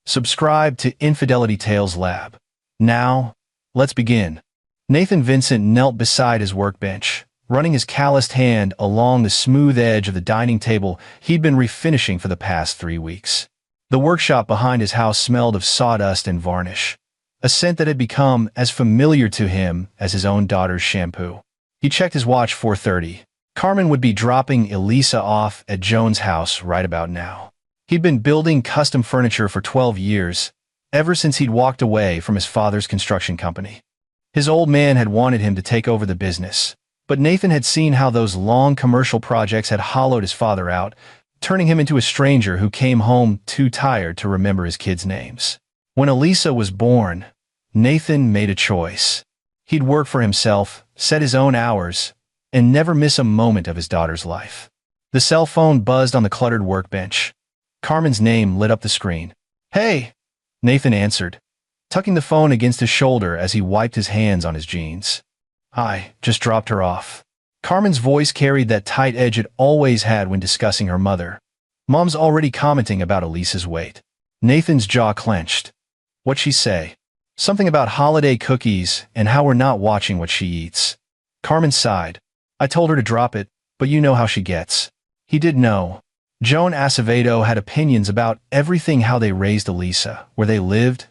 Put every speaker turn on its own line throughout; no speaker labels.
Subscribe to Infidelity Tales Lab. Now, let's begin. Nathan Vincent knelt beside his workbench, running his calloused hand along the smooth edge of the dining table he'd been refinishing for the past 3 weeks. The workshop behind his house smelled of sawdust and varnish, a scent that had become as familiar to him as his own daughter's shampoo. He checked his watch. 4:30. Carmen would be dropping Elisa off at Joan's house right about now. He'd been building custom furniture for 12 years, ever since he'd walked away from his father's construction company. His old man had wanted him to take over the business, but Nathan had seen how those long commercial projects had hollowed his father out, turning him into a stranger who came home too tired to remember his kids' names. When Elisa was born, Nathan made a choice. He'd work for himself, set his own hours, and never miss a moment of his daughter's life. The cell phone buzzed on the cluttered workbench. Carmen's name lit up the screen. "Hey," Nathan answered, tucking the phone against his shoulder as he wiped his hands on his jeans. "I just dropped her off." Carmen's voice carried that tight edge it always had when discussing her mother. "Mom's already commenting about Elisa's weight." Nathan's jaw clenched. "What'd she say?" "Something about holiday cookies and how we're not watching what she eats." Carmen sighed. "I told her to drop it, but you know how she gets." He did know. Joan Acevedo had opinions about everything: how they raised Elisa, where they lived,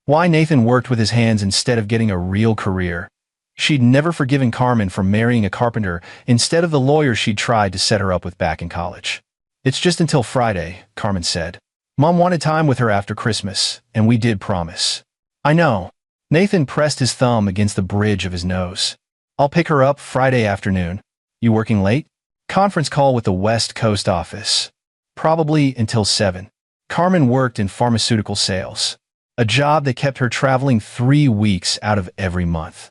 why Nathan worked with his hands instead of getting a real career. She'd never forgiven Carmen for marrying a carpenter instead of the lawyer she'd tried to set her up with back in college. "It's just until Friday," Carmen said. "Mom wanted time with her after Christmas, and we did promise." "I know." Nathan pressed his thumb against the bridge of his nose. "I'll pick her up Friday afternoon." "You working late?" "Conference call with the West Coast office. Probably until 7. Carmen worked in pharmaceutical sales, a job that kept her traveling 3 weeks out of every month.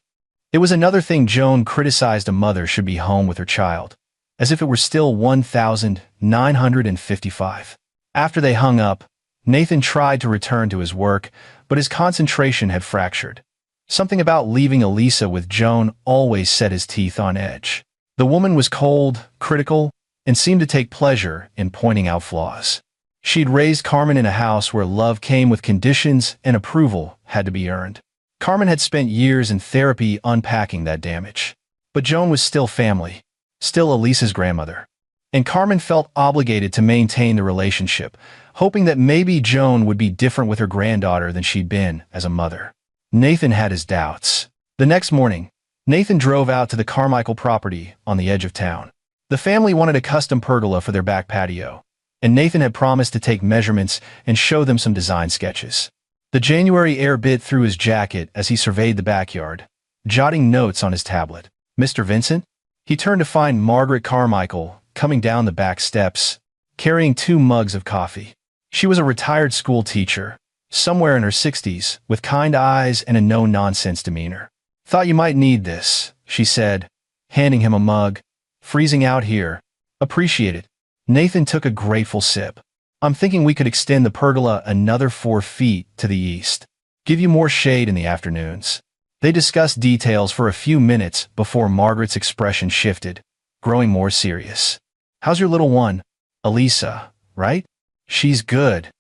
It was another thing Joan criticized: a mother should be home with her child, as if it were still 1955. After they hung up, Nathan tried to return to his work, but his concentration had fractured. Something about leaving Elisa with Joan always set his teeth on edge. The woman was cold, critical, and seemed to take pleasure in pointing out flaws. She'd raised Carmen in a house where love came with conditions and approval had to be earned. Carmen had spent years in therapy unpacking that damage. But Joan was still family, still Elisa's grandmother. And Carmen felt obligated to maintain the relationship, hoping that maybe Joan would be different with her granddaughter than she'd been as a mother. Nathan had his doubts. The next morning, Nathan drove out to the Carmichael property on the edge of town. The family wanted a custom pergola for their back patio, and Nathan had promised to take measurements and show them some design sketches. The January air bit through his jacket as he surveyed the backyard, jotting notes on his tablet. "Mr. Vincent?" He turned to find Margaret Carmichael coming down the back steps, carrying 2 mugs of coffee. She was a retired school teacher, somewhere in her 60s, with kind eyes and a no-nonsense demeanor. "Thought you might need this," she said, handing him a mug. "Freezing out here." "Appreciate it." Nathan took a grateful sip. "I'm thinking we could extend the pergola another 4 feet to the east. Give you more shade in the afternoons." They discussed details for a few minutes before Margaret's expression shifted, growing more serious. "How's your little one? Elisa, right?" "She's good.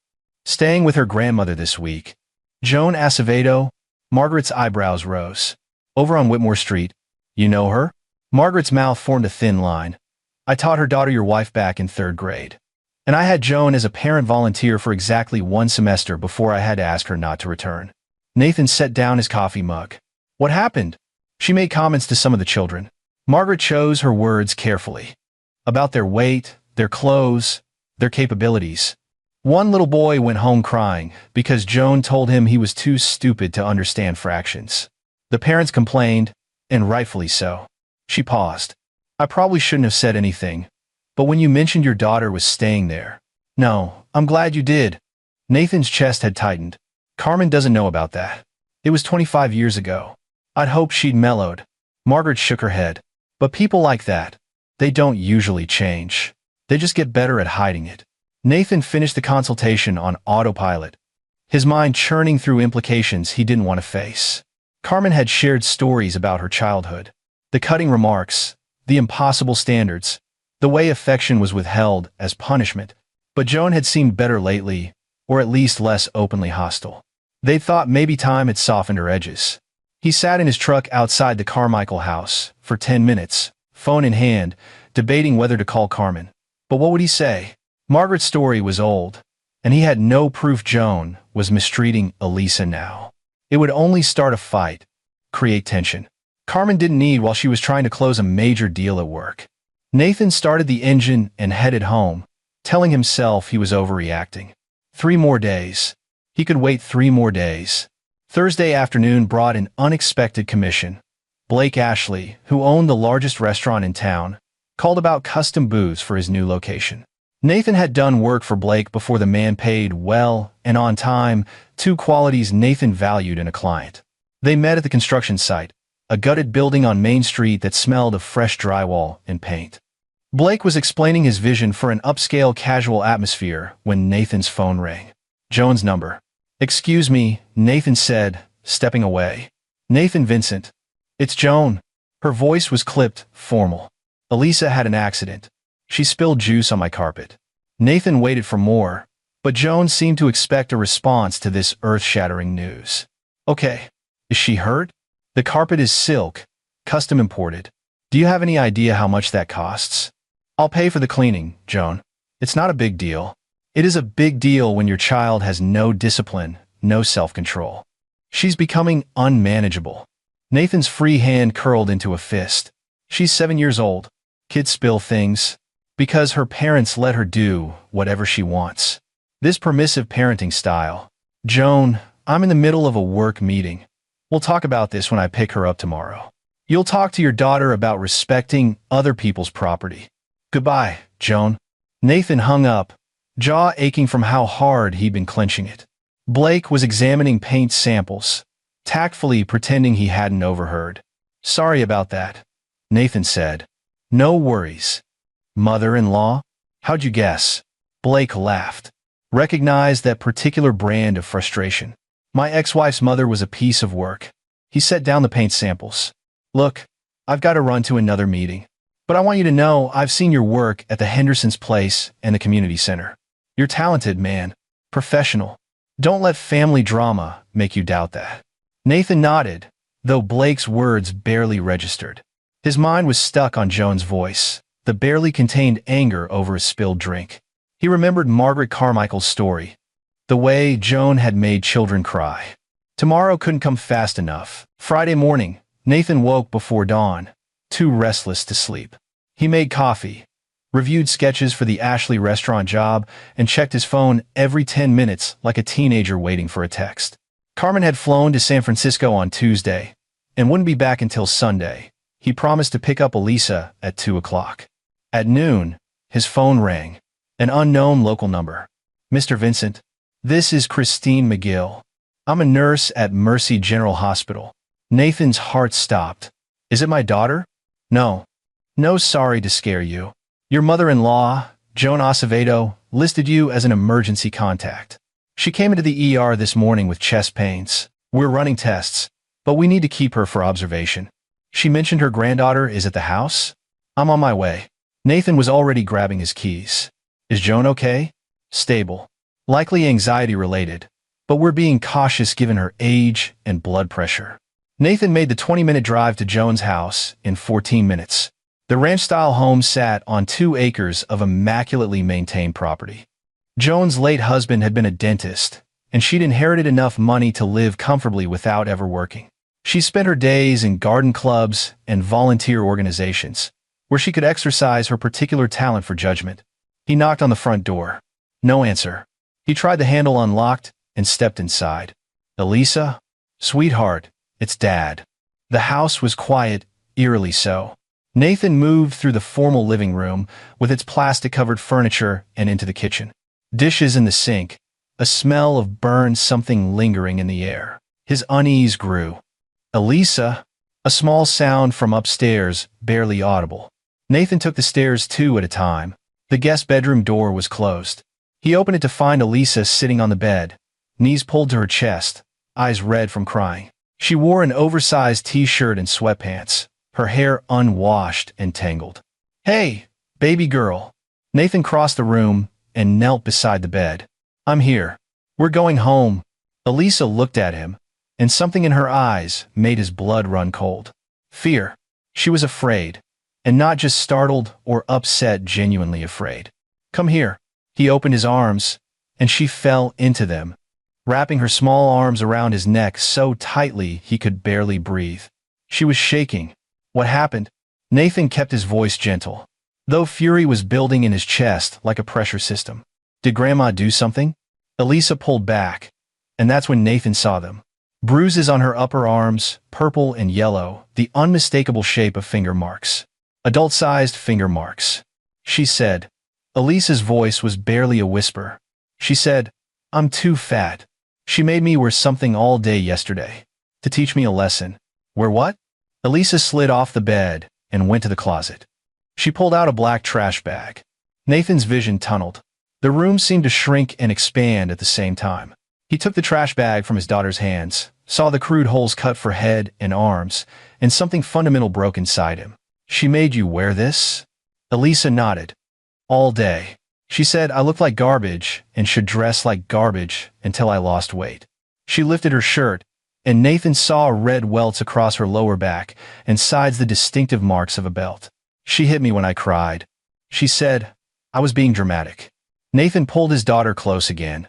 Staying with her grandmother this week." "Joan Acevedo?" Margaret's eyebrows rose. "Over on Whitmore Street. You know her?" Margaret's mouth formed a thin line. "I taught her daughter your wife back in 3rd grade. And I had Joan as a parent volunteer for exactly 1 semester before I had to ask her not to return." Nathan set down his coffee mug. "What happened?" "She made comments to some of the children." Margaret chose her words carefully. "About their weight, their clothes, their capabilities. One little boy went home crying because Joan told him he was too stupid to understand fractions. The parents complained, and rightfully so." She paused. "I probably shouldn't have said anything, but when you mentioned your daughter was staying there." "No, I'm glad you did." Nathan's chest had tightened. "Carmen doesn't know about that. It was 25 years ago. I'd hoped she'd mellowed." Margaret shook her head. "But people like that, they don't usually change. They just get better at hiding it." Nathan finished the consultation on autopilot, his mind churning through implications he didn't want to face. Carmen had shared stories about her childhood. The cutting remarks, the impossible standards, the way affection was withheld as punishment. But Joan had seemed better lately, or at least less openly hostile. They thought maybe time had softened her edges. He sat in his truck outside the Carmichael house for 10 minutes, phone in hand, debating whether to call Carmen. But what would he say? Margaret's story was old, and he had no proof Joan was mistreating Elisa now. It would only start a fight, create tension. Carmen didn't need while she was trying to close a major deal at work. Nathan started the engine and headed home, telling himself he was overreacting. 3 more days. He could wait 3 more days. Thursday afternoon brought an unexpected commission. Blake Ashley, who owned the largest restaurant in town, called about custom booths for his new location. Nathan had done work for Blake before the man paid well and on time, 2 qualities Nathan valued in a client. They met at the construction site, a gutted building on Main Street that smelled of fresh drywall and paint. Blake was explaining his vision for an upscale casual atmosphere when Nathan's phone rang. Joan's number. "Excuse me," Nathan said, stepping away. "Nathan Vincent. It's Joan." Her voice was clipped, formal. "Elisa had an accident. She spilled juice on my carpet." Nathan waited for more, but Joan seemed to expect a response to this earth-shattering news. "Okay. Is she hurt? The carpet is silk, custom imported. Do you have any idea how much that costs?" "I'll pay for the cleaning, Joan. It's not a big deal." It is a big deal when your child has no discipline, no self-control. She's becoming unmanageable. Nathan's free hand curled into a fist. She's 7 years old. Kids spill things because her parents let her do whatever she wants. This permissive parenting style. "Joan, I'm in the middle of a work meeting. We'll talk about this when I pick her up tomorrow. You'll talk to your daughter about respecting other people's property. Goodbye, Joan." Nathan hung up, jaw aching from how hard he'd been clenching it. Blake was examining paint samples, tactfully pretending he hadn't overheard. "Sorry about that," Nathan said. "No worries. Mother-in-law? How'd you guess?" Blake laughed. Recognized that particular brand of frustration. "My ex-wife's mother was a piece of work." He set down the paint samples. "Look, I've got to run to another meeting. But I want you to know I've seen your work at the Henderson's Place and the community center. You're talented, man. Professional. Don't let family drama make you doubt that." Nathan nodded, though Blake's words barely registered. His mind was stuck on Joan's voice, the barely contained anger over a spilled drink. He remembered Margaret Carmichael's story, the way Joan had made children cry. Tomorrow couldn't come fast enough. Friday morning, Nathan woke before dawn, too restless to sleep. He made coffee, reviewed sketches for the Ashley restaurant job, and checked his phone every 10 minutes like a teenager waiting for a text. Carmen had flown to San Francisco on Tuesday and wouldn't be back until Sunday. He promised to pick up Elisa at 2 o'clock. At noon, his phone rang. An unknown local number. "Mr. Vincent, this is Christine McGill. I'm a nurse at Mercy General Hospital." Nathan's heart stopped. "Is it my daughter?" "No. No, sorry to scare you. Your mother-in-law, Joan Acevedo, listed you as an emergency contact. She came into the ER this morning with chest pains. We're running tests, but we need to keep her for observation. She mentioned her granddaughter is at the house. I'm on my way." Nathan was already grabbing his keys. "Is Joan okay?" "Stable. Likely anxiety-related, but we're being cautious given her age and blood pressure." Nathan made the 20-minute drive to Joan's house in 14 minutes. The ranch-style home sat on 2 acres of immaculately maintained property. Joan's late husband had been a dentist, and she'd inherited enough money to live comfortably without ever working. She spent her days in garden clubs and volunteer organizations, where she could exercise her particular talent for judgment. He knocked on the front door. No answer. He tried the handle unlocked and stepped inside. "Elisa? Sweetheart, it's Dad." The house was quiet, eerily so. Nathan moved through the formal living room with its plastic-covered furniture and into the kitchen. Dishes in the sink, a smell of burned something lingering in the air. His unease grew. "Elisa?" A small sound from upstairs, barely audible. Nathan took the stairs 2 at a time. The guest bedroom door was closed. He opened it to find Elisa sitting on the bed, knees pulled to her chest, eyes red from crying. She wore an oversized t-shirt and sweatpants, her hair unwashed and tangled. "Hey, baby girl." Nathan crossed the room and knelt beside the bed. "I'm here." We're going home. Elisa looked at him, and something in her eyes made his blood run cold. Fear. She was afraid, and not just startled or upset, genuinely afraid. Come here. He opened his arms, and she fell into them, wrapping her small arms around his neck so tightly he could barely breathe. She was shaking. What happened? Nathan kept his voice gentle, though fury was building in his chest like a pressure system. Did Grandma do something? Elisa pulled back, and that's when Nathan saw them. Bruises on her upper arms, purple and yellow, the unmistakable shape of finger marks. Adult-sized finger marks. She said. Elisa's voice was barely a whisper. She said, I'm too fat. She made me wear something all day yesterday. To teach me a lesson. Wear what? Elisa slid off the bed and went to the closet. She pulled out a black trash bag. Nathan's vision tunneled. The room seemed to shrink and expand at the same time. He took the trash bag from his daughter's hands, saw the crude holes cut for head and arms, and something fundamental broke inside him. She made you wear this? Elisa nodded. All day. She said I looked like garbage and should dress like garbage until I lost weight. She lifted her shirt, and Nathan saw red welts across her lower back and sides, the distinctive marks of a belt. She hit me when I cried. She said I was being dramatic. Nathan pulled his daughter close again,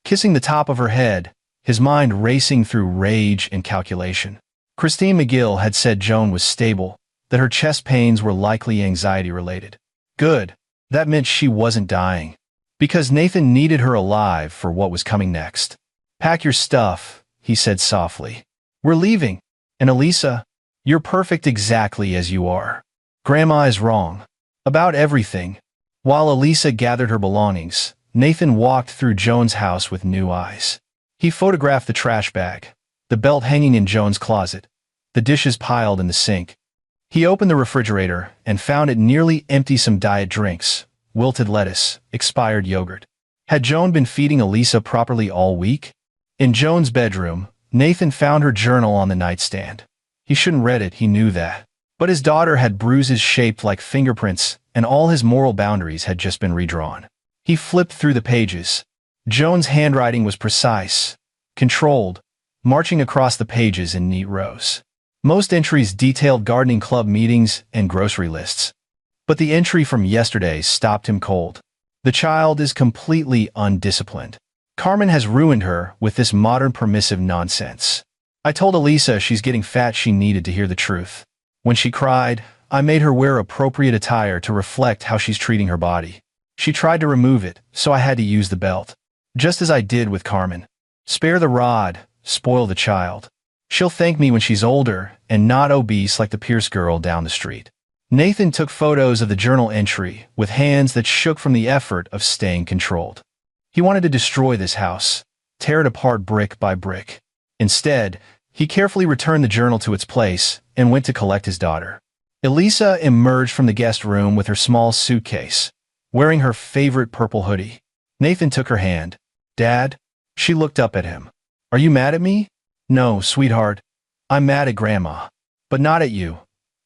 kissing the top of her head, his mind racing through rage and calculation. Christine McGill had said Joan was stable, that her chest pains were likely anxiety-related. Good. That meant she wasn't dying. Because Nathan needed her alive for what was coming next. Pack your stuff, he said softly. We're leaving. And Elisa, you're perfect exactly as you are. Grandma is wrong. About everything. While Elisa gathered her belongings, Nathan walked through Joan's house with new eyes. He photographed the trash bag, the belt hanging in Joan's closet, the dishes piled in the sink. He opened the refrigerator and found it nearly empty, some diet drinks, wilted lettuce, expired yogurt. Had Joan been feeding Elisa properly all week? In Joan's bedroom, Nathan found her journal on the nightstand. He shouldn't read it, he knew that. But his daughter had bruises shaped like fingerprints, and all his moral boundaries had just been redrawn. He flipped through the pages. Joan's handwriting was precise, controlled, marching across the pages in neat rows. Most entries detailed gardening club meetings and grocery lists. But the entry from yesterday stopped him cold. The child is completely undisciplined. Carmen has ruined her with this modern permissive nonsense. I told Elisa she's getting fat, she needed to hear the truth. When she cried, I made her wear appropriate attire to reflect how she's treating her body. She tried to remove it, so I had to use the belt. Just as I did with Carmen. Spare the rod, spoil the child. She'll thank me when she's older and not obese like the Pierce girl down the street. Nathan took photos of the journal entry with hands that shook from the effort of staying controlled. He wanted to destroy this house, tear it apart brick by brick. Instead, he carefully returned the journal to its place and went to collect his daughter. Elisa emerged from the guest room with her small suitcase, wearing her favorite purple hoodie. Nathan took her hand. Dad? She looked up at him. Are you mad at me? No, sweetheart. I'm mad at Grandma. But not at you.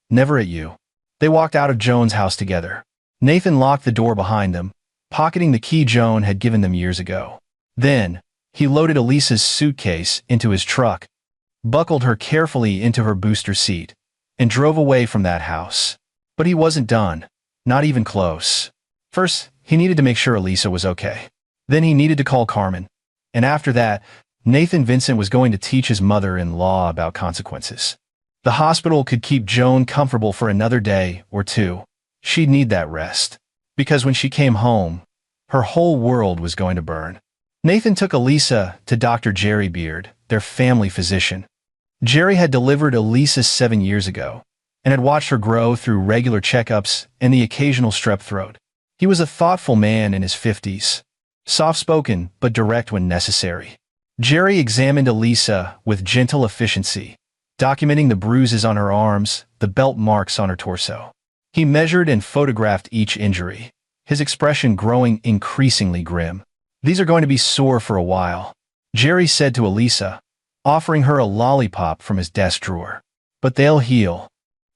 Never at you. They walked out of Joan's house together. Nathan locked the door behind them, pocketing the key Joan had given them years ago. Then, he loaded Elisa's suitcase into his truck, buckled her carefully into her booster seat, and drove away from that house. But he wasn't done. Not even close. First, he needed to make sure Elisa was okay. Then he needed to call Carmen. And after that, Nathan Vincent was going to teach his mother-in-law about consequences. The hospital could keep Joan comfortable for another day or two. She'd need that rest. Because when she came home, her whole world was going to burn. Nathan took Elisa to Dr. Jerry Beard, their family physician. Jerry had delivered Elisa 7 years ago, and had watched her grow through regular checkups and the occasional strep throat. He was a thoughtful man in his 50s, soft-spoken but direct when necessary. Jerry examined Elisa with gentle efficiency, documenting the bruises on her arms, the belt marks on her torso. He measured and photographed each injury, his expression growing increasingly grim. These are going to be sore for a while, Jerry said to Elisa, offering her a lollipop from his desk drawer. But they'll heal.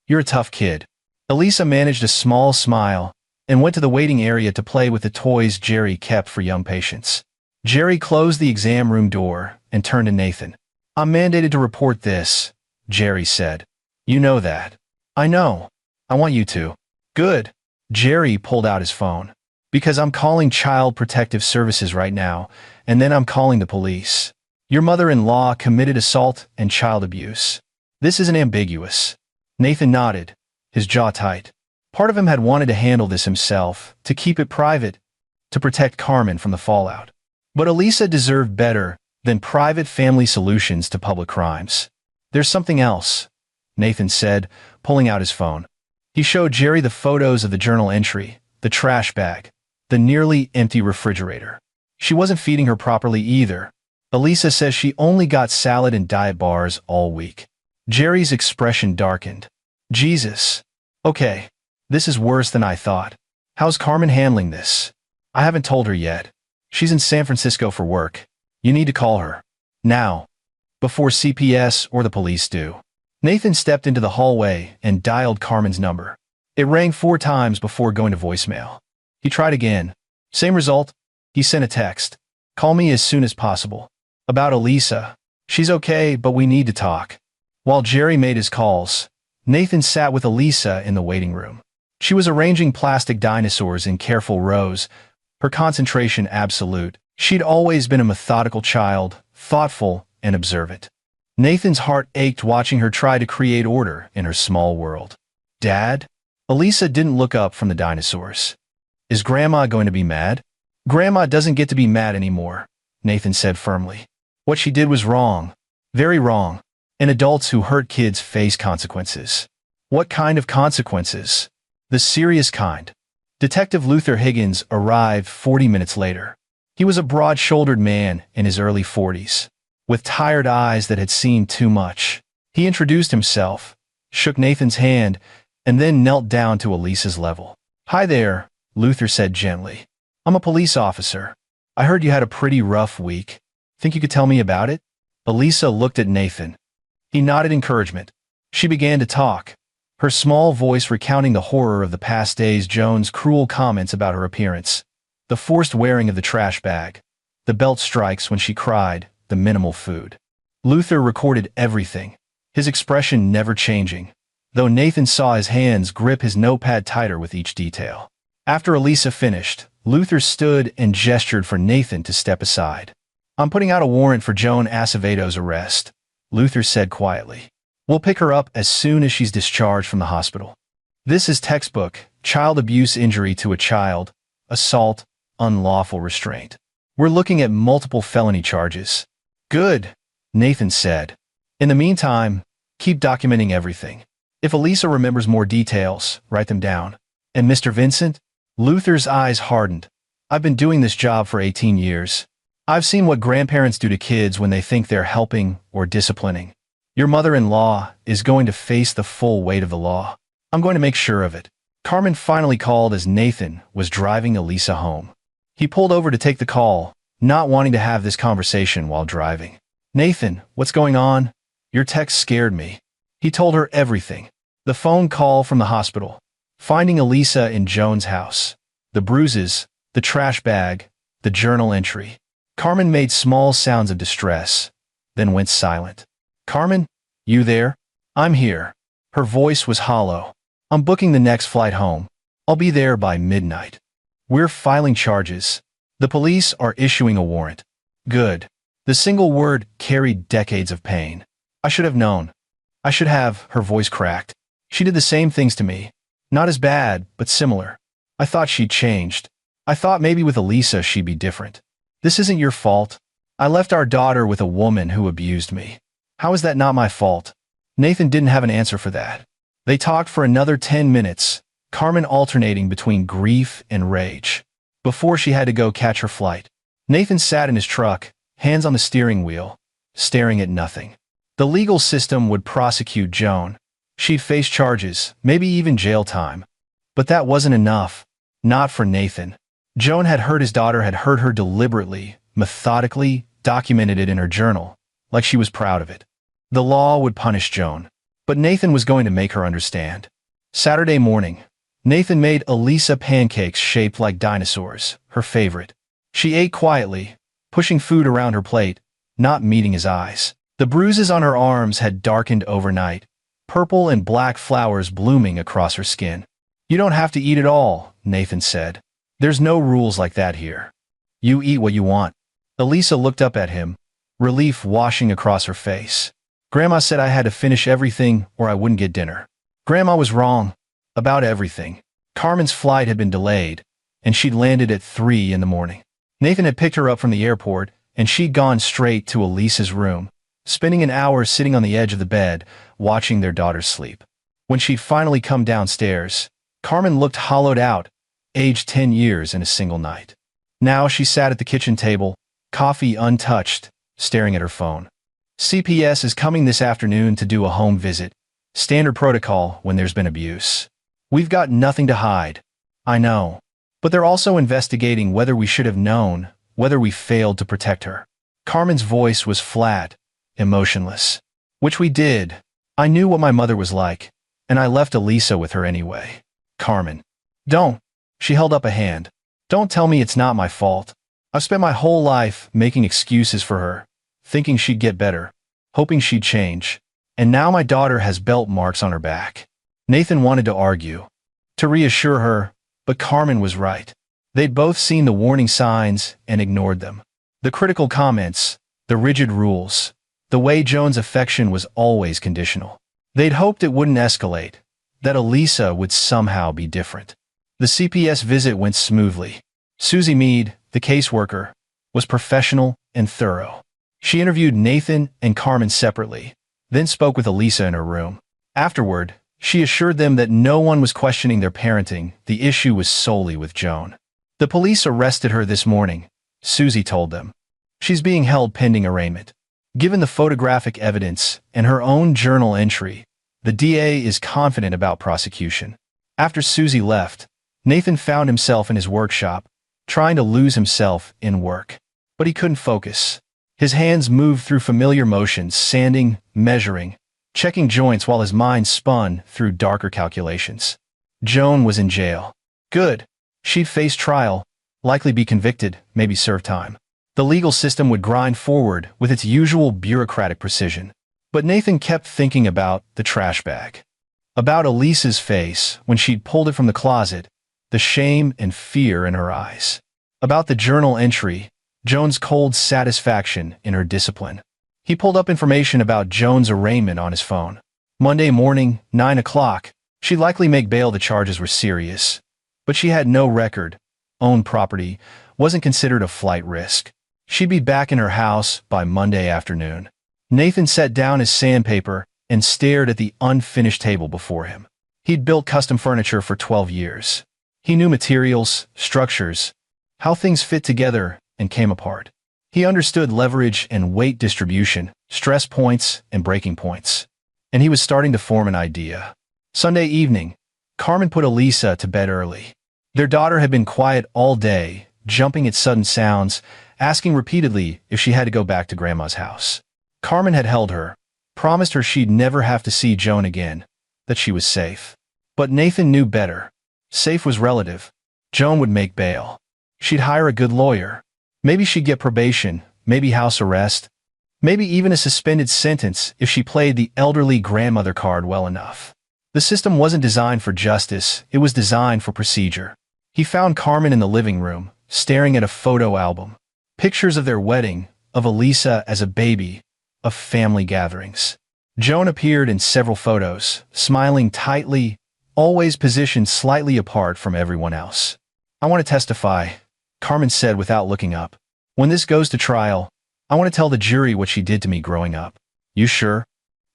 You're a tough kid. Elisa managed a small smile and went to the waiting area to play with the toys Jerry kept for young patients. Jerry closed the exam room door and turned to Nathan. I'm mandated to report this, Jerry said. You know that. I know. I want you to. Good. Jerry pulled out his phone. Because I'm calling Child Protective Services right now, and then I'm calling the police. Your mother-in-law committed assault and child abuse. This isn't ambiguous. Nathan nodded, his jaw tight. Part of him had wanted to handle this himself, to keep it private, to protect Carmen from the fallout. But Elisa deserved better than private family solutions to public crimes. There's something else, Nathan said, pulling out his phone. He showed Jerry the photos of the journal entry, the trash bag, the nearly empty refrigerator. She wasn't feeding her properly either. Elisa says she only got salad and diet bars all week. Jerry's expression darkened. Jesus. Okay, this is worse than I thought. How's Carmen handling this? I haven't told her yet. She's in San Francisco for work. You need to call her. Now. Before CPS or the police do. Nathan stepped into the hallway and dialed Carmen's number. It rang 4 times before going to voicemail. He tried again. Same result. He sent a text. Call me as soon as possible. About Elisa. She's okay, but we need to talk. While Jerry made his calls, Nathan sat with Elisa in the waiting room. She was arranging plastic dinosaurs in careful rows, her concentration absolute. She'd always been a methodical child, thoughtful and observant. Nathan's heart ached watching her try to create order in her small world. Dad? Elisa didn't look up from the dinosaurs. Is Grandma going to be mad? Grandma doesn't get to be mad anymore, Nathan said firmly. What she did was wrong. Very wrong. And adults who hurt kids face consequences. What kind of consequences? The serious kind. Detective Luther Higgins arrived 40 minutes later. He was a broad-shouldered man in his early 40s, with tired eyes that had seen too much. He introduced himself, shook Nathan's hand, and then knelt down to Elisa's level. Hi there, Luther said gently. I'm a police officer. I heard you had a pretty rough week. Think you could tell me about it? Elisa looked at Nathan. He nodded encouragement. She began to talk, her small voice recounting the horror of the past days, Joan's cruel comments about her appearance, the forced wearing of the trash bag, the belt strikes when she cried, the minimal food. Luther recorded everything, his expression never changing, though Nathan saw his hands grip his notepad tighter with each detail. After Elisa finished, Luther stood and gestured for Nathan to step aside. I'm putting out a warrant for Joan Acevedo's arrest, Luther said quietly. We'll pick her up as soon as she's discharged from the hospital. This is textbook, child abuse, injury to a child, assault, unlawful restraint. We're looking at multiple felony charges. Good, Nathan said. In the meantime, keep documenting everything. If Elisa remembers more details, write them down. And Mr. Vincent? Luther's eyes hardened. I've been doing this job for 18 years. I've seen what grandparents do to kids when they think they're helping or disciplining. Your mother-in-law is going to face the full weight of the law. I'm going to make sure of it. Carmen finally called as Nathan was driving Elisa home. He pulled over to take the call, not wanting to have this conversation while driving. Nathan, what's going on? Your text scared me. He told her everything. The phone call from the hospital, finding Elisa in Joan's house, the bruises, the trash bag, the journal entry. Carmen made small sounds of distress, then went silent. Carmen, you there? I'm here. Her voice was hollow. I'm booking the next flight home. I'll be there by midnight. We're filing charges. The police are issuing a warrant. Good. The single word carried decades of pain. I should have known. I should have, her voice cracked. She did the same things to me. Not as bad, but similar. I thought she'd changed. I thought maybe with Elisa she'd be different. This isn't your fault. I left our daughter with a woman who abused me. How is that not my fault? Nathan didn't have an answer for that. They talked for another 10 minutes, Carmen alternating between grief and rage. Before she had to go catch her flight, Nathan sat in his truck, hands on the steering wheel, staring at nothing. The legal system would prosecute Joan. She'd face charges, maybe even jail time. But that wasn't enough. Not for Nathan. Joan had hurt his daughter, had hurt her deliberately, methodically, documented it in her journal, like she was proud of it. The law would punish Joan, but Nathan was going to make her understand. Saturday morning, Nathan made Elisa pancakes shaped like dinosaurs, her favorite. She ate quietly, pushing food around her plate, not meeting his eyes. The bruises on her arms had darkened overnight, purple and black flowers blooming across her skin. "You don't have to eat it all," Nathan said. "There's no rules like that here. You eat what you want." Elisa looked up at him, relief washing across her face. "Grandma said I had to finish everything or I wouldn't get dinner." Grandma was wrong. About everything. Carmen's flight had been delayed, and she'd landed at 3 in the morning. Nathan had picked her up from the airport, and she'd gone straight to Elisa's room, spending an hour sitting on the edge of the bed, watching their daughter sleep. When she'd finally come downstairs, Carmen looked hollowed out, aged 10 years in a single night. Now she sat at the kitchen table, coffee untouched, staring at her phone. "CPS is coming this afternoon to do a home visit. Standard protocol when there's been abuse. We've got nothing to hide." "I know. But they're also investigating whether we should have known, whether we failed to protect her." Carmen's voice was flat, emotionless. "Which we did. I knew what my mother was like, and I left Elisa with her anyway." "Carmen. Don't." She held up a hand. "Don't tell me it's not my fault. I've spent my whole life making excuses for her, thinking she'd get better, hoping she'd change. And now my daughter has belt marks on her back." Nathan wanted to argue, to reassure her, but Carmen was right. They'd both seen the warning signs and ignored them. The critical comments, the rigid rules, the way Joan's affection was always conditional. They'd hoped it wouldn't escalate, that Elisa would somehow be different. The CPS visit went smoothly. Susie Mead, the caseworker, was professional and thorough. She interviewed Nathan and Carmen separately, then spoke with Elisa in her room. Afterward, she assured them that no one was questioning their parenting. The issue was solely with Joan. "The police arrested her this morning," Susie told them. "She's being held pending arraignment. Given the photographic evidence and her own journal entry, the DA is confident about prosecution." After Susie left, Nathan found himself in his workshop, trying to lose himself in work. But he couldn't focus. His hands moved through familiar motions, sanding, measuring, checking joints while his mind spun through darker calculations. Joan was in jail. Good. She'd face trial, likely be convicted, maybe serve time. The legal system would grind forward with its usual bureaucratic precision. But Nathan kept thinking about the trash bag. About Elisa's face when she'd pulled it from the closet, the shame and fear in her eyes. About the journal entry, Joan's cold satisfaction in her discipline. He pulled up information about Joan's arraignment on his phone. Monday morning, 9 o'clock. She'd likely make bail. The charges were serious. But she had no record, owned property, wasn't considered a flight risk. She'd be back in her house by Monday afternoon. Nathan set down his sandpaper and stared at the unfinished table before him. He'd built custom furniture for 12 years. He knew materials, structures, how things fit together and came apart. He understood leverage and weight distribution, stress points and breaking points. And he was starting to form an idea. Sunday evening, Carmen put Elisa to bed early. Their daughter had been quiet all day, jumping at sudden sounds, asking repeatedly if she had to go back to Grandma's house. Carmen had held her, promised her she'd never have to see Joan again, that she was safe. But Nathan knew better. Safe was relative. Joan would make bail. She'd hire a good lawyer. Maybe she'd get probation, maybe house arrest, maybe even a suspended sentence if she played the elderly grandmother card well enough. The system wasn't designed for justice, it was designed for procedure. He found Carmen in the living room, staring at a photo album. Pictures of their wedding, of Elisa as a baby, of family gatherings. Joan appeared in several photos, smiling tightly, always positioned slightly apart from everyone else. "I want to testify," Carmen said without looking up. "When this goes to trial, I want to tell the jury what she did to me growing up." "You sure?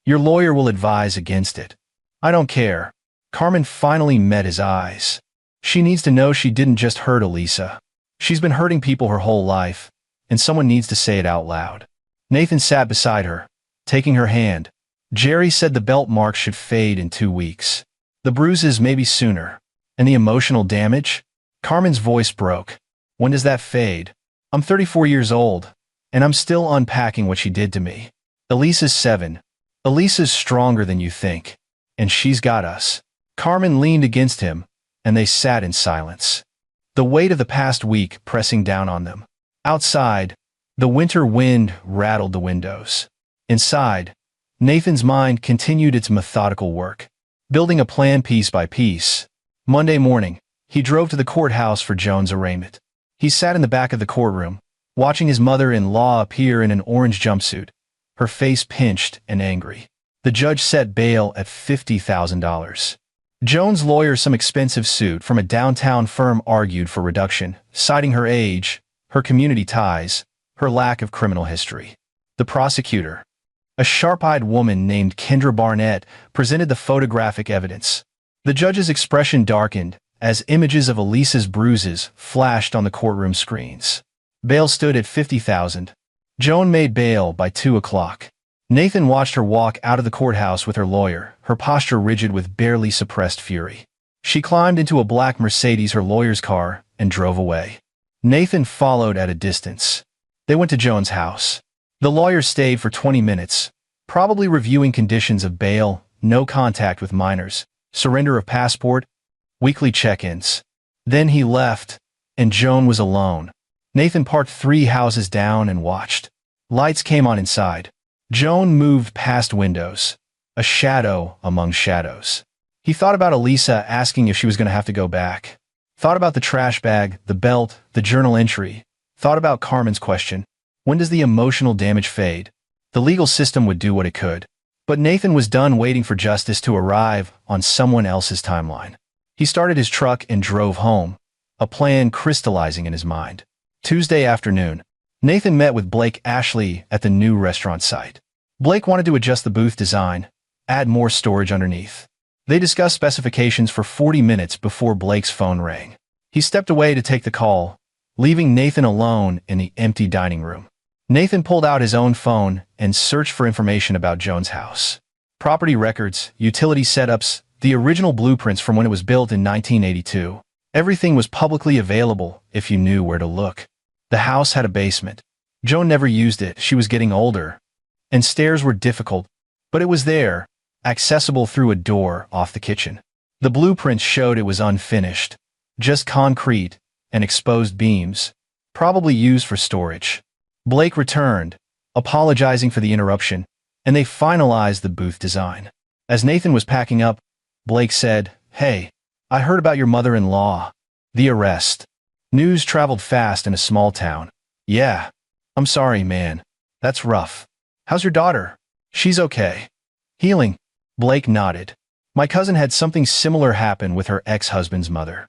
Your lawyer will advise against it." "I don't care." Carmen finally met his eyes. She needs to know she didn't just hurt Elisa. She's been hurting people her whole life, and someone needs to say it out loud. Nathan sat beside her, taking her hand. "Jerry said the belt marks should fade in 2 weeks. The bruises maybe sooner. And the emotional damage?" Carmen's voice broke. "When does that fade? I'm 34 years old, and I'm still unpacking what she did to me. Elisa's 7. Elisa's stronger than you think. And she's got us." Carmen leaned against him, and they sat in silence. The weight of the past week pressing down on them. Outside, The winter wind rattled the windows. Inside, Nathan's mind continued its methodical work, building a plan piece by piece. Monday morning, he drove to the courthouse for Joan's arraignment. He sat in the back of the courtroom, watching his mother-in-law appear in an orange jumpsuit, her face pinched and angry. The judge set bail at $50,000. Joan's lawyer, some expensive suit from a downtown firm, argued for reduction, citing her age, her community ties, her lack of criminal history. The prosecutor, a sharp-eyed woman named Kendra Barnett, presented the photographic evidence. The judge's expression darkened as images of Elisa's bruises flashed on the courtroom screens. Bail stood at $50,000. Joan made bail by 2 o'clock. Nathan watched her walk out of the courthouse with her lawyer, her posture rigid with barely suppressed fury. She climbed into a black Mercedes, her lawyer's car, and drove away. Nathan followed at a distance. They went to Joan's house. The lawyer stayed for 20 minutes, probably reviewing conditions of bail, no contact with minors, surrender of passport, weekly check-ins. Then he left, and Joan was alone. Nathan parked 3 houses down and watched. Lights came on inside. Joan moved past windows, a shadow among shadows. He thought about Elisa asking if she was going to have to go back. Thought about the trash bag, the belt, the journal entry. Thought about Carmen's question, when does the emotional damage fade? The legal system would do what it could. But Nathan was done waiting for justice to arrive on someone else's timeline. He started his truck and drove home, a plan crystallizing in his mind. Tuesday afternoon, Nathan met with Blake Ashley at the new restaurant site. Blake wanted to adjust the booth design, add more storage underneath. They discussed specifications for 40 minutes before Blake's phone rang. He stepped away to take the call, leaving Nathan alone in the empty dining room. Nathan pulled out his own phone and searched for information about Joan's house. Property records, utility setups, the original blueprints from when it was built in 1982. Everything was publicly available if you knew where to look. The house had a basement. Joan never used it, she was getting older, and stairs were difficult, but it was there, accessible through a door off the kitchen. The blueprints showed it was unfinished, just concrete and exposed beams, probably used for storage. Blake returned, apologizing for the interruption, and they finalized the booth design. As Nathan was packing up, Blake said, "Hey, I heard about your mother-in-law. The arrest. News traveled fast in a small town. Yeah. I'm sorry, man. That's rough. How's your daughter?" "She's okay. Healing." Blake nodded. "My cousin had something similar happen with her ex-husband's mother.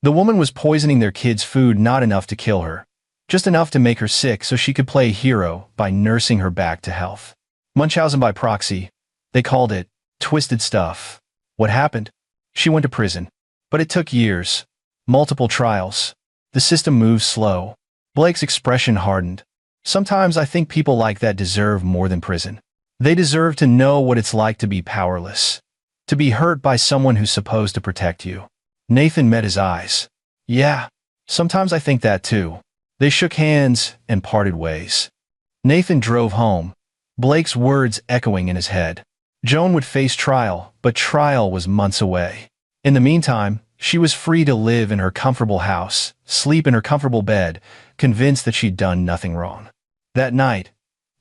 The woman was poisoning their kid's food, not enough to kill her, just enough to make her sick so she could play hero by nursing her back to health. Munchausen by proxy. They called it twisted stuff." "What happened?" "She went to prison. But it took years. Multiple trials. The system moves slow." Blake's expression hardened. "Sometimes I think people like that deserve more than prison. They deserve to know what it's like to be powerless. To be hurt by someone who's supposed to protect you." Nathan met his eyes. "Yeah, sometimes I think that too." They shook hands and parted ways. Nathan drove home, Blake's words echoing in his head. Joan would face trial, but trial was months away. In the meantime, she was free to live in her comfortable house, sleep in her comfortable bed, convinced that she'd done nothing wrong. That night,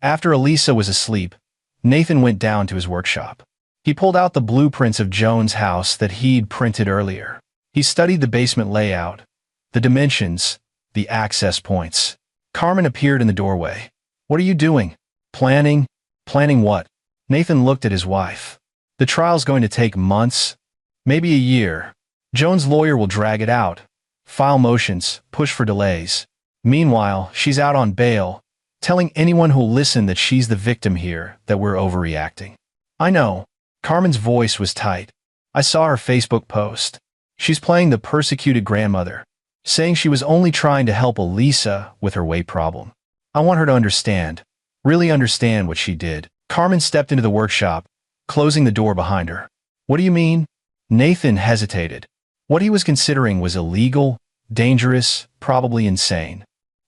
after Elisa was asleep, Nathan went down to his workshop. He pulled out the blueprints of Joan's house that he'd printed earlier. He studied the basement layout, the dimensions, the access points. Carmen appeared in the doorway. "What are you doing?" "Planning." "Planning what?" Nathan looked at his wife. "The trial's going to take months, maybe a year. Joan's lawyer will drag it out, file motions, push for delays. Meanwhile, she's out on bail, telling anyone who'll listen that she's the victim here, that we're overreacting." "I know." Carmen's voice was tight. "I saw her Facebook post. She's playing the persecuted grandmother, saying she was only trying to help Elisa with her weight problem. I want her to understand, really understand what she did." Carmen stepped into the workshop, closing the door behind her. "What do you mean?" Nathan hesitated. What he was considering was illegal, dangerous, probably insane.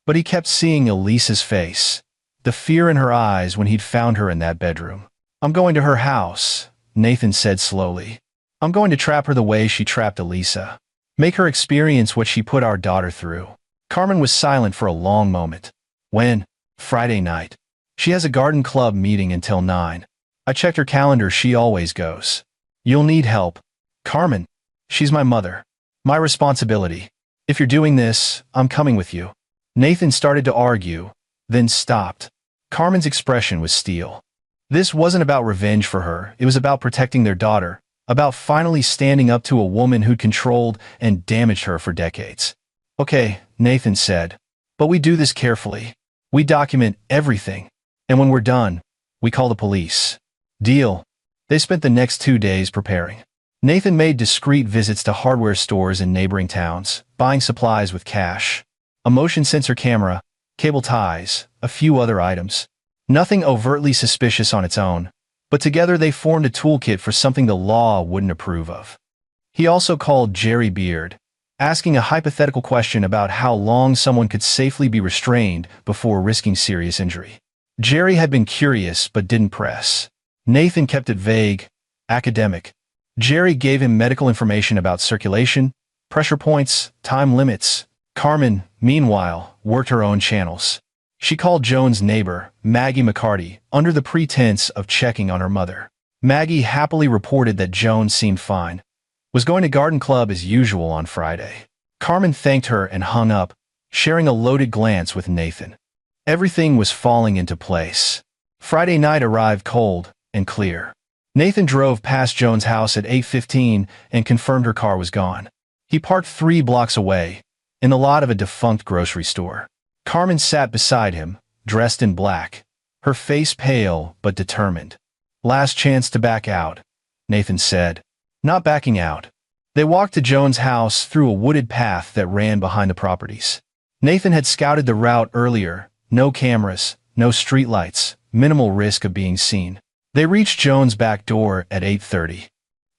But he kept seeing Elisa's face, the fear in her eyes when he'd found her in that bedroom. "I'm going to her house," Nathan said slowly. "I'm going to trap her the way she trapped Elisa. Make her experience what she put our daughter through." Carmen was silent for a long moment. "When?" Friday night. She has a garden club meeting until 9. I checked her calendar, she always goes. You'll need help. Carmen. She's my mother. My responsibility. If you're doing this, I'm coming with you. Nathan started to argue, then stopped. Carmen's expression was steel. This wasn't about revenge for her, it was about protecting their daughter, about finally standing up to a woman who'd controlled and damaged her for decades. Okay, Nathan said. But we do this carefully. We document everything. And when we're done, we call the police. Deal. They spent the next 2 days preparing. Nathan made discreet visits to hardware stores in neighboring towns, buying supplies with cash. A motion sensor camera, cable ties, a few other items. Nothing overtly suspicious on its own, but together they formed a toolkit for something the law wouldn't approve of. He also called Jerry Beard, asking a hypothetical question about how long someone could safely be restrained before risking serious injury. Jerry had been curious but didn't press. Nathan kept it vague, academic. Jerry gave him medical information about circulation, pressure points, time limits. Carmen, meanwhile, worked her own channels. She called Joan's neighbor, Maggie McCarty, under the pretense of checking on her mother. Maggie happily reported that Joan seemed fine, was going to garden club as usual on Friday. Carmen thanked her and hung up, sharing a loaded glance with Nathan. Everything was falling into place. Friday night arrived cold and clear. Nathan drove past Joan's house at 8:15 and confirmed her car was gone. He parked 3 blocks away, in the lot of a defunct grocery store. Carmen sat beside him, dressed in black, her face pale but determined. Last chance to back out, Nathan said. Not backing out. They walked to Joan's house through a wooded path that ran behind the properties. Nathan had scouted the route earlier, no cameras, no streetlights, minimal risk of being seen. They reached Joan's back door at 8:30.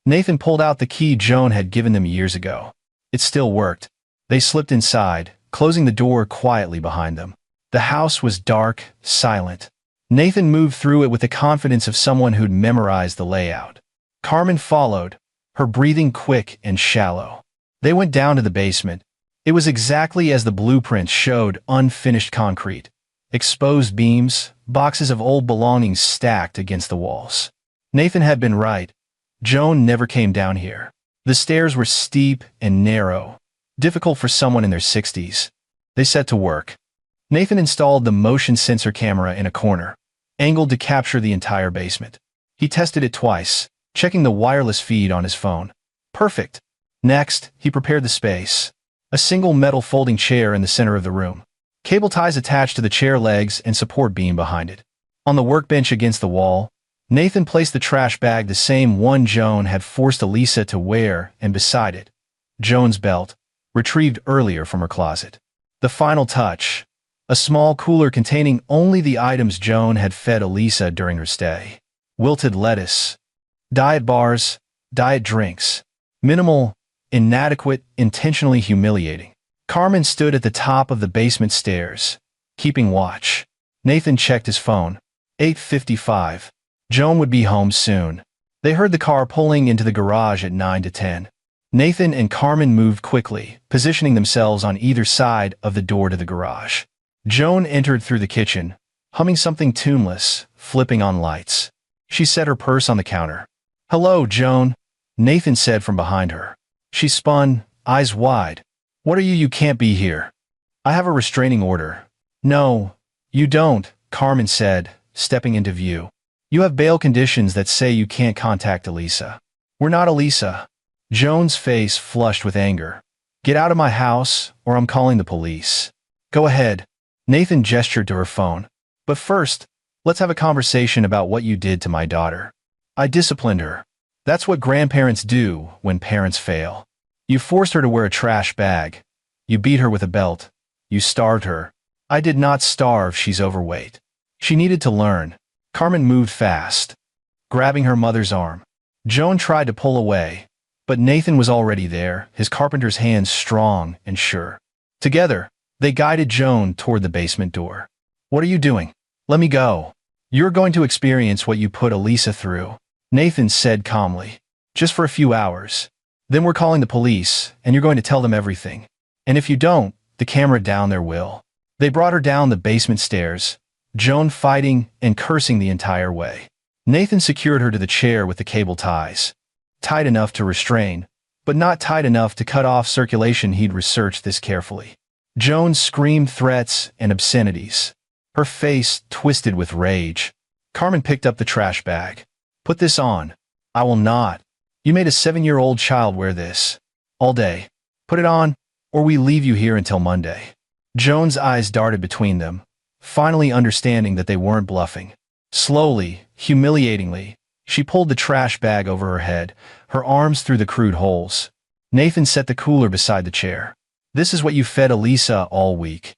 Nathan pulled out the key Joan had given them years ago. It still worked. They slipped inside, closing the door quietly behind them. The house was dark, silent. Nathan moved through it with the confidence of someone who'd memorized the layout. Carmen followed, her breathing quick and shallow. They went down to the basement. It was exactly as the blueprint showed: unfinished concrete, exposed beams, boxes of old belongings stacked against the walls. Nathan had been right. Joan never came down here. The stairs were steep and narrow, difficult for someone in their 60s. They set to work. Nathan installed the motion sensor camera in a corner, angled to capture the entire basement. He tested it twice, checking the wireless feed on his phone. Perfect. Next, he prepared the space. A single metal folding chair in the center of the room. Cable ties attached to the chair legs and support beam behind it. On the workbench against the wall, Nathan placed the trash bag, the same one Joan had forced Elisa to wear, and beside it, Joan's belt, retrieved earlier from her closet. The final touch, a small cooler containing only the items Joan had fed Elisa during her stay. Wilted lettuce, diet bars, diet drinks. Minimal, inadequate, intentionally humiliating. Carmen stood at the top of the basement stairs, keeping watch. Nathan checked his phone. 8:55. Joan would be home soon. They heard the car pulling into the garage at 9 to 10. Nathan and Carmen moved quickly, positioning themselves on either side of the door to the garage. Joan entered through the kitchen, humming something tuneless, flipping on lights. She set her purse on the counter. "Hello, Joan," Nathan said from behind her. She spun, eyes wide. "What are you? You can't be here. I have a restraining order." "No, you don't," Carmen said, stepping into view. "You have bail conditions that say you can't contact Elisa." "We're not Elisa." Joan's face flushed with anger. "Get out of my house, or I'm calling the police." "Go ahead." Nathan gestured to her phone. "But first, let's have a conversation about what you did to my daughter." "I disciplined her. That's what grandparents do when parents fail. You forced her to wear a trash bag. You beat her with a belt. You starved her." "I did not starve. She's overweight. She needed to learn." Carmen moved fast, grabbing her mother's arm. Joan tried to pull away, but Nathan was already there, his carpenter's hands strong and sure. Together, they guided Joan toward the basement door. "What are you doing? Let me go. You're going to experience what you put Elisa through," Nathan said calmly. "Just for a few hours. Then we're calling the police, and you're going to tell them everything. And if you don't, the camera down there will." They brought her down the basement stairs, Joan fighting and cursing the entire way. Nathan secured her to the chair with the cable ties. Tight enough to restrain, but not tight enough to cut off circulation. He'd researched this carefully. Joan screamed threats and obscenities. Her face twisted with rage. Carmen picked up the trash bag. "Put this on." "I will not. You made a 7-year-old child wear this. All day. Put it on, or we leave you here until Monday." Joan's eyes darted between them, finally understanding that they weren't bluffing. Slowly, humiliatingly, she pulled the trash bag over her head, her arms through the crude holes. Nathan set the cooler beside the chair. "This is what you fed Elisa all week.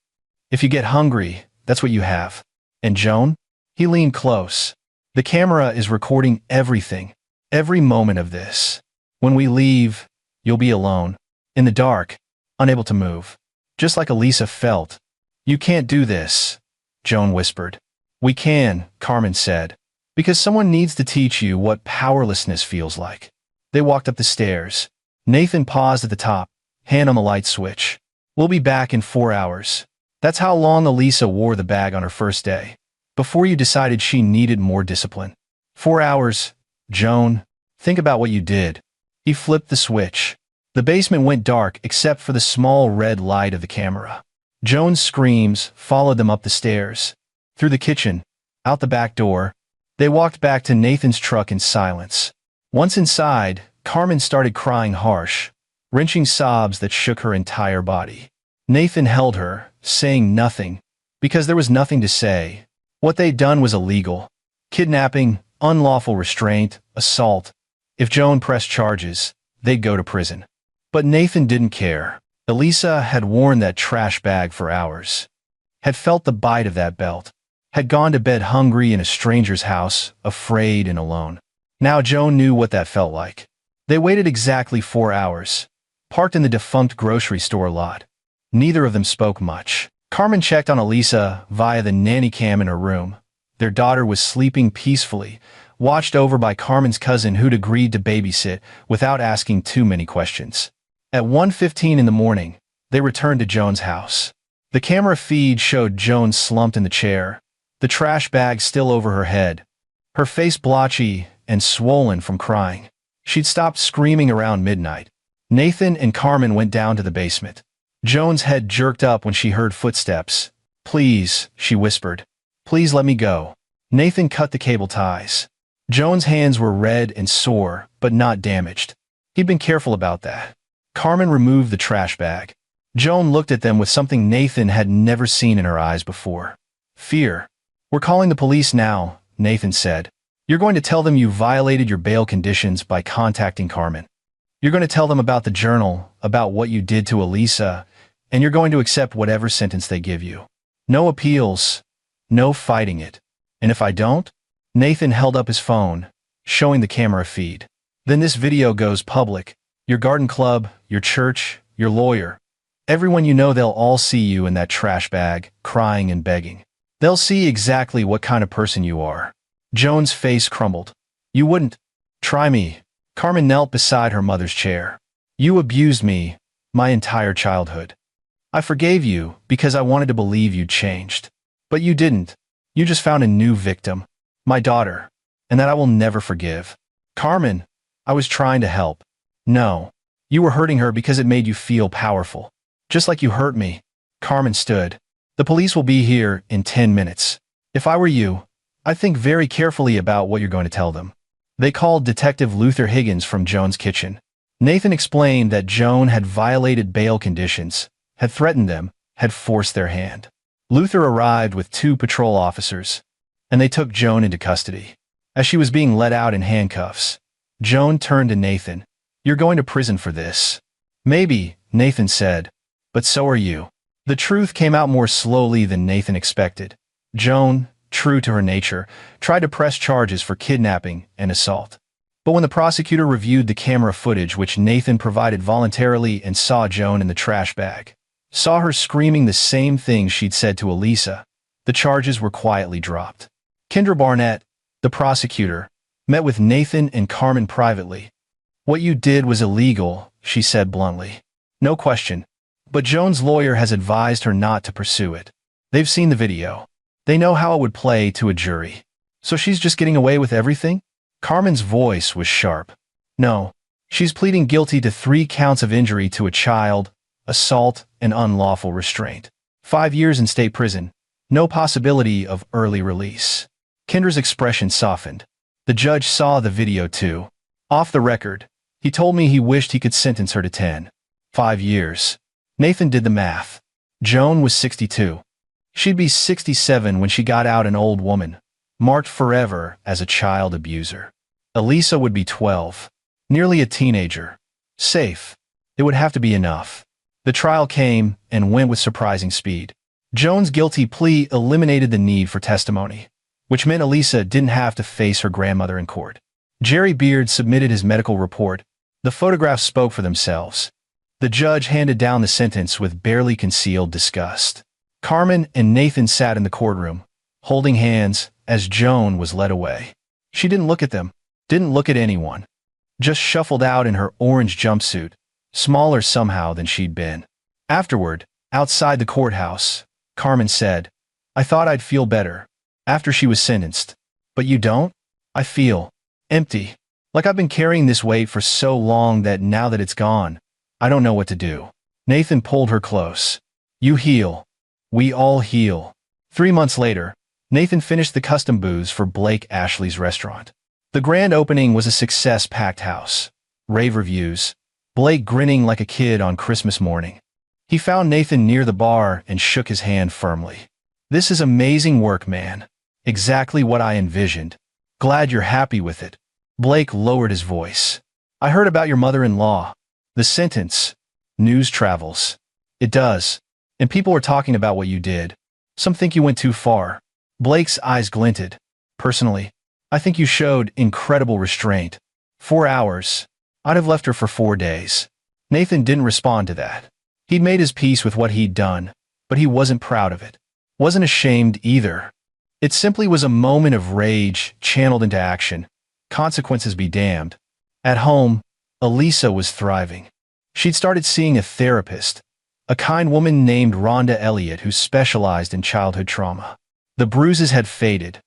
If you get hungry, that's what you have. And Joan?" He leaned close. "The camera is recording everything, every moment of this. When we leave, you'll be alone, in the dark, unable to move. Just like Elisa felt." "You can't do this," Joan whispered. "We can," Carmen said, "because someone needs to teach you what powerlessness feels like." They walked up the stairs. Nathan paused at the top, hand on the light switch. "We'll be back in 4 hours. That's how long Elisa wore the bag on her first day. Before you decided she needed more discipline. 4 hours, Joan. Think about what you did." He flipped the switch. The basement went dark except for the small red light of the camera. Joan's screams followed them up the stairs, through the kitchen, out the back door. They walked back to Nathan's truck in silence. Once inside, Carmen started crying harsh, wrenching sobs that shook her entire body. Nathan held her, saying nothing, because there was nothing to say. What they'd done was illegal. Kidnapping, unlawful restraint, assault. If Joan pressed charges, they'd go to prison. But Nathan didn't care. Elisa had worn that trash bag for hours, had felt the bite of that belt, had gone to bed hungry in a stranger's house, afraid and alone. Now Joan knew what that felt like. They waited exactly 4 hours, parked in the defunct grocery store lot. Neither of them spoke much. Carmen checked on Elisa via the nanny cam in her room. Their daughter was sleeping peacefully, watched over by Carmen's cousin who'd agreed to babysit without asking too many questions. At 1:15 in the morning, they returned to Joan's house. The camera feed showed Joan slumped in the chair, the trash bag still over her head, her face blotchy and swollen from crying. She'd stopped screaming around midnight. Nathan and Carmen went down to the basement. Joan's head jerked up when she heard footsteps. "Please," she whispered. "Please let me go." Nathan cut the cable ties. Joan's hands were red and sore, but not damaged. He'd been careful about that. Carmen removed the trash bag. Joan looked at them with something Nathan had never seen in her eyes before. Fear. "We're calling the police now," Nathan said. "You're going to tell them you violated your bail conditions by contacting Carmen. You're going to tell them about the journal, about what you did to Elisa, and you're going to accept whatever sentence they give you. No appeals, no fighting it. And if I don't?" Nathan held up his phone, showing the camera feed. "Then this video goes public. Your garden club, your church, your lawyer. Everyone you know, they'll all see you in that trash bag, crying and begging. They'll see exactly what kind of person you are." Joan's face crumbled. "You wouldn't. Try me." Carmen knelt beside her mother's chair. "You abused me, my entire childhood. I forgave you because I wanted to believe you'd changed. But you didn't. You just found a new victim, my daughter, and that I will never forgive." "Carmen, I was trying to help." "No. You were hurting her because it made you feel powerful. Just like you hurt me." Carmen stood. "The police will be here in 10 minutes. If I were you, I'd think very carefully about what you're going to tell them." They called Detective Luther Higgins from Joan's kitchen. Nathan explained that Joan had violated bail conditions, had threatened them, had forced their hand. Luther arrived with 2 patrol officers, and they took Joan into custody. As she was being let out in handcuffs, Joan turned to Nathan. "You're going to prison for this." "Maybe," Nathan said, "but so are you." The truth came out more slowly than Nathan expected. Joan, true to her nature, tried to press charges for kidnapping and assault. But when the prosecutor reviewed the camera footage which Nathan provided voluntarily and saw Joan in the trash bag, saw her screaming the same thing she'd said to Elisa, the charges were quietly dropped. Kendra Barnett, the prosecutor, met with Nathan and Carmen privately. "What you did was illegal," she said bluntly. "No question. But Joan's lawyer has advised her not to pursue it. They've seen the video. They know how it would play to a jury. So she's just getting away with everything? Carmen's voice was sharp. No. She's pleading guilty to 3 counts of injury to a child, assault, and unlawful restraint. 5 years in state prison. No possibility of early release. Kendra's expression softened. The judge saw the video too. Off the record, he told me he wished he could sentence her to 5 years. Nathan did the math. Joan was 62. She'd be 67 when she got out, an old woman, marked forever as a child abuser. Elisa would be 12. Nearly a teenager. Safe. It would have to be enough. The trial came and went with surprising speed. Joan's guilty plea eliminated the need for testimony, which meant Elisa didn't have to face her grandmother in court. Jerry Beard submitted his medical report. The photographs spoke for themselves. The judge handed down the sentence with barely concealed disgust. Carmen and Nathan sat in the courtroom, holding hands as Joan was led away. She didn't look at them, didn't look at anyone. Just shuffled out in her orange jumpsuit, smaller somehow than she'd been. Afterward, outside the courthouse, Carmen said, "I thought I'd feel better after she was sentenced. But you don't? I feel empty. Like I've been carrying this weight for so long that now that it's gone, I don't know what to do." Nathan pulled her close. "You heal. We all heal." 3 months later, Nathan finished the custom booze for Blake Ashley's restaurant. The grand opening was a success, packed house. Rave reviews. Blake grinning like a kid on Christmas morning. He found Nathan near the bar and shook his hand firmly. "This is amazing work, man. Exactly what I envisioned. Glad you're happy with it." Blake lowered his voice. "I heard about your mother-in-law. The sentence. News travels. It does. And people are talking about what you did. Some think you went too far." Blake's eyes glinted. "Personally, I think you showed incredible restraint. 4 hours. I'd have left her for 4 days." Nathan didn't respond to that. He'd made his peace with what he'd done, but he wasn't proud of it. Wasn't ashamed either. It simply was a moment of rage channeled into action. Consequences be damned. At home, Elisa was thriving. She'd started seeing a therapist, a kind woman named Rhonda Elliott who specialized in childhood trauma. The bruises had faded.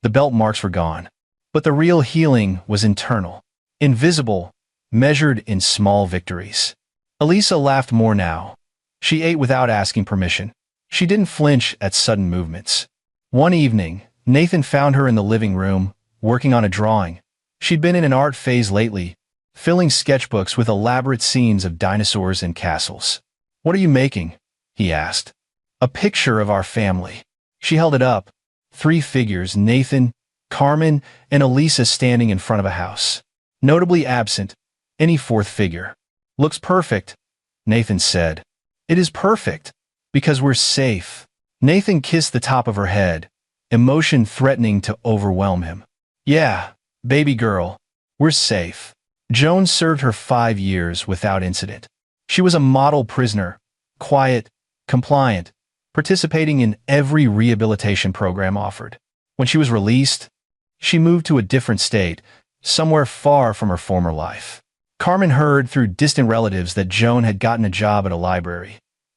The belt marks were gone. But the real healing was internal. Invisible, measured in small victories. Elisa laughed more now. She ate without asking permission. She didn't flinch at sudden movements. One evening, Nathan found her in the living room, working on a drawing. She'd been in an art phase lately, filling sketchbooks with elaborate scenes of dinosaurs and castles. "What are you making?" he asked. "A picture of our family." She held it up. 3 figures, Nathan, Carmen, and Elisa standing in front of a house. Notably absent, any 4th figure. "Looks perfect," Nathan said. "It is perfect, because we're safe." Nathan kissed the top of her head, emotion threatening to overwhelm him. "Yeah, baby girl, we're safe." Joan served her 5 years without incident. She was a model prisoner, quiet, compliant, participating in every rehabilitation program offered. When she was released, she moved to a different state, somewhere far from her former life. Carmen heard through distant relatives that Joan had gotten a job at a library,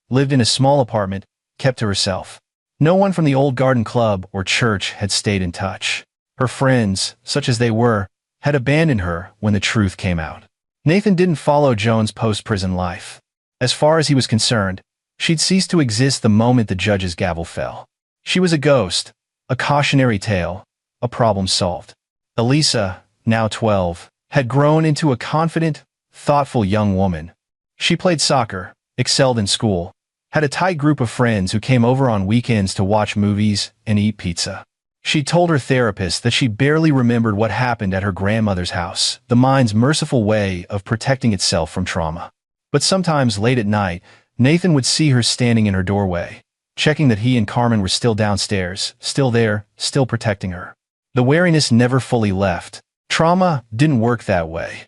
lived in a small apartment, kept to herself. No one from the old garden club or church had stayed in touch. Her friends, such as they were, had abandoned her when the truth came out. Nathan didn't follow Joan's post-prison life. As far as he was concerned, she'd ceased to exist the moment the judge's gavel fell. She was a ghost, a cautionary tale, a problem solved. Elisa, now 12, had grown into a confident, thoughtful young woman. She played soccer, excelled in school, had a tight group of friends who came over on weekends to watch movies and eat pizza. She told her therapist that she barely remembered what happened at her grandmother's house, the mind's merciful way of protecting itself from trauma. But sometimes late at night, Nathan would see her standing in her doorway, checking that he and Carmen were still downstairs, still there, still protecting her. The wariness never fully left. Trauma didn't work that way.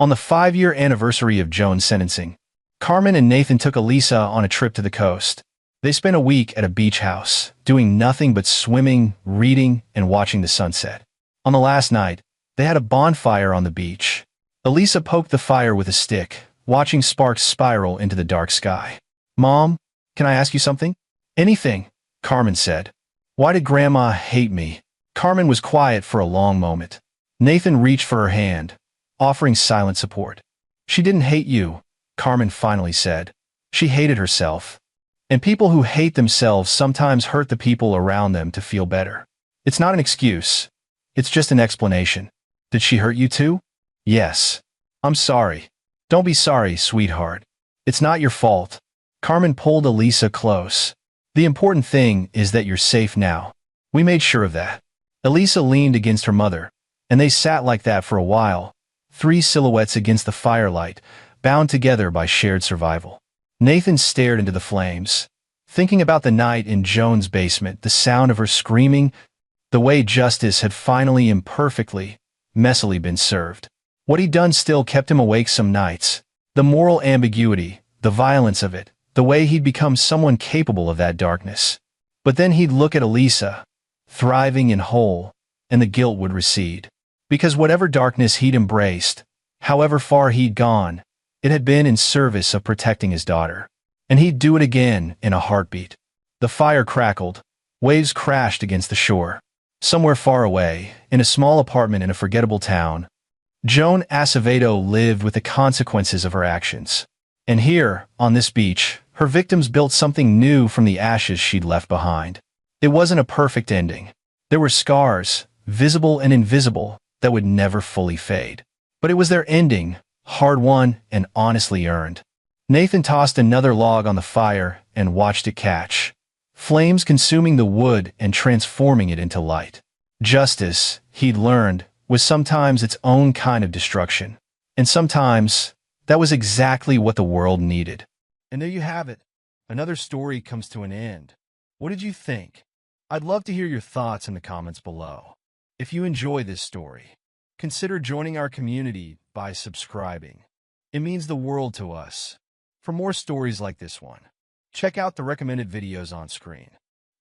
On the 5-year anniversary of Joan's sentencing, Carmen and Nathan took Elisa on a trip to the coast. They spent a week at a beach house, doing nothing but swimming, reading, and watching the sunset. On the last night, they had a bonfire on the beach. Elisa poked the fire with a stick, watching sparks spiral into the dark sky. "Mom, can I ask you something?" "Anything," Carmen said. Why did Grandma hate me? Carmen was quiet for a long moment. Nathan reached for her hand, offering silent support. She didn't hate you, Carmen finally said. She hated herself. And people who hate themselves sometimes hurt the people around them to feel better. It's not an excuse. It's just an explanation. Did she hurt you too? Yes. I'm sorry. Don't be sorry, sweetheart. It's not your fault. Carmen pulled Elisa close. The important thing is that you're safe now. We made sure of that. Elisa leaned against her mother, and they sat like that for a while, three silhouettes against the firelight, bound together by shared survival. Nathan stared into the flames, thinking about the night in Joan's basement, the sound of her screaming, the way justice had finally imperfectly, messily been served. What he'd done still kept him awake some nights. The moral ambiguity, the violence of it, the way he'd become someone capable of that darkness. But then he'd look at Elisa, thriving and whole, and the guilt would recede. Because whatever darkness he'd embraced, however far he'd gone, it had been in service of protecting his daughter. And he'd do it again in a heartbeat. The fire crackled. Waves crashed against the shore. Somewhere far away, in a small apartment in a forgettable town, Joan Acevedo lived with the consequences of her actions. And here, on this beach, her victims built something new from the ashes she'd left behind. It wasn't a perfect ending. There were scars, visible and invisible, that would never fully fade. But it was their ending, hard-won and honestly earned. Nathan tossed another log on the fire and watched it catch, flames consuming the wood and transforming it into light. Justice, he'd learned, was sometimes its own kind of destruction. And sometimes, that was exactly what the world needed. And there you have it. Another story comes to an end. What did you think? I'd love to hear your thoughts in the comments below. If you enjoy this story, consider joining our community by subscribing. It means the world to us. For more stories like this one, check out the recommended videos on screen.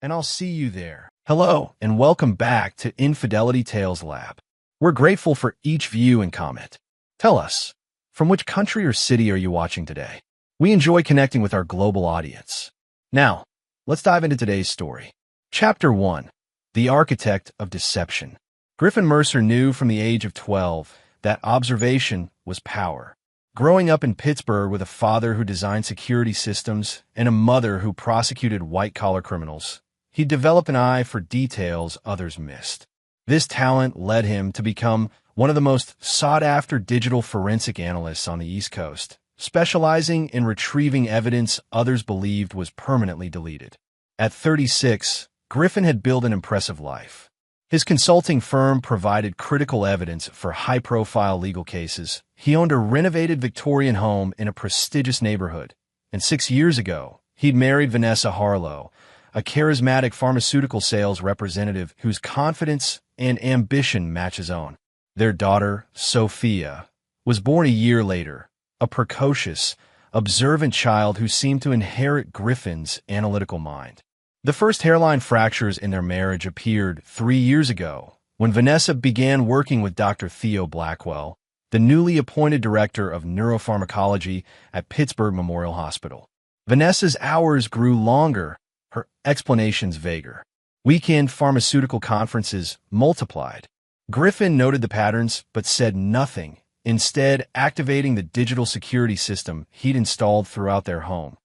And I'll see you there. Hello, and welcome back to Infidelity Tales Lab. We're grateful for each view and comment. Tell us, from which country or city are you watching today? We enjoy connecting with our global audience. Now, let's dive into today's story. Chapter 1. The Architect of Deception. Griffin Mercer knew from the age of 12 that observation was power. Growing up in Pittsburgh with a father who designed security systems and a mother who prosecuted white-collar criminals, he developed an eye for details others missed. This talent led him to become one of the most sought-after digital forensic analysts on the East Coast, specializing in retrieving evidence others believed was permanently deleted. At 36, Griffin had built an impressive life. His consulting firm provided critical evidence for high-profile legal cases. He owned a renovated Victorian home in a prestigious neighborhood. And 6 years ago, he'd married Vanessa Harlow, a charismatic pharmaceutical sales representative whose confidence and ambition match his own. Their daughter, Sophia, was born a year later, a precocious, observant child who seemed to inherit Griffin's analytical mind. The first hairline fractures in their marriage appeared 3 years ago, when Vanessa began working with Dr. Theo Blackwell, the newly appointed director of neuropharmacology at Pittsburgh Memorial Hospital. Vanessa's hours grew longer, her explanations vaguer. Weekend pharmaceutical conferences multiplied. Griffin noted the patterns, but said nothing, instead activating the digital security system he'd installed throughout their home.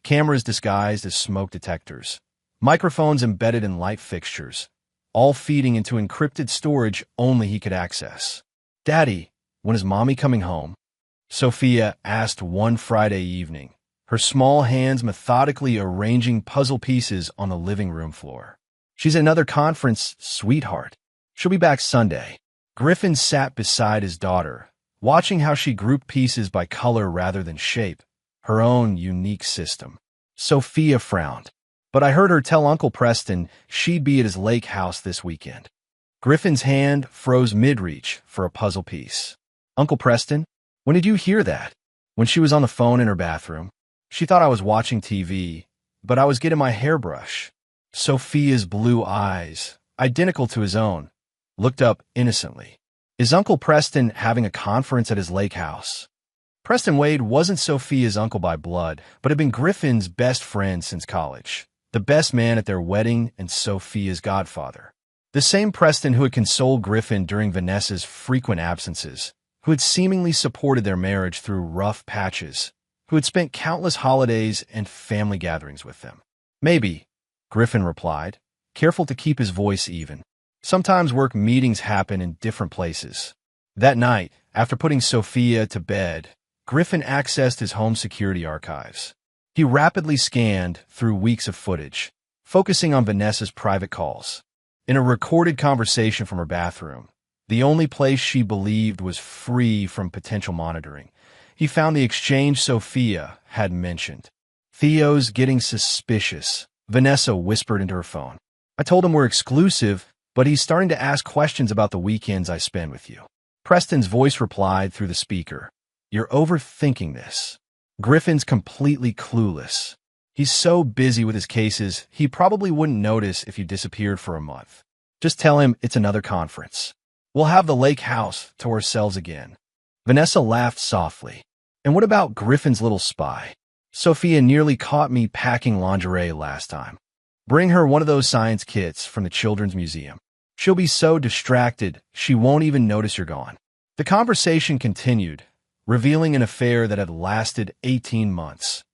Cameras disguised as smoke detectors. Microphones embedded in light fixtures, all feeding into encrypted storage only he could access. "Daddy, when is Mommy coming home?" Sophia asked one Friday evening, her small hands methodically arranging puzzle pieces on the living room floor. "She's at another conference, sweetheart. She'll be back Sunday." Griffin sat beside his daughter, watching how she grouped pieces by color rather than shape, her own unique system. Sophia frowned. "But I heard her tell Uncle Preston she'd be at his lake house this weekend." Griffin's hand froze mid-reach for a puzzle piece. "Uncle Preston? When did you hear that?" "When she was on the phone in her bathroom. She thought I was watching TV, but I was getting my hairbrush." Sophia's blue eyes, identical to his own, looked up innocently. "Is Uncle Preston having a conference at his lake house?" Preston Wade wasn't Sophia's uncle by blood, but had been Griffin's best friend since college. the best man at their wedding and Sophia's godfather. The same Preston who had consoled Griffin during Vanessa's frequent absences, who had seemingly supported their marriage through rough patches, who had spent countless holidays and family gatherings with them. Maybe, Griffin replied, careful to keep his voice even. Sometimes work meetings happen in different places. That night, after putting Sophia to bed, Griffin accessed his home security archives. He rapidly scanned through weeks of footage, focusing on Vanessa's private calls. In a recorded conversation from her bathroom, the only place she believed was free from potential monitoring, he found the exchange Sophia had mentioned. "Theo's getting suspicious," Vanessa whispered into her phone. "I told him we're exclusive, but he's starting to ask questions about the weekends I spend with you." Preston's voice replied through the speaker, "You're overthinking this." Griffin's completely clueless. He's so busy with his cases, he probably wouldn't notice if you disappeared for a month. Just tell him it's another conference. We'll have the lake house to ourselves again. Vanessa laughed softly. And what about Griffin's little spy? Sophia nearly caught me packing lingerie last time. Bring her one of those science kits from the Children's Museum. She'll be so distracted, she won't even notice you're gone. The conversation continued, revealing an affair that had lasted 18 months.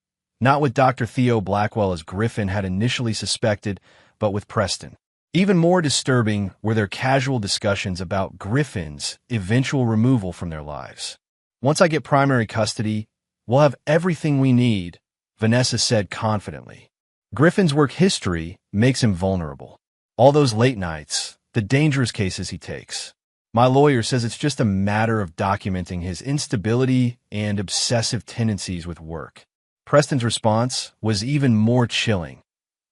Not with Dr. Theo Blackwell as Griffin had initially suspected, but with Preston. Even more disturbing were their casual discussions about Griffin's eventual removal from their lives. "Once I get primary custody, we'll have everything we need," Vanessa said confidently. Griffin's work history makes him vulnerable. All those late nights, the dangerous cases he takes. My lawyer says it's just a matter of documenting his instability and obsessive tendencies with work. Preston's response was even more chilling.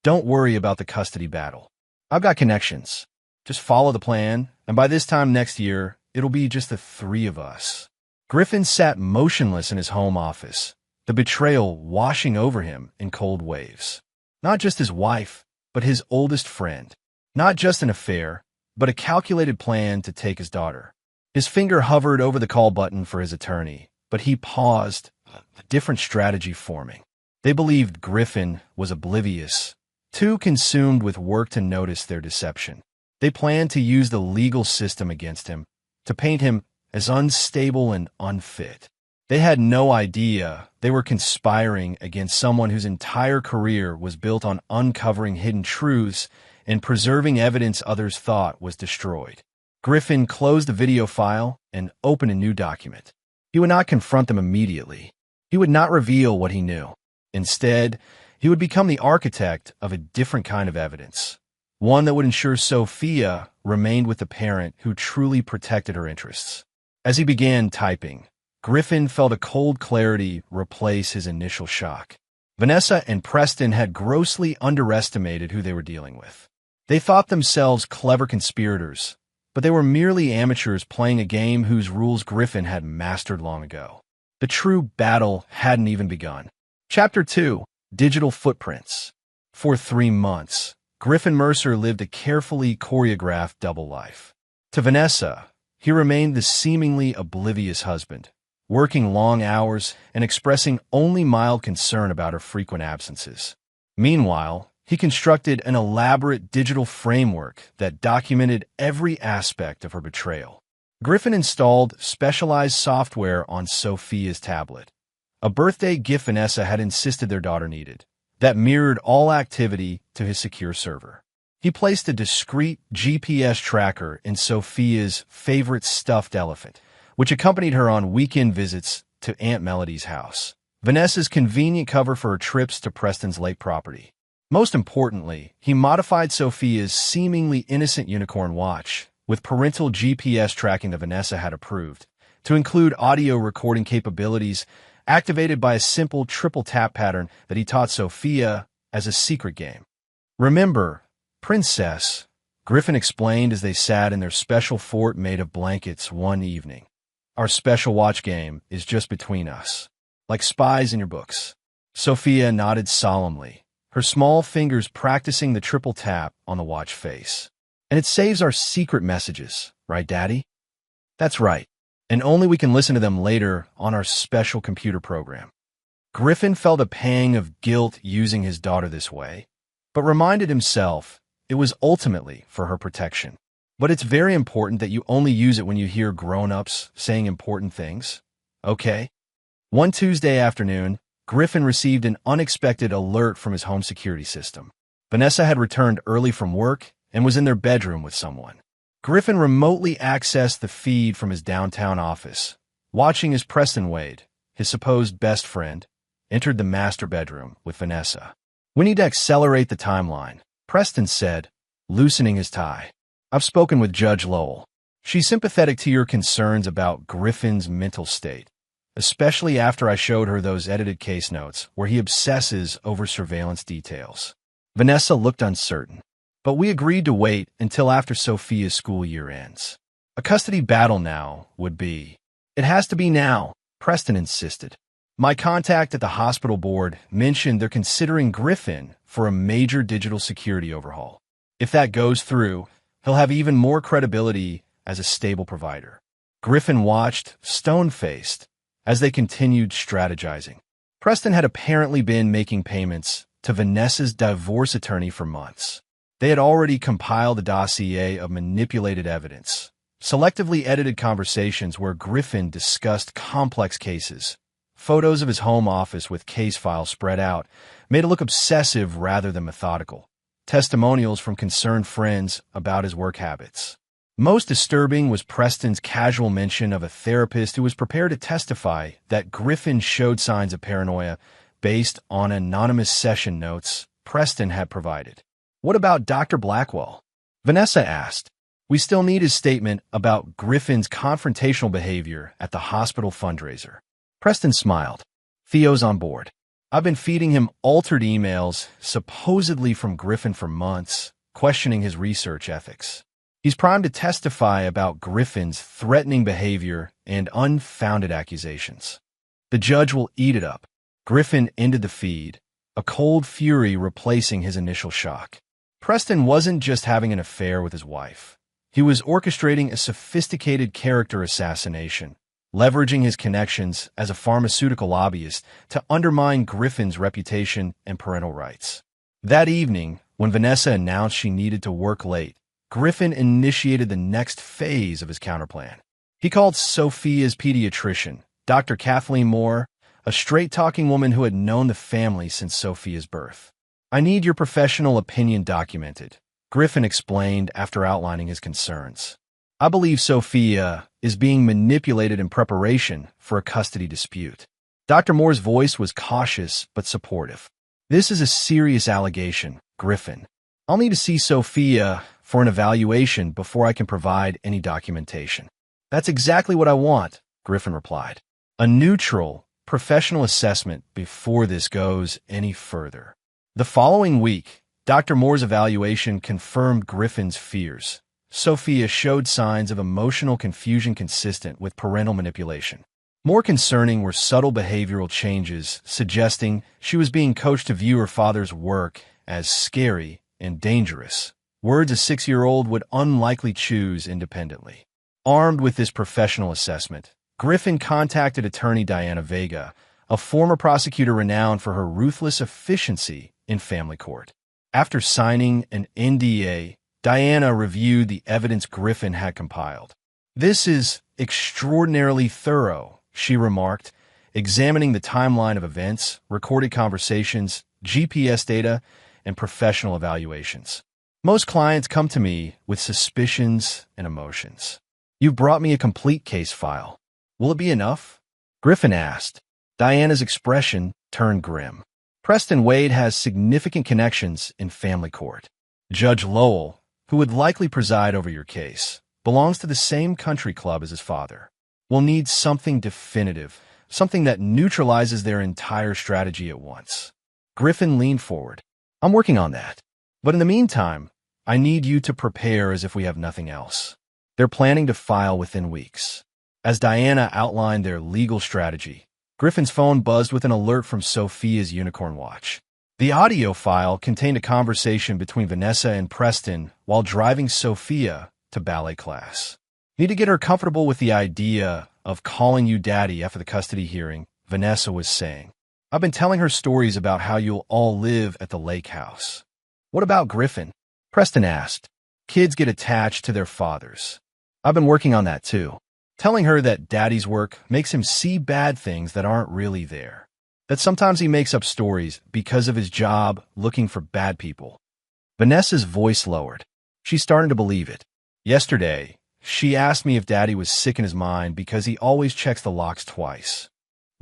"Don't worry about the custody battle. I've got connections. Just follow the plan, and by this time next year, it'll be just the three of us." Griffin sat motionless in his home office, the betrayal washing over him in cold waves. Not just his wife, but his oldest friend. Not just an affair, but a calculated plan to take his daughter. His finger hovered over the call button for his attorney, but he paused, a different strategy forming. They believed Griffin was oblivious, too consumed with work to notice their deception. They planned to use the legal system against him, to paint him as unstable and unfit. They had no idea they were conspiring against someone whose entire career was built on uncovering hidden truths and preserving evidence others thought was destroyed. Griffin closed the video file and opened a new document. He would not confront them immediately. He would not reveal what he knew. Instead, he would become the architect of a different kind of evidence, one that would ensure Sophia remained with the parent who truly protected her interests. As he began typing, Griffin felt a cold clarity replace his initial shock. Vanessa and Preston had grossly underestimated who they were dealing with. They thought themselves clever conspirators, but they were merely amateurs playing a game whose rules Griffin had mastered long ago. The true battle hadn't even begun. Chapter 2. Digital Footprints. For 3 months, Griffin Mercer lived a carefully choreographed double life. To Vanessa, he remained the seemingly oblivious husband, working long hours and expressing only mild concern about her frequent absences. Meanwhile, he constructed an elaborate digital framework that documented every aspect of her betrayal. Griffin installed specialized software on Sophia's tablet, a birthday gift Vanessa had insisted their daughter needed, that mirrored all activity to his secure server. He placed a discreet GPS tracker in Sophia's favorite stuffed elephant, which accompanied her on weekend visits to Aunt Melody's house, Vanessa's convenient cover for her trips to Preston's lake property. Most importantly, he modified Sophia's seemingly innocent unicorn watch, with parental GPS tracking that Vanessa had approved, to include audio recording capabilities activated by a simple triple tap pattern that he taught Sophia as a secret game. "Remember, Princess," Griffin explained as they sat in their special fort made of blankets one evening. "Our special watch game is just between us, like spies in your books." Sophia nodded solemnly, her small fingers practicing the triple tap on the watch face. "And it saves our secret messages, right, Daddy?" "That's right, and only we can listen to them later on our special computer program." Griffin felt a pang of guilt using his daughter this way, but reminded himself it was ultimately for her protection. But it's very important that you only use it when you hear grown-ups saying important things. Okay? One Tuesday afternoon, Griffin received an unexpected alert from his home security system. Vanessa had returned early from work and was in their bedroom with someone. Griffin remotely accessed the feed from his downtown office, watching as Preston Wade, his supposed best friend, entered the master bedroom with Vanessa. "We need to accelerate the timeline," Preston said, loosening his tie. "I've spoken with Judge Lowell. She's sympathetic to your concerns about Griffin's mental state, especially after I showed her those edited case notes where he obsesses over surveillance details." Vanessa looked uncertain, but we agreed to wait until after Sophia's school year ends. A custody battle now would be. "It has to be now," Preston insisted. "My contact at the hospital board mentioned they're considering Griffin for a major digital security overhaul. If that goes through, he'll have even more credibility as a stable provider." Griffin watched, stone-faced, as they continued strategizing. Preston had apparently been making payments to Vanessa's divorce attorney for months. They had already compiled a dossier of manipulated evidence, selectively edited conversations where Griffin discussed complex cases. Photos of his home office with case files spread out made it look obsessive rather than methodical. Testimonials from concerned friends about his work habits. Most disturbing was Preston's casual mention of a therapist who was prepared to testify that Griffin showed signs of paranoia based on anonymous session notes Preston had provided. "What about Dr. Blackwell?" Vanessa asked. "We still need his statement about Griffin's confrontational behavior at the hospital fundraiser." Preston smiled. "Theo's on board. I've been feeding him altered emails, supposedly from Griffin for months, questioning his research ethics. He's primed to testify about Griffin's threatening behavior and unfounded accusations. The judge will eat it up." Griffin ended the feed, a cold fury replacing his initial shock. Preston wasn't just having an affair with his wife. He was orchestrating a sophisticated character assassination, leveraging his connections as a pharmaceutical lobbyist to undermine Griffin's reputation and parental rights. That evening, when Vanessa announced she needed to work late, Griffin initiated the next phase of his counterplan. He called Sophia's pediatrician, Dr. Kathleen Moore, a straight-talking woman who had known the family since Sophia's birth. "I need your professional opinion documented," Griffin explained after outlining his concerns. "I believe Sophia is being manipulated in preparation for a custody dispute." Dr. Moore's voice was cautious but supportive. "This is a serious allegation, Griffin. I'll need to see Sophia for an evaluation before I can provide any documentation." "That's exactly what I want," Griffin replied. "A neutral, professional assessment before this goes any further." The following week, Dr. Moore's evaluation confirmed Griffin's fears. Sophia showed signs of emotional confusion consistent with parental manipulation. More concerning were subtle behavioral changes, suggesting she was being coached to view her father's work as scary and dangerous, words a 6-year-old would unlikely choose independently. Armed with this professional assessment, Griffin contacted attorney Diana Vega, a former prosecutor renowned for her ruthless efficiency in family court. After signing an NDA, Diana reviewed the evidence Griffin had compiled. "This is extraordinarily thorough," she remarked, examining the timeline of events, recorded conversations, GPS data, and professional evaluations. "Most clients come to me with suspicions and emotions. You've brought me a complete case file. Will it be enough?" Griffin asked. Diana's expression turned grim. "Preston Wade has significant connections in family court. Judge Lowell, who would likely preside over your case, belongs to the same country club as his father. We'll need something definitive, something that neutralizes their entire strategy at once." Griffin leaned forward. "I'm working on that. But in the meantime, I need you to prepare as if we have nothing else." They're planning to file within weeks. As Diana outlined their legal strategy, Griffin's phone buzzed with an alert from Sophia's unicorn watch. The audio file contained a conversation between Vanessa and Preston while driving Sophia to ballet class. "Need to get her comfortable with the idea of calling you daddy after the custody hearing," Vanessa was saying. "I've been telling her stories about how you'll all live at the lake house. What about Griffin? Preston asked. Kids get attached to their fathers. I've been working on that too. Telling her that Daddy's work makes him see bad things that aren't really there. That sometimes he makes up stories because of his job looking for bad people. Vanessa's voice lowered. She's starting to believe it. Yesterday, she asked me if Daddy was sick in his mind because he always checks the locks twice.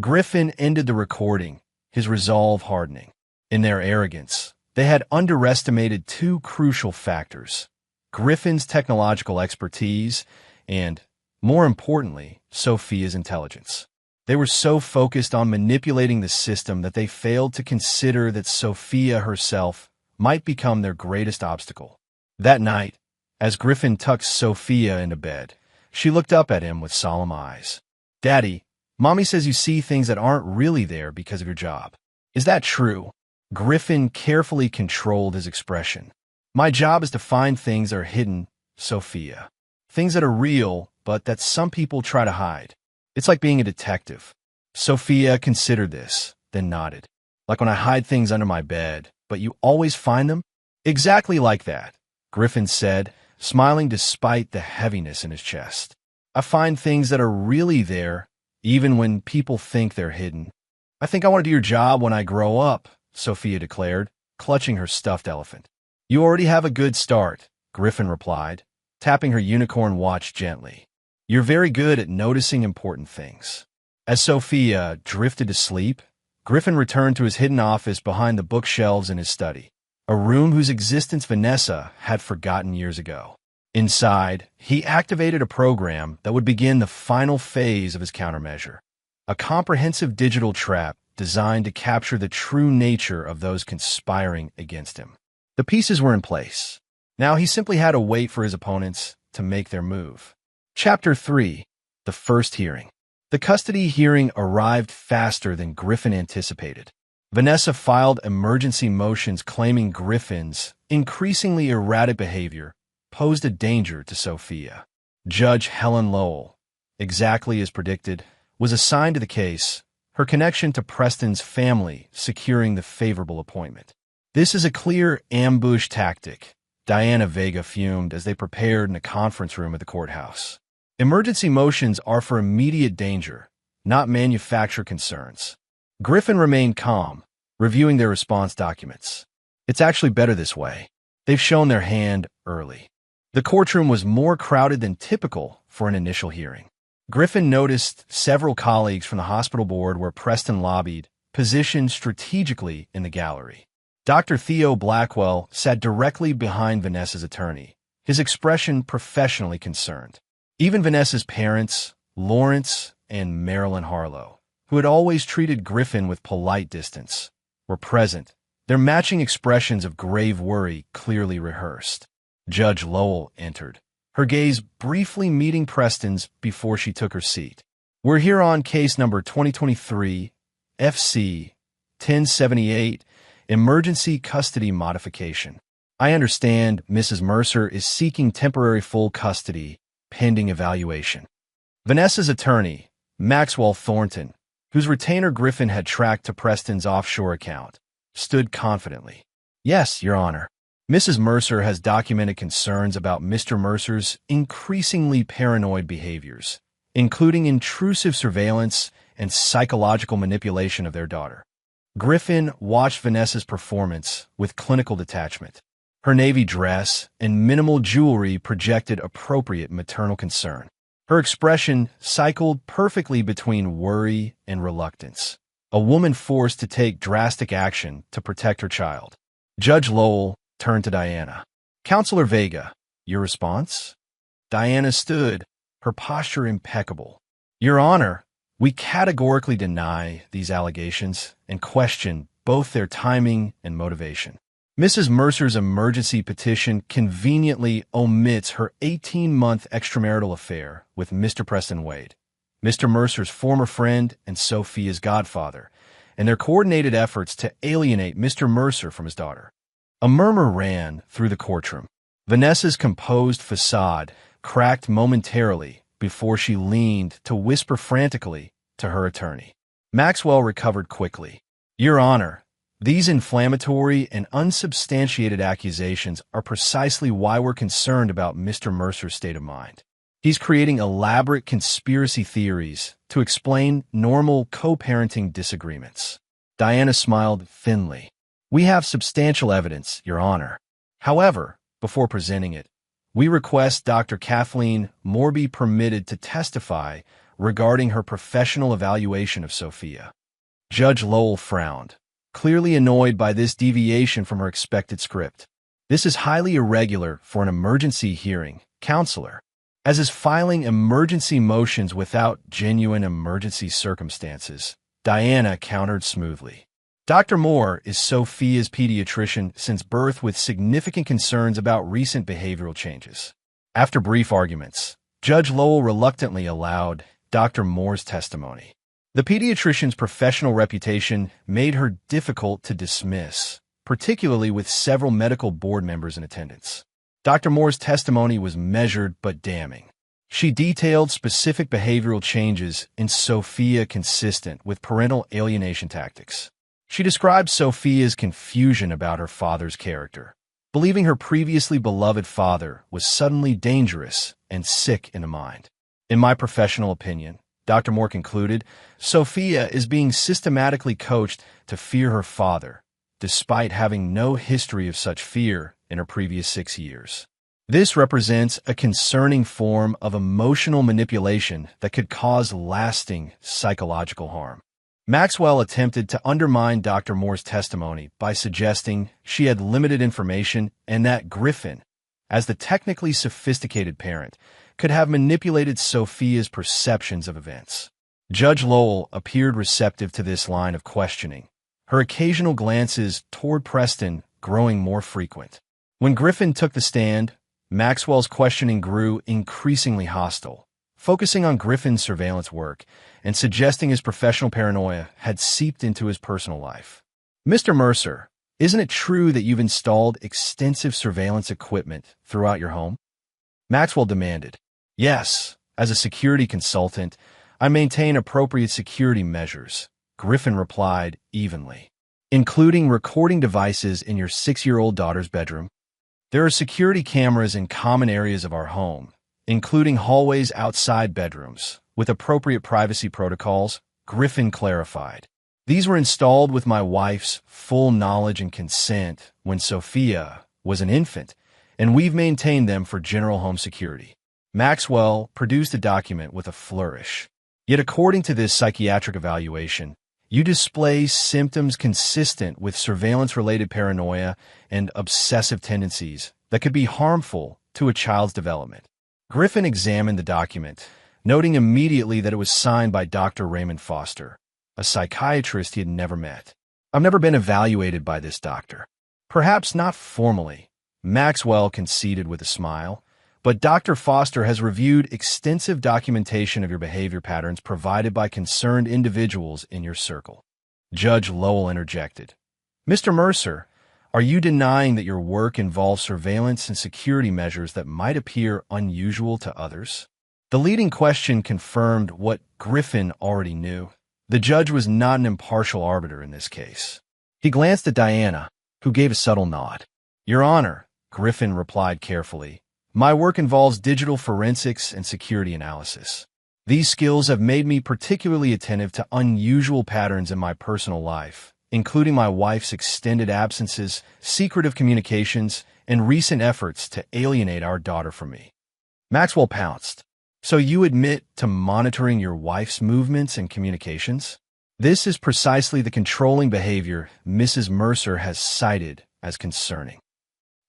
Griffin ended the recording, his resolve hardening. In their arrogance, they had underestimated two crucial factors: Griffin's technological expertise and, more importantly, Sophia's intelligence. They were so focused on manipulating the system that they failed to consider that Sophia herself might become their greatest obstacle. That night, as Griffin tucked Sophia into bed, she looked up at him with solemn eyes. Daddy, Mommy says you see things that aren't really there because of your job. Is that true? Griffin carefully controlled his expression. My job is to find things that are hidden, Sophia. Things that are real, but that some people try to hide. It's like being a detective. Sophia considered this, then nodded. Like when I hide things under my bed, but you always find them? Exactly like that, Griffin said, smiling despite the heaviness in his chest. I find things that are really there, even when people think they're hidden. I think I want to do your job when I grow up, Sophia declared, clutching her stuffed elephant. You already have a good start, Griffin replied, tapping her unicorn watch gently. You're very good at noticing important things. As Sophia drifted to sleep, Griffin returned to his hidden office behind the bookshelves in his study, a room whose existence Vanessa had forgotten years ago. Inside, he activated a program that would begin the final phase of his countermeasure, a comprehensive digital trap designed to capture the true nature of those conspiring against him. The pieces were in place. Now he simply had to wait for his opponents to make their move. Chapter 3. The First Hearing. The custody hearing arrived faster than Griffin anticipated. Vanessa filed emergency motions claiming Griffin's increasingly erratic behavior posed a danger to Sophia. Judge Helen Lowell, exactly as predicted, was assigned to the case, her connection to Preston's family securing the favorable appointment. This is a clear ambush tactic, Diana Vega fumed as they prepared in a conference room at the courthouse. Emergency motions are for immediate danger, not manufacture concerns. Griffin remained calm, reviewing their response documents. It's actually better this way. They've shown their hand early. The courtroom was more crowded than typical for an initial hearing. Griffin noticed several colleagues from the hospital board where Preston lobbied, positioned strategically in the gallery. Dr. Theo Blackwell sat directly behind Vanessa's attorney, his expression professionally concerned. Even Vanessa's parents, Lawrence and Marilyn Harlow, who had always treated Griffin with polite distance, were present, their matching expressions of grave worry clearly rehearsed. Judge Lowell entered, her gaze briefly meeting Preston's before she took her seat. We're here on case number 2023, FC 1078, Emergency Custody Modification. I understand Mrs. Mercer is seeking temporary full custody pending evaluation. Vanessa's attorney, Maxwell Thornton, whose retainer Griffin had tracked to Preston's offshore account, stood confidently. Yes, Your Honor. Mrs. Mercer has documented concerns about Mr. Mercer's increasingly paranoid behaviors, including intrusive surveillance and psychological manipulation of their daughter. Griffin watched Vanessa's performance with clinical detachment. Her navy dress and minimal jewelry projected appropriate maternal concern. Her expression cycled perfectly between worry and reluctance, a woman forced to take drastic action to protect her child. Judge Lowell turned to Diana. Counselor Vega, your response? Diana stood, her posture impeccable. Your Honor, we categorically deny these allegations and question both their timing and motivation. Mrs. Mercer's emergency petition conveniently omits her 18-month extramarital affair with Mr. Preston Wade, Mr. Mercer's former friend and Sophia's godfather, and their coordinated efforts to alienate Mr. Mercer from his daughter. A murmur ran through the courtroom. Vanessa's composed facade cracked momentarily before she leaned to whisper frantically to her attorney. Maxwell recovered quickly. Your Honor, These inflammatory and unsubstantiated accusations are precisely why we're concerned about Mr. Mercer's state of mind. He's creating elaborate conspiracy theories to explain normal co-parenting disagreements. Diana smiled thinly. We have substantial evidence, Your Honor. However, before presenting it, we request Dr. Kathleen Moore be permitted to testify regarding her professional evaluation of Sophia. Judge Lowell frowned, clearly annoyed by this deviation from her expected script. This is highly irregular for an emergency hearing, Counselor. As is filing emergency motions without genuine emergency circumstances, Diana countered smoothly. Dr. Moore is Sophia's pediatrician since birth with significant concerns about recent behavioral changes. After brief arguments, Judge Lowell reluctantly allowed Dr. Moore's testimony. The pediatrician's professional reputation made her difficult to dismiss, particularly with several medical board members in attendance. Dr. Moore's testimony was measured but damning. She detailed specific behavioral changes in Sophia consistent with parental alienation tactics. She described Sophia's confusion about her father's character, believing her previously beloved father was suddenly dangerous and sick in the mind. In my professional opinion, Dr. Moore concluded, Sophia is being systematically coached to fear her father, despite having no history of such fear in her previous 6 years. This represents a concerning form of emotional manipulation that could cause lasting psychological harm. Maxwell attempted to undermine Dr. Moore's testimony by suggesting she had limited information and that Griffin, as the technically sophisticated parent, could have manipulated Sophia's perceptions of events. Judge Lowell appeared receptive to this line of questioning, her occasional glances toward Preston growing more frequent. When Griffin took the stand, Maxwell's questioning grew increasingly hostile, focusing on Griffin's surveillance work and suggesting his professional paranoia had seeped into his personal life. Mr. Mercer, isn't it true that you've installed extensive surveillance equipment throughout your home? Maxwell demanded. Yes, as a security consultant, I maintain appropriate security measures, Griffin replied evenly. Including recording devices in your 6-year-old daughter's bedroom. There are security cameras in common areas of our home, including hallways outside bedrooms, with appropriate privacy protocols, Griffin clarified. These were installed with my wife's full knowledge and consent when Sophia was an infant, and we've maintained them for general home security. Maxwell produced a document with a flourish. Yet according to this psychiatric evaluation, you display symptoms consistent with surveillance-related paranoia and obsessive tendencies that could be harmful to a child's development. Griffin examined the document, noting immediately that it was signed by Dr. Raymond Foster, a psychiatrist he had never met. I've never been evaluated by this doctor. Perhaps not formally, Maxwell conceded with a smile, but Dr. Foster has reviewed extensive documentation of your behavior patterns provided by concerned individuals in your circle. Judge Lowell interjected. Mr. Mercer, are you denying that your work involves surveillance and security measures that might appear unusual to others? The leading question confirmed what Griffin already knew. The judge was not an impartial arbiter in this case. He glanced at Diana, who gave a subtle nod. Your Honor, Griffin replied carefully, my work involves digital forensics and security analysis. These skills have made me particularly attentive to unusual patterns in my personal life, including my wife's extended absences, secretive communications, and recent efforts to alienate our daughter from me. Maxwell pounced. So you admit to monitoring your wife's movements and communications? This is precisely the controlling behavior Mrs. Mercer has cited as concerning.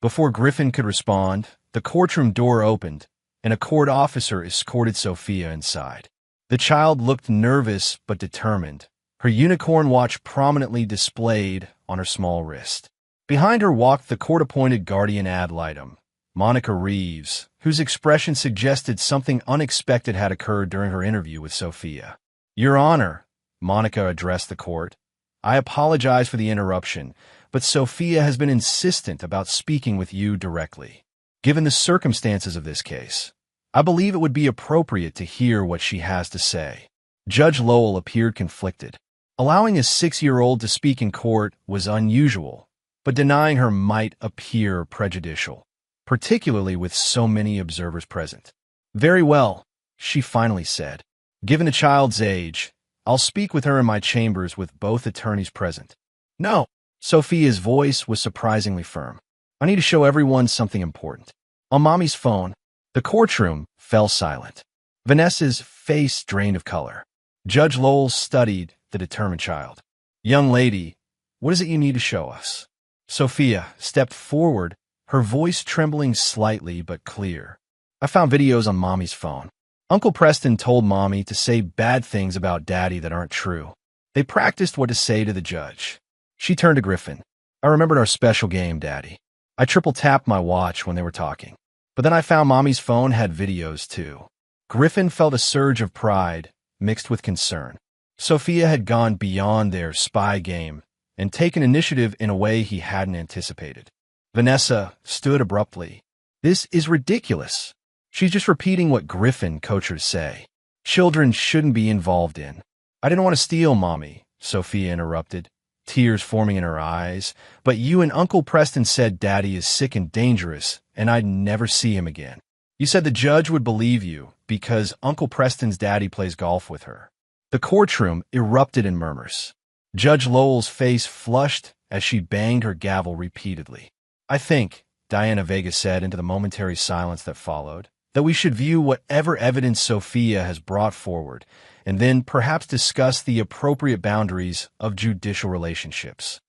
Before Griffin could respond, the courtroom door opened, and a court officer escorted Sophia inside. The child looked nervous but determined, her unicorn watch prominently displayed on her small wrist. Behind her walked the court-appointed guardian ad litem, Monica Reeves, whose expression suggested something unexpected had occurred during her interview with Sophia. Your Honor, Monica addressed the court, I apologize for the interruption, but Sophia has been insistent about speaking with you directly. Given the circumstances of this case, I believe it would be appropriate to hear what she has to say. Judge Lowell appeared conflicted. Allowing a 6-year-old to speak in court was unusual, but denying her might appear prejudicial, particularly with so many observers present. "Very well," she finally said. "Given the child's age, I'll speak with her in my chambers with both attorneys present." "No." Sophia's voice was surprisingly firm. "I need to show everyone something important." On Mommy's phone, the courtroom fell silent. Vanessa's face drained of color. Judge Lowell studied the determined child. "Young lady, what is it you need to show us?" Sophia stepped forward, her voice trembling slightly but clear. "I found videos on Mommy's phone. Uncle Preston told Mommy to say bad things about Daddy that aren't true. They practiced what to say to the judge." She turned to Griffin. "I remembered our special game, Daddy. I triple-tapped my watch when they were talking. But then I found Mommy's phone had videos, too." Griffin felt a surge of pride mixed with concern. Sophia had gone beyond their spy game and taken initiative in a way he hadn't anticipated. Vanessa stood abruptly. "This is ridiculous. She's just repeating what Griffin coaches say. Children shouldn't be involved in." "I didn't want to steal, Mommy," Sophia interrupted, tears forming in her eyes. "But you and Uncle Preston said Daddy is sick and dangerous, and I'd never see him again. You said the judge would believe you because Uncle Preston's daddy plays golf with her." The courtroom erupted in murmurs. Judge Lowell's face flushed as she banged her gavel repeatedly. "I think," Diana Vega said into the momentary silence that followed, "that we should view whatever evidence Sophia has brought forward and then perhaps discuss the appropriate boundaries of judicial relationships."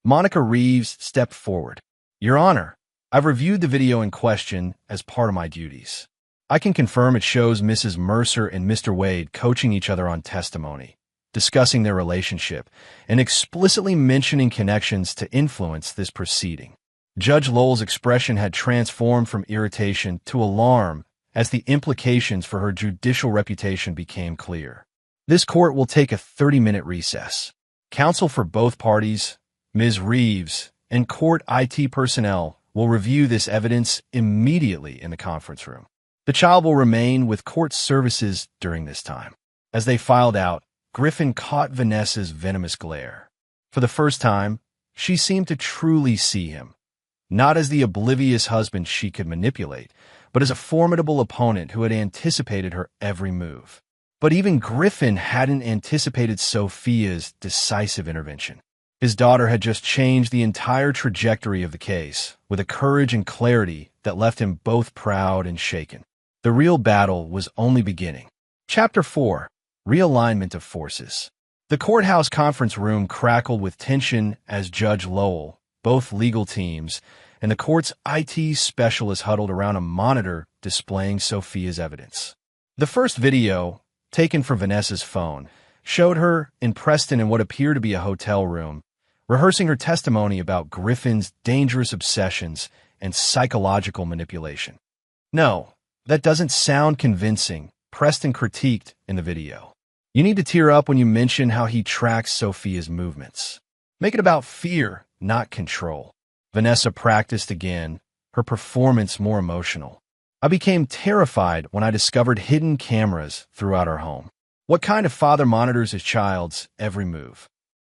Monica Reeves stepped forward. "Your Honor, I've reviewed the video in question as part of my duties. I can confirm it shows Mrs. Mercer and Mr. Wade coaching each other on testimony, discussing their relationship, and explicitly mentioning connections to influence this proceeding." Judge Lowell's expression had transformed from irritation to alarm as the implications for her judicial reputation became clear. "This court will take a 30-minute recess. Counsel for both parties, Ms. Reeves, and court IT personnel will review this evidence immediately in the conference room. The child will remain with court services during this time." As they filed out, Griffin caught Vanessa's venomous glare. For the first time, she seemed to truly see him, not as the oblivious husband she could manipulate, but as a formidable opponent who had anticipated her every move. But even Griffin hadn't anticipated Sophia's decisive intervention. His daughter had just changed the entire trajectory of the case, with a courage and clarity that left him both proud and shaken. The real battle was only beginning. Chapter 4. Realignment of Forces. The courthouse conference room crackled with tension as Judge Lowell, both legal teams, and the court's IT specialist huddled around a monitor displaying Sophia's evidence. The first video, taken from Vanessa's phone, showed her in Preston in what appeared to be a hotel room, rehearsing her testimony about Griffin's dangerous obsessions and psychological manipulation. "No, that doesn't sound convincing," Preston critiqued in the video. "You need to tear up when you mention how he tracks Sophia's movements. Make it about fear, not control." Vanessa practiced again, her performance more emotional. "I became terrified when I discovered hidden cameras throughout our home. What kind of father monitors his child's every move?"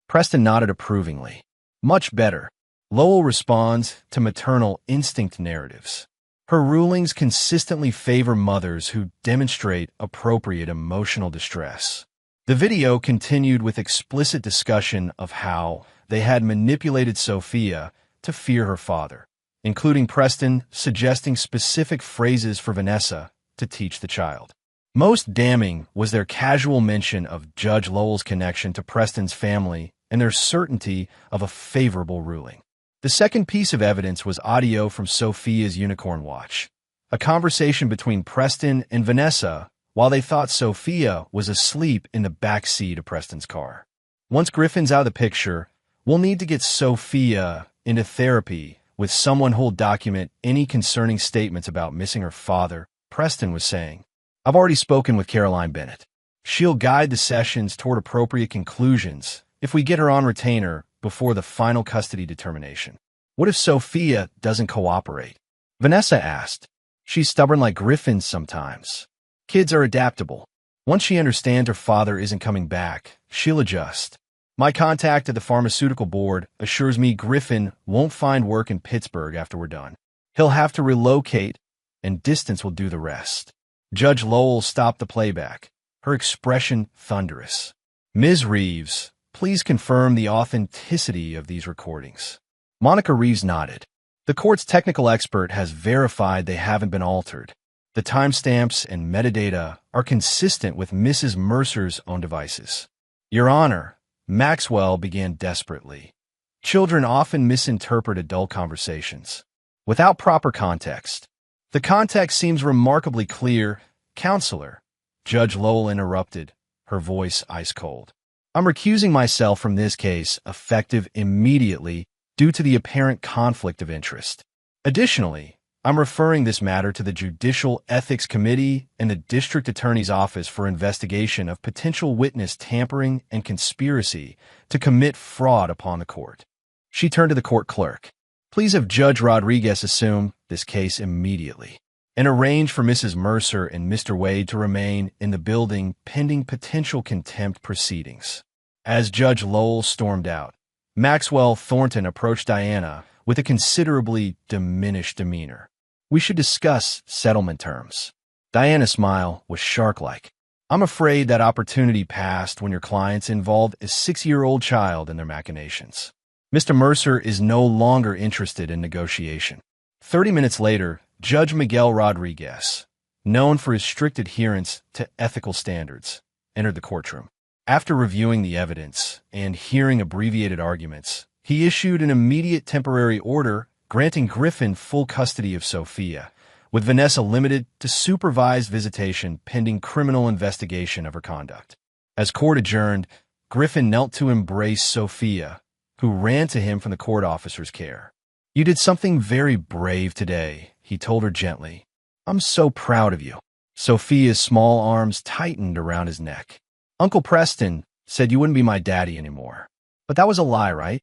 Preston nodded approvingly. "Much better." Lowell responds to maternal instinct narratives. Her rulings consistently favor mothers who demonstrate appropriate emotional distress. The video continued with explicit discussion of how they had manipulated Sophia to fear her father, including Preston suggesting specific phrases for Vanessa to teach the child. Most damning was their casual mention of Judge Lowell's connection to Preston's family and their certainty of a favorable ruling. The second piece of evidence was audio from Sophia's unicorn watch, a conversation between Preston and Vanessa while they thought Sophia was asleep in the back seat of Preston's car. "Once Griffin's out of the picture, we'll need to get Sophia into therapy with someone who'll document any concerning statements about missing her father," Preston was saying. "I've already spoken with Caroline Bennett. She'll guide the sessions toward appropriate conclusions if we get her on retainer before the final custody determination." "What if Sophia doesn't cooperate?" Vanessa asked. "She's stubborn like Griffin sometimes." "Kids are adaptable. Once she understands her father isn't coming back, she'll adjust." My contact at the pharmaceutical board assures me Griffin won't find work in Pittsburgh after we're done. He'll have to relocate, and distance will do the rest. Judge Lowell stopped the playback, her expression thunderous. Ms. Reeves, please confirm the authenticity of these recordings. Monica Reeves nodded. The court's technical expert has verified they haven't been altered. The timestamps and metadata are consistent with Mrs. Mercer's own devices. Your Honor, Maxwell began desperately. Children often misinterpret adult conversations. Without proper context. The context seems remarkably clear. Counselor, Judge Lowell interrupted, her voice ice-cold. I'm recusing myself from this case, effective immediately, due to the apparent conflict of interest. Additionally, I'm referring this matter to the Judicial Ethics Committee and the District Attorney's Office for investigation of potential witness tampering and conspiracy to commit fraud upon the court. She turned to the court clerk. Please have Judge Rodriguez assume this case immediately and arrange for Mrs. Mercer and Mr. Wade to remain in the building pending potential contempt proceedings. As Judge Lowell stormed out, Maxwell Thornton approached Diana with a considerably diminished demeanor. We should discuss settlement terms. Diana's smile was shark-like. I'm afraid that opportunity passed when your clients involved a 6-year-old child in their machinations. Mr. Mercer is no longer interested in negotiation. 30 minutes later, Judge Miguel Rodriguez, known for his strict adherence to ethical standards, entered the courtroom. After reviewing the evidence and hearing abbreviated arguments, he issued an immediate temporary order granting Griffin full custody of Sophia, with Vanessa limited to supervised visitation pending criminal investigation of her conduct. As court adjourned, Griffin knelt to embrace Sophia, who ran to him from the court officer's care. You did something very brave today, he told her gently. I'm so proud of you. Sophia's small arms tightened around his neck. Uncle Preston said you wouldn't be my daddy anymore. But that was a lie, right?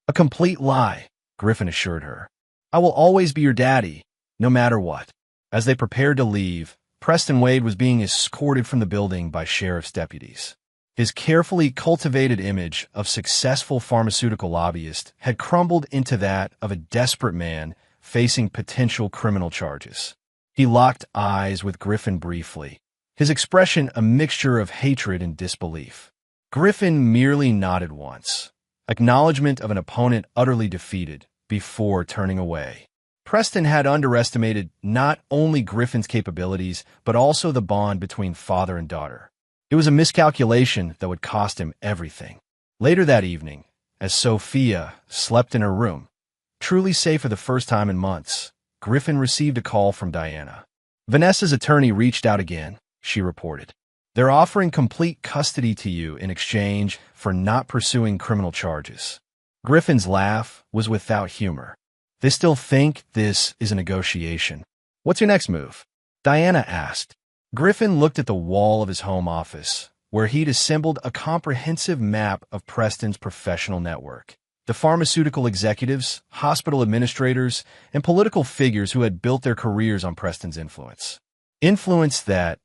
A complete lie, Griffin assured her. I will always be your daddy, no matter what. As they prepared to leave, Preston Wade was being escorted from the building by sheriff's deputies. His carefully cultivated image of successful pharmaceutical lobbyist had crumbled into that of a desperate man facing potential criminal charges. He locked eyes with Griffin briefly, his expression a mixture of hatred and disbelief. Griffin merely nodded once, acknowledgement of an opponent utterly defeated, before turning away. Preston had underestimated not only Griffin's capabilities, but also the bond between father and daughter. It was a miscalculation that would cost him everything. Later that evening, as Sophia slept in her room, truly safe for the first time in months, Griffin received a call from Diana. Vanessa's attorney reached out again, she reported. They're offering complete custody to you in exchange for not pursuing criminal charges. Griffin's laugh was without humor. They still think this is a negotiation. What's your next move? Diana asked. Griffin looked at the wall of his home office, where he'd assembled a comprehensive map of Preston's professional network. The pharmaceutical executives, hospital administrators, and political figures who had built their careers on Preston's influence. Influence that,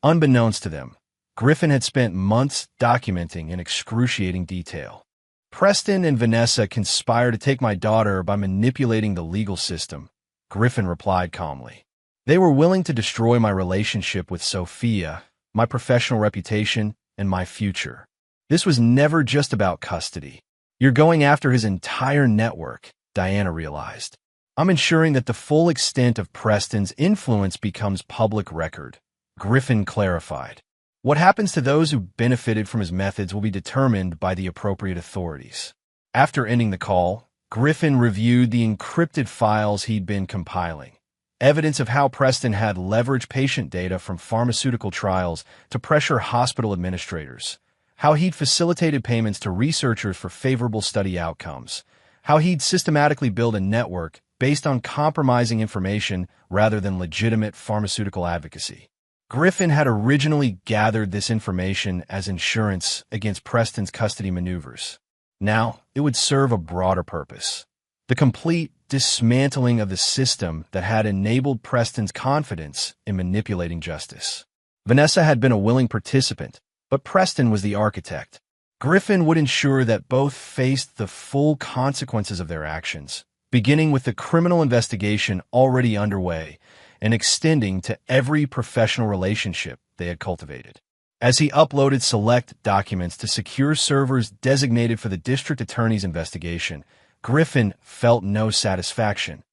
unbeknownst to them, Griffin had spent months documenting in excruciating detail. Preston and Vanessa conspired to take my daughter by manipulating the legal system, Griffin replied calmly. They were willing to destroy my relationship with Sophia, my professional reputation, and my future. This was never just about custody. You're going after his entire network, Diana realized. I'm ensuring that the full extent of Preston's influence becomes public record, Griffin clarified. What happens to those who benefited from his methods will be determined by the appropriate authorities. After ending the call, Griffin reviewed the encrypted files he'd been compiling, evidence of how Preston had leveraged patient data from pharmaceutical trials to pressure hospital administrators, how he'd facilitated payments to researchers for favorable study outcomes, how he'd systematically built a network based on compromising information rather than legitimate pharmaceutical advocacy. Griffin had originally gathered this information as insurance against Preston's custody maneuvers. Now, it would serve a broader purpose. The complete dismantling of the system that had enabled Preston's confidence in manipulating justice. Vanessa had been a willing participant, but Preston was the architect. Griffin would ensure that both faced the full consequences of their actions, beginning with the criminal investigation already underway and extending to every professional relationship they had cultivated. As he uploaded select documents to secure servers designated for the district attorney's investigation, Griffin felt no satisfaction,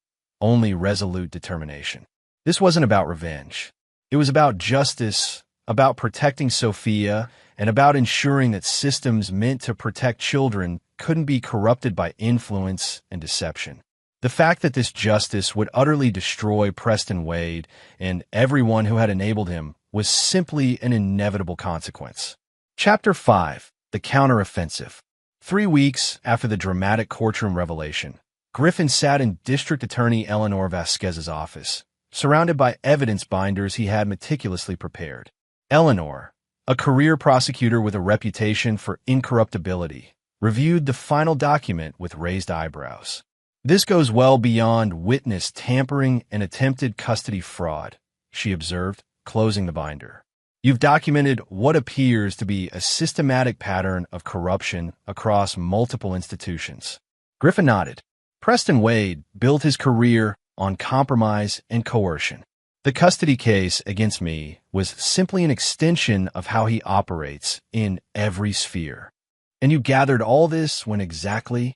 only resolute determination. This wasn't about revenge. It was about justice, about protecting Sophia, and about ensuring that systems meant to protect children couldn't be corrupted by influence and deception. The fact that this justice would utterly destroy Preston Wade and everyone who had enabled him was simply an inevitable consequence. Chapter 5. The Counteroffensive. 3 weeks after the dramatic courtroom revelation, Griffin sat in District Attorney Eleanor Vasquez's office, surrounded by evidence binders he had meticulously prepared. Eleanor, a career prosecutor with a reputation for incorruptibility, reviewed the final document with raised eyebrows. "This goes well beyond witness tampering and attempted custody fraud," she observed, closing the binder. "You've documented what appears to be a systematic pattern of corruption across multiple institutions." Griffin nodded. Preston Wade built his career on compromise and coercion. The custody case against me was simply an extension of how he operates in every sphere. "And you gathered all this when exactly?"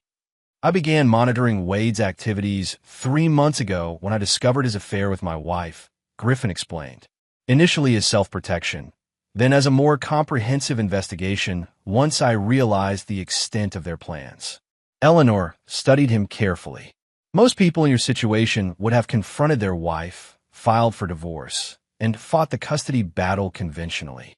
"I began monitoring Wade's activities 3 months ago when I discovered his affair with my wife," Griffin explained. "Initially as self-protection, then as a more comprehensive investigation once I realized the extent of their plans." Eleanor studied him carefully. "Most people in your situation would have confronted their wife, filed for divorce, and fought the custody battle conventionally.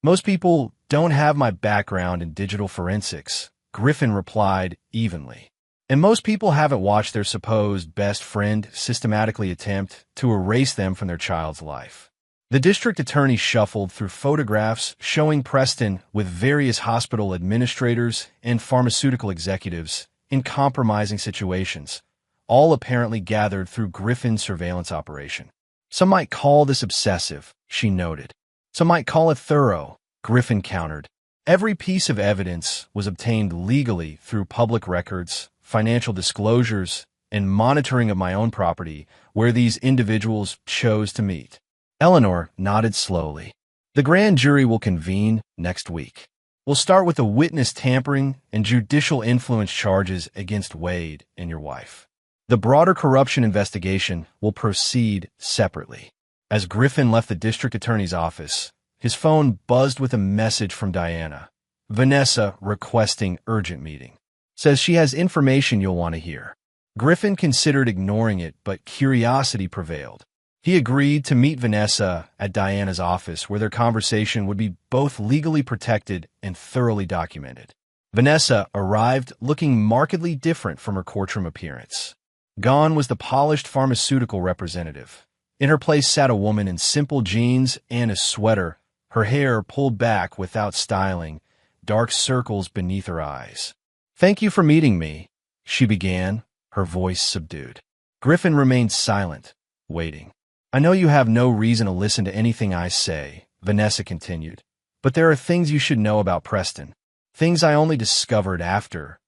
Most people don't have my background in digital forensics," Griffin replied evenly. "And most people haven't watched their supposed best friend systematically attempt to erase them from their child's life." The district attorney shuffled through photographs showing Preston with various hospital administrators and pharmaceutical executives in compromising situations, all apparently gathered through Griffin's surveillance operation. "Some might call this obsessive," she noted. "Some might call it thorough," Griffin countered. "Every piece of evidence was obtained legally through public records, financial disclosures, and monitoring of my own property where these individuals chose to meet." Eleanor nodded slowly. "The grand jury will convene next week. We'll start with the witness tampering and judicial influence charges against Wade and your wife. The broader corruption investigation will proceed separately." As Griffin left the district attorney's office, his phone buzzed with a message from Diana. "Vanessa requesting urgent meeting. Says she has information you'll want to hear." Griffin considered ignoring it, but curiosity prevailed. He agreed to meet Vanessa at Diana's office, where their conversation would be both legally protected and thoroughly documented. Vanessa arrived looking markedly different from her courtroom appearance. Gone was the polished pharmaceutical representative. In her place sat a woman in simple jeans and a sweater, her hair pulled back without styling, dark circles beneath her eyes. "Thank you for meeting me," she began, her voice subdued. Griffin remained silent, waiting. "I know you have no reason to listen to anything I say," Vanessa continued, "but there are things you should know about Preston. Things I only discovered after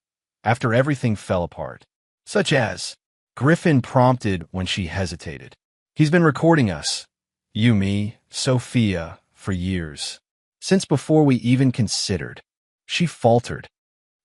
everything fell apart." "Such as?" Griffin prompted when she hesitated. "He's been recording us, you, me, Sophia, for years. Since before we even considered." She faltered.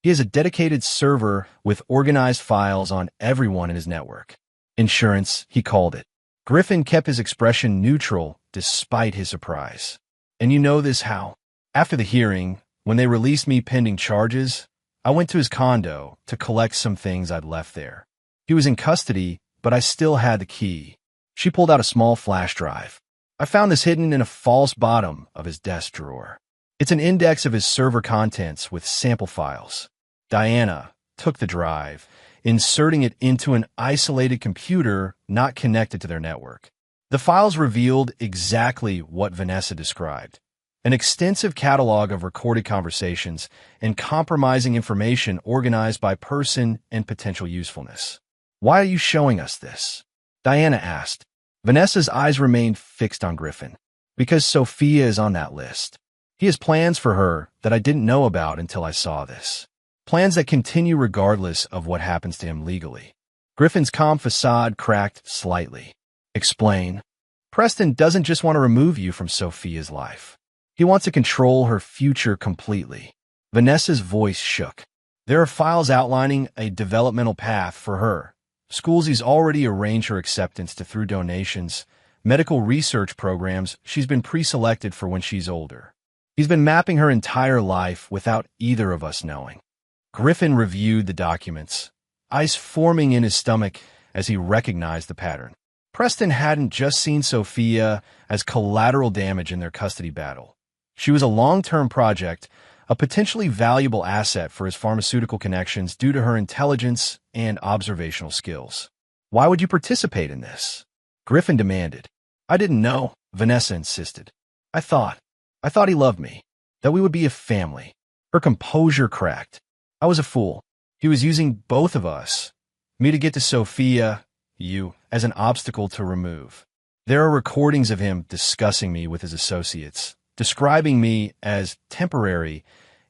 "He has a dedicated server with organized files on everyone in his network. Insurance, he called it." Griffin kept his expression neutral despite his surprise. "And you know this how?" "After the hearing, when they released me pending charges, I went to his condo to collect some things I'd left there. He was in custody, but I still had the key." She pulled out a small flash drive. "I found this hidden in a false bottom of his desk drawer. It's an index of his server contents with sample files." Diana took the drive, inserting it into an isolated computer not connected to their network. The files revealed exactly what Vanessa described: an extensive catalog of recorded conversations and compromising information organized by person and potential usefulness. "Why are you showing us this?" Diana asked. Vanessa's eyes remained fixed on Griffin. "Because Sophia is on that list." He has plans for her that I didn't know about until I saw this. Plans that continue regardless of what happens to him legally. Griffin's calm facade cracked slightly. Explain. Preston doesn't just want to remove you from Sophia's life. He wants to control her future completely. Vanessa's voice shook. There are files outlining a developmental path for her. Schools he's already arranged her acceptance to through donations, medical research programs she's been pre-selected for when she's older. He's been mapping her entire life without either of us knowing. Griffin reviewed the documents, ice forming in his stomach as he recognized the pattern. Preston hadn't just seen Sophia as collateral damage in their custody battle. She was a long-term project, a potentially valuable asset for his pharmaceutical connections due to her intelligence and observational skills. Why would you participate in this? Griffin demanded. I didn't know, Vanessa insisted. I thought he loved me, that we would be a family. Her composure cracked. I was a fool. He was using both of us, me to get to Sophia, you, as an obstacle to remove. There are recordings of him discussing me with his associates, describing me as temporary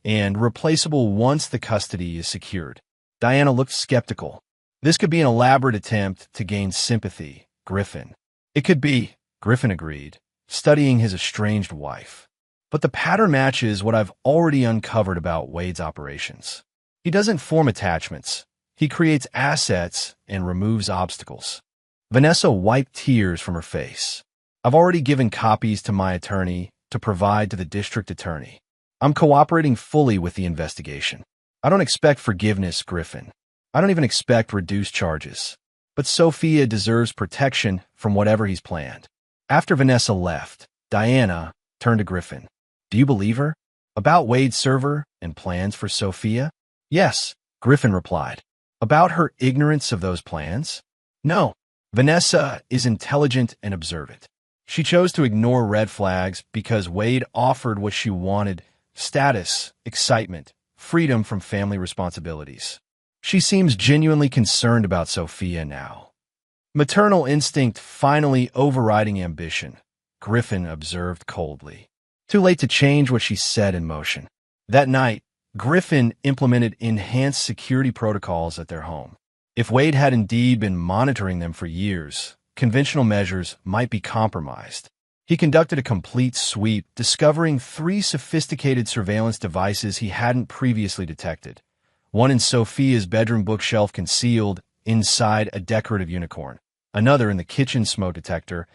and replaceable once the custody is secured. Diana looked skeptical. This could be an elaborate attempt to gain sympathy, Griffin. It could be, Griffin agreed, studying his estranged wife. But the pattern matches what I've already uncovered about Wade's operations. He doesn't form attachments. He creates assets and removes obstacles. Vanessa wiped tears from her face. I've already given copies to my attorney to provide to the district attorney. I'm cooperating fully with the investigation. I don't expect forgiveness, Griffin. I don't even expect reduced charges. But Sophia deserves protection from whatever he's planned. After Vanessa left, Diana turned to Griffin. Do you believe her? About Wade's server and plans for Sophia? Yes, Griffin replied. About her ignorance of those plans? No. Vanessa is intelligent and observant. She chose to ignore red flags because Wade offered what she wanted: status, excitement, freedom from family responsibilities. She seems genuinely concerned about Sophia now. Maternal instinct finally overriding ambition, Griffin observed coldly. Too late to change what she set in motion. That night, Griffin implemented enhanced security protocols at their home. If Wade had indeed been monitoring them for years, conventional measures might be compromised. He conducted a complete sweep, discovering 3 sophisticated surveillance devices he hadn't previously detected. One in Sophia's bedroom bookshelf concealed inside a decorative unicorn, another in the kitchen smoke detector,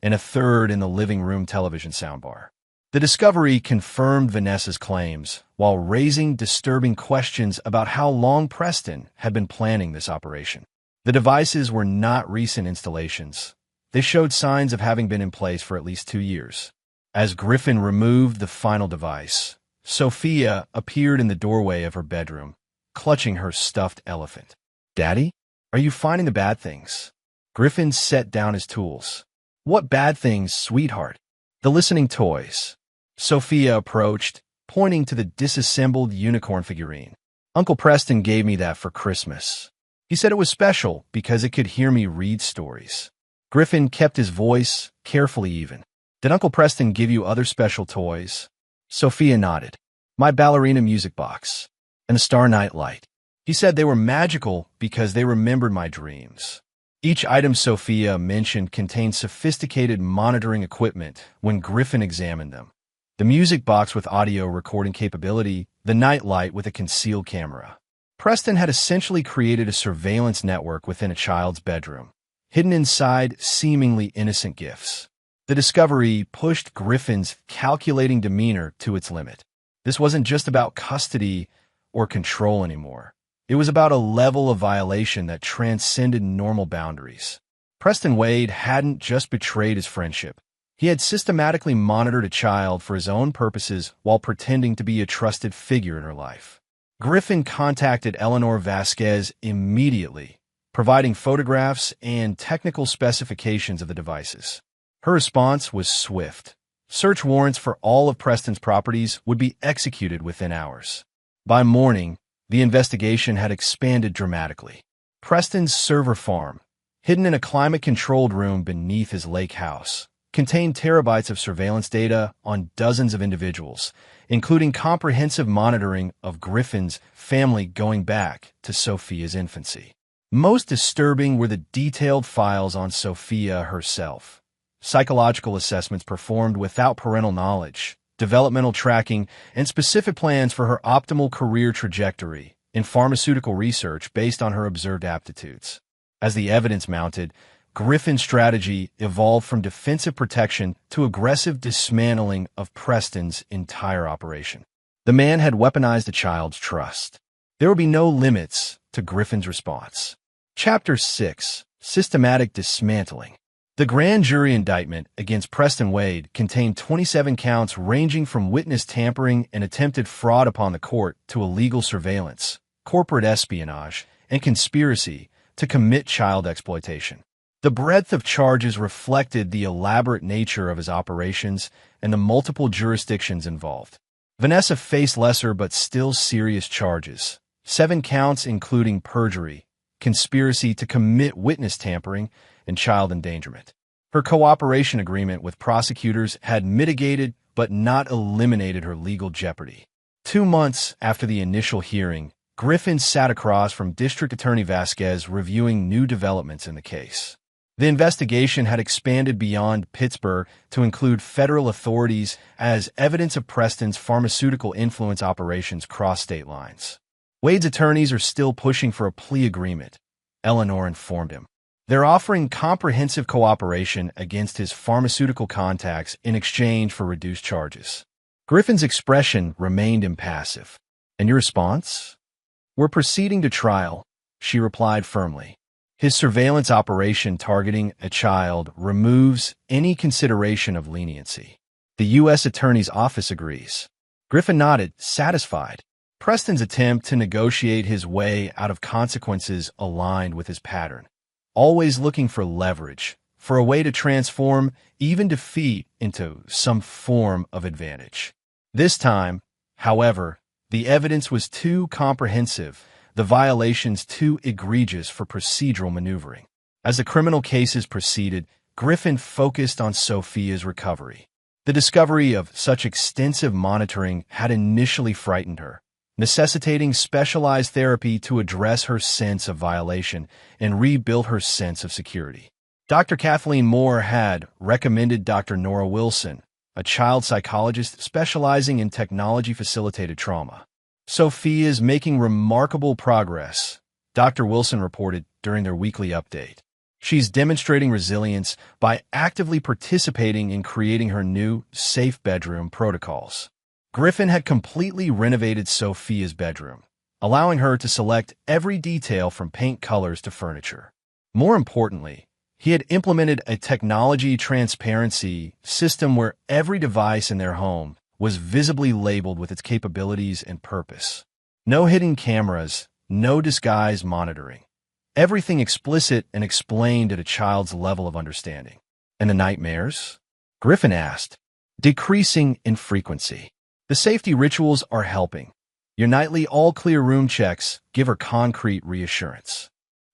and a third in the living room television soundbar. The discovery confirmed Vanessa's claims, while raising disturbing questions about how long Preston had been planning this operation. The devices were not recent installations. They showed signs of having been in place for at least 2 years. As Griffin removed the final device, Sophia appeared in the doorway of her bedroom, clutching her stuffed elephant. Daddy, are you finding the bad things? Griffin set down his tools. What bad things, sweetheart? The listening toys. Sophia approached, pointing to the disassembled unicorn figurine. Uncle Preston gave me that for Christmas. He said it was special because it could hear me read stories. Griffin kept his voice carefully even. Did Uncle Preston give you other special toys? Sophia nodded. My ballerina music box and a Star Night light. He said they were magical because they remembered my dreams. Each item Sophia mentioned contained sophisticated monitoring equipment when Griffin examined them. The music box with audio recording capability, the nightlight with a concealed camera. Preston had essentially created a surveillance network within a child's bedroom, hidden inside seemingly innocent gifts. The discovery pushed Griffin's calculating demeanor to its limit. This wasn't just about custody or control anymore. It was about a level of violation that transcended normal boundaries. Preston Wade hadn't just betrayed his friendship. He had systematically monitored a child for his own purposes while pretending to be a trusted figure in her life. Griffin contacted Eleanor Vasquez immediately, providing photographs and technical specifications of the devices. Her response was swift. Search warrants for all of Preston's properties would be executed within hours. By morning, the investigation had expanded dramatically. Preston's server farm, hidden in a climate-controlled room beneath his lake house, contained terabytes of surveillance data on dozens of individuals, including comprehensive monitoring of Griffin's family going back to Sophia's infancy. Most disturbing were the detailed files on Sophia herself. Psychological assessments performed without parental knowledge, developmental tracking, and specific plans for her optimal career trajectory in pharmaceutical research based on her observed aptitudes. As the evidence mounted, Griffin's strategy evolved from defensive protection to aggressive dismantling of Preston's entire operation. The man had weaponized the child's trust. There would be no limits to Griffin's response. Chapter 6: Systematic Dismantling. The grand jury indictment against Preston Wade contained 27 counts ranging from witness tampering and attempted fraud upon the court to illegal surveillance, corporate espionage, and conspiracy to commit child exploitation. The breadth of charges reflected the elaborate nature of his operations and the multiple jurisdictions involved. Vanessa faced lesser but still serious charges, 7 counts including perjury, conspiracy to commit witness tampering, and child endangerment. Her cooperation agreement with prosecutors had mitigated but not eliminated her legal jeopardy. 2 months after the initial hearing, Griffin sat across from District Attorney Vasquez reviewing new developments in the case. The investigation had expanded beyond Pittsburgh to include federal authorities as evidence of Preston's pharmaceutical influence operations crossed state lines. Wade's attorneys are still pushing for a plea agreement, Eleanor informed him. They're offering comprehensive cooperation against his pharmaceutical contacts in exchange for reduced charges. Griffin's expression remained impassive. And your response? We're proceeding to trial, she replied firmly. His surveillance operation targeting a child removes any consideration of leniency. The U.S. Attorney's Office agrees. Griffin nodded, satisfied. Preston's attempt to negotiate his way out of consequences aligned with his pattern, always looking for leverage, for a way to transform even defeat into some form of advantage. This time, however, the evidence was too comprehensive, the violations too egregious for procedural maneuvering. As the criminal cases proceeded, Griffin focused on Sophia's recovery. The discovery of such extensive monitoring had initially frightened her, necessitating specialized therapy to address her sense of violation and rebuild her sense of security. Dr. Kathleen Moore had recommended Dr. Nora Wilson, a child psychologist specializing in technology-facilitated trauma. Sophia is making remarkable progress, Dr. Wilson reported during their weekly update. She's demonstrating resilience by actively participating in creating her new safe bedroom protocols. Griffin had completely renovated Sophia's bedroom, allowing her to select every detail from paint colors to furniture. More importantly, he had implemented a technology transparency system where every device in their home was visibly labeled with its capabilities and purpose. No hidden cameras, no disguised monitoring. Everything explicit and explained at a child's level of understanding. And the nightmares? Griffin asked. Decreasing in frequency. The safety rituals are helping. Your nightly all-clear room checks give her concrete reassurance.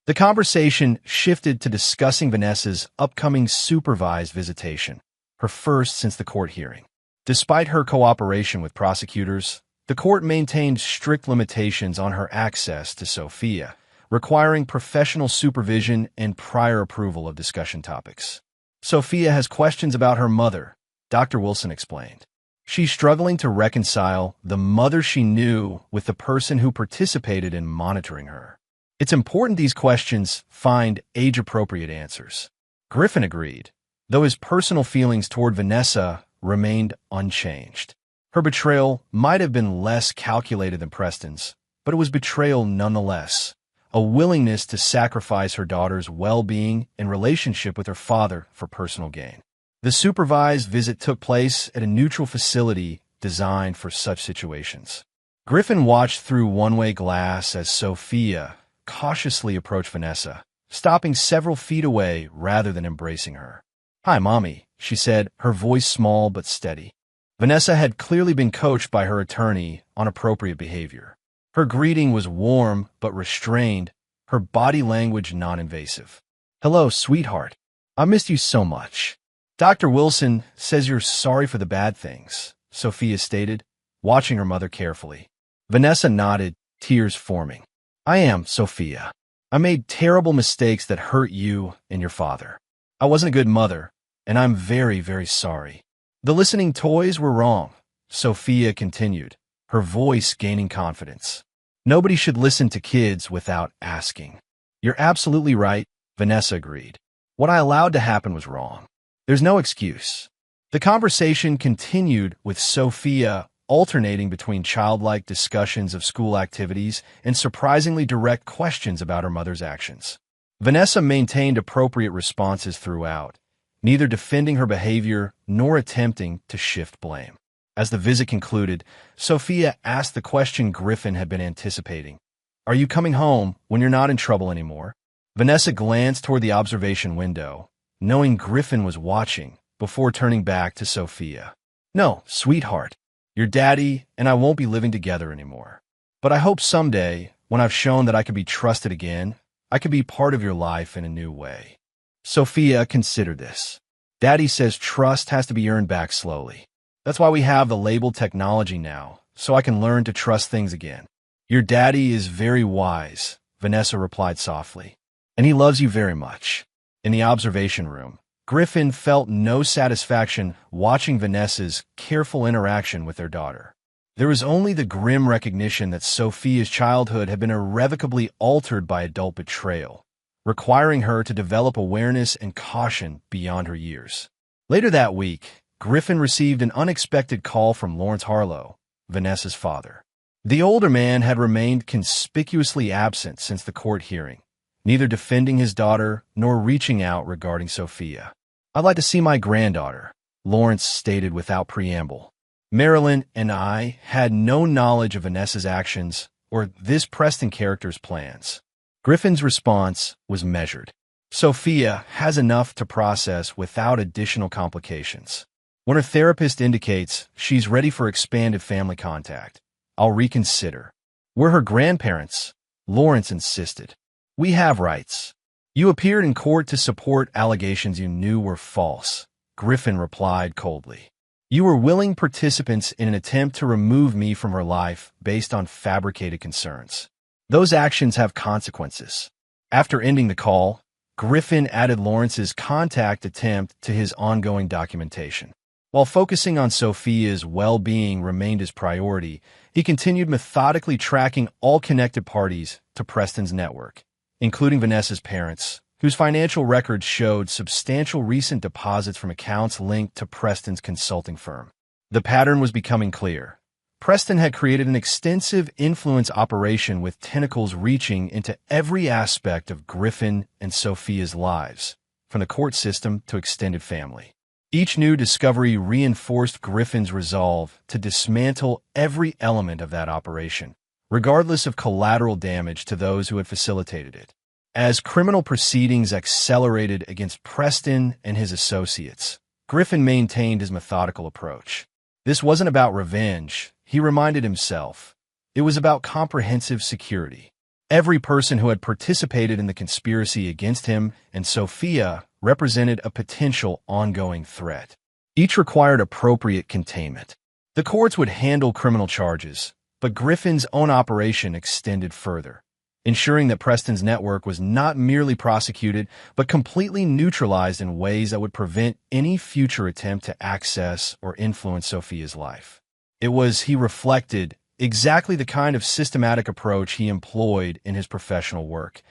The conversation shifted to discussing Vanessa's upcoming supervised visitation, her first since the court hearing. Despite her cooperation with prosecutors, the court maintained strict limitations on her access to Sophia, requiring professional supervision and prior approval of discussion topics. Sophia has questions about her mother, Dr. Wilson explained. She's struggling to reconcile the mother she knew with the person who participated in monitoring her. It's important these questions find age-appropriate answers. Griffin agreed, though his personal feelings toward Vanessa remained unchanged. Her betrayal might have been less calculated than Preston's, but it was betrayal nonetheless, a willingness to sacrifice her daughter's well-being and relationship with her father for personal gain. The supervised visit took place at a neutral facility designed for such situations. Griffin watched through one-way glass as Sophia cautiously approached Vanessa, stopping several feet away rather than embracing her. "Hi, Mommy," she said, her voice small but steady. Vanessa had clearly been coached by her attorney on appropriate behavior. Her greeting was warm but restrained, her body language non-invasive. "Hello, sweetheart. I missed you so much." Dr. Wilson says you're sorry for the bad things, Sophia stated, watching her mother carefully. Vanessa nodded, tears forming. I am, Sophia. I made terrible mistakes that hurt you and your father. I wasn't a good mother, and I'm very, very sorry. The listening toys were wrong, Sophia continued, her voice gaining confidence. Nobody should listen to kids without asking. You're absolutely right, Vanessa agreed. What I allowed to happen was wrong. There's no excuse. The conversation continued with Sophia alternating between childlike discussions of school activities and surprisingly direct questions about her mother's actions. Vanessa maintained appropriate responses throughout, neither defending her behavior nor attempting to shift blame. As the visit concluded, Sophia asked the question Griffin had been anticipating. Are you coming home when you're not in trouble anymore? Vanessa glanced toward the observation window, knowing Griffin was watching, before turning back to Sophia. No, sweetheart. Your daddy and I won't be living together anymore. But I hope someday, when I've shown that I can be trusted again, I can be part of your life in a new way. Sophia considered this. Daddy says trust has to be earned back slowly. That's why we have the labeled technology now, so I can learn to trust things again. Your daddy is very wise, Vanessa replied softly. And he loves you very much. In the observation room, Griffin felt no satisfaction watching Vanessa's careful interaction with their daughter. There was only the grim recognition that Sophia's childhood had been irrevocably altered by adult betrayal, requiring her to develop awareness and caution beyond her years. Later that week, Griffin received an unexpected call from Lawrence Harlow, Vanessa's father. The older man had remained conspicuously absent since the court hearing, neither defending his daughter nor reaching out regarding Sophia. I'd like to see my granddaughter, Lawrence stated without preamble. Marilyn and I had no knowledge of Vanessa's actions or this Preston character's plans. Griffin's response was measured. Sophia has enough to process without additional complications. When her therapist indicates she's ready for expanded family contact, I'll reconsider. We're her grandparents, Lawrence insisted. We have rights. You appeared in court to support allegations you knew were false, Griffin replied coldly. You were willing participants in an attempt to remove me from her life based on fabricated concerns. Those actions have consequences. After ending the call, Griffin added Lawrence's contact attempt to his ongoing documentation. While focusing on Sophia's well-being remained his priority, he continued methodically tracking all connected parties to Preston's network, including Vanessa's parents, whose financial records showed substantial recent deposits from accounts linked to Preston's consulting firm. The pattern was becoming clear. Preston had created an extensive influence operation with tentacles reaching into every aspect of Griffin and Sophia's lives, from the court system to extended family. Each new discovery reinforced Griffin's resolve to dismantle every element of that operation, regardless of collateral damage to those who had facilitated it. As criminal proceedings accelerated against Preston and his associates, Griffin maintained his methodical approach. This wasn't about revenge, he reminded himself. It was about comprehensive security. Every person who had participated in the conspiracy against him and Sophia represented a potential ongoing threat. Each required appropriate containment. The courts would handle criminal charges, but Griffin's own operation extended further, ensuring that Preston's network was not merely prosecuted, but completely neutralized in ways that would prevent any future attempt to access or influence Sophia's life. It was, he reflected, exactly the kind of systematic approach he employed in his professional work,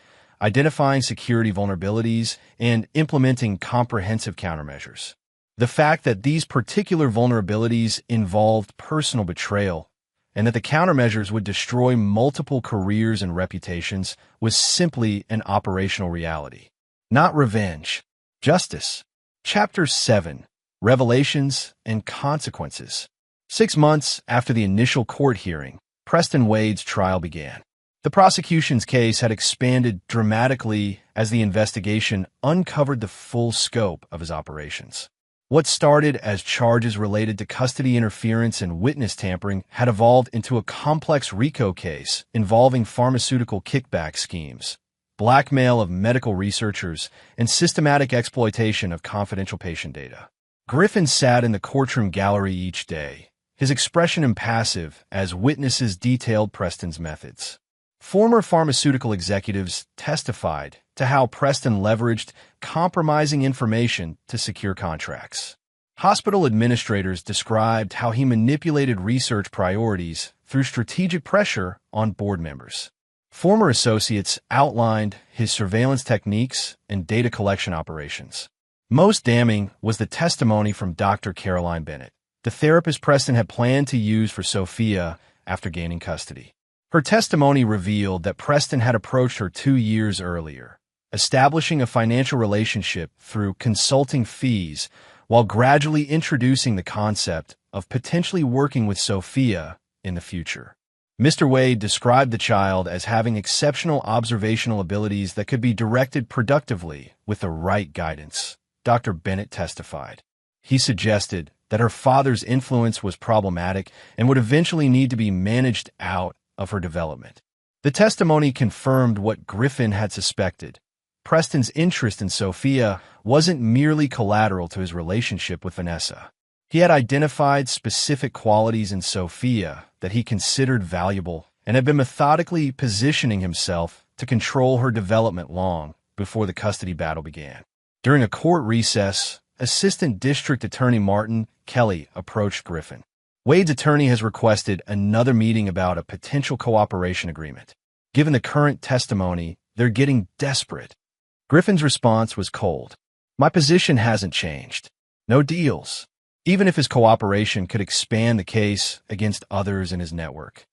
identifying security vulnerabilities and implementing comprehensive countermeasures. The fact that these particular vulnerabilities involved personal betrayal and that the countermeasures would destroy multiple careers and reputations was simply an operational reality. Not revenge. Justice. Chapter 7. Revelations and Consequences. 6 months after the initial court hearing, Preston Wade's trial began. The prosecution's case had expanded dramatically as the investigation uncovered the full scope of his operations. What started as charges related to custody interference and witness tampering had evolved into a complex RICO case involving pharmaceutical kickback schemes, blackmail of medical researchers, and systematic exploitation of confidential patient data. Griffin sat in the courtroom gallery each day, his expression impassive as witnesses detailed Preston's methods. Former pharmaceutical executives testified to how Preston leveraged compromising information to secure contracts. Hospital administrators described how he manipulated research priorities through strategic pressure on board members. Former associates outlined his surveillance techniques and data collection operations. Most damning was the testimony from Dr. Caroline Bennett, the therapist Preston had planned to use for Sophia after gaining custody. Her testimony revealed that Preston had approached her 2 years earlier, establishing a financial relationship through consulting fees while gradually introducing the concept of potentially working with Sophia in the future. Mr. Wade described the child as having exceptional observational abilities that could be directed productively with the right guidance, Dr. Bennett testified. He suggested that her father's influence was problematic and would eventually need to be managed out of her development. The testimony confirmed what Griffin had suspected. Preston's interest in Sophia wasn't merely collateral to his relationship with Vanessa. He had identified specific qualities in Sophia that he considered valuable and had been methodically positioning himself to control her development long before the custody battle began. During a court recess, Assistant District Attorney Martin Kelly approached Griffin. Wade's attorney has requested another meeting about a potential cooperation agreement. Given the current testimony, they're getting desperate. Griffin's response was cold. My position hasn't changed. No deals. Even if his cooperation could expand the case against others in his network.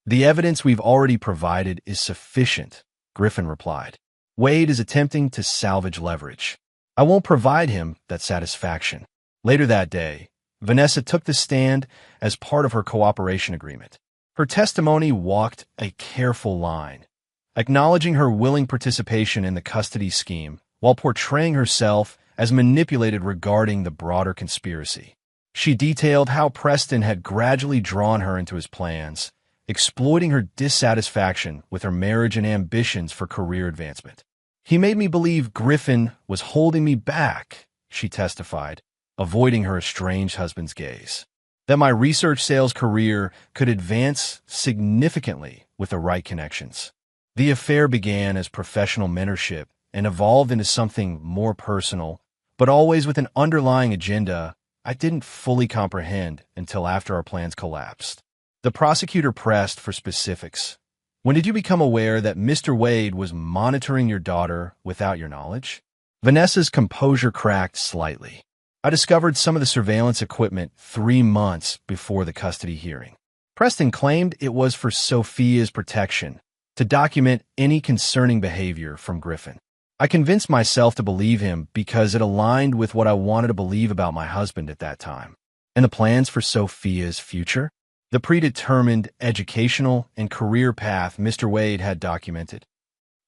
The evidence we've already provided is sufficient, Griffin replied. Wade is attempting to salvage leverage. I won't provide him that satisfaction. Later that day, Vanessa took the stand as part of her cooperation agreement. Her testimony walked a careful line, acknowledging her willing participation in the custody scheme while portraying herself as manipulated regarding the broader conspiracy. She detailed how Preston had gradually drawn her into his plans, exploiting her dissatisfaction with her marriage and ambitions for career advancement. He made me believe Griffin was holding me back, she testified, avoiding her estranged husband's gaze. That my research sales career could advance significantly with the right connections. The affair began as professional mentorship and evolved into something more personal, but always with an underlying agenda I didn't fully comprehend until after our plans collapsed. The prosecutor pressed for specifics. When did you become aware that Mr. Wade was monitoring your daughter without your knowledge? Vanessa's composure cracked slightly. I discovered some of the surveillance equipment 3 months before the custody hearing. Preston claimed it was for Sophia's protection, to document any concerning behavior from Griffin. I convinced myself to believe him because it aligned with what I wanted to believe about my husband at that time, and the plans for Sophia's future, the predetermined educational and career path Mr. Wade had documented.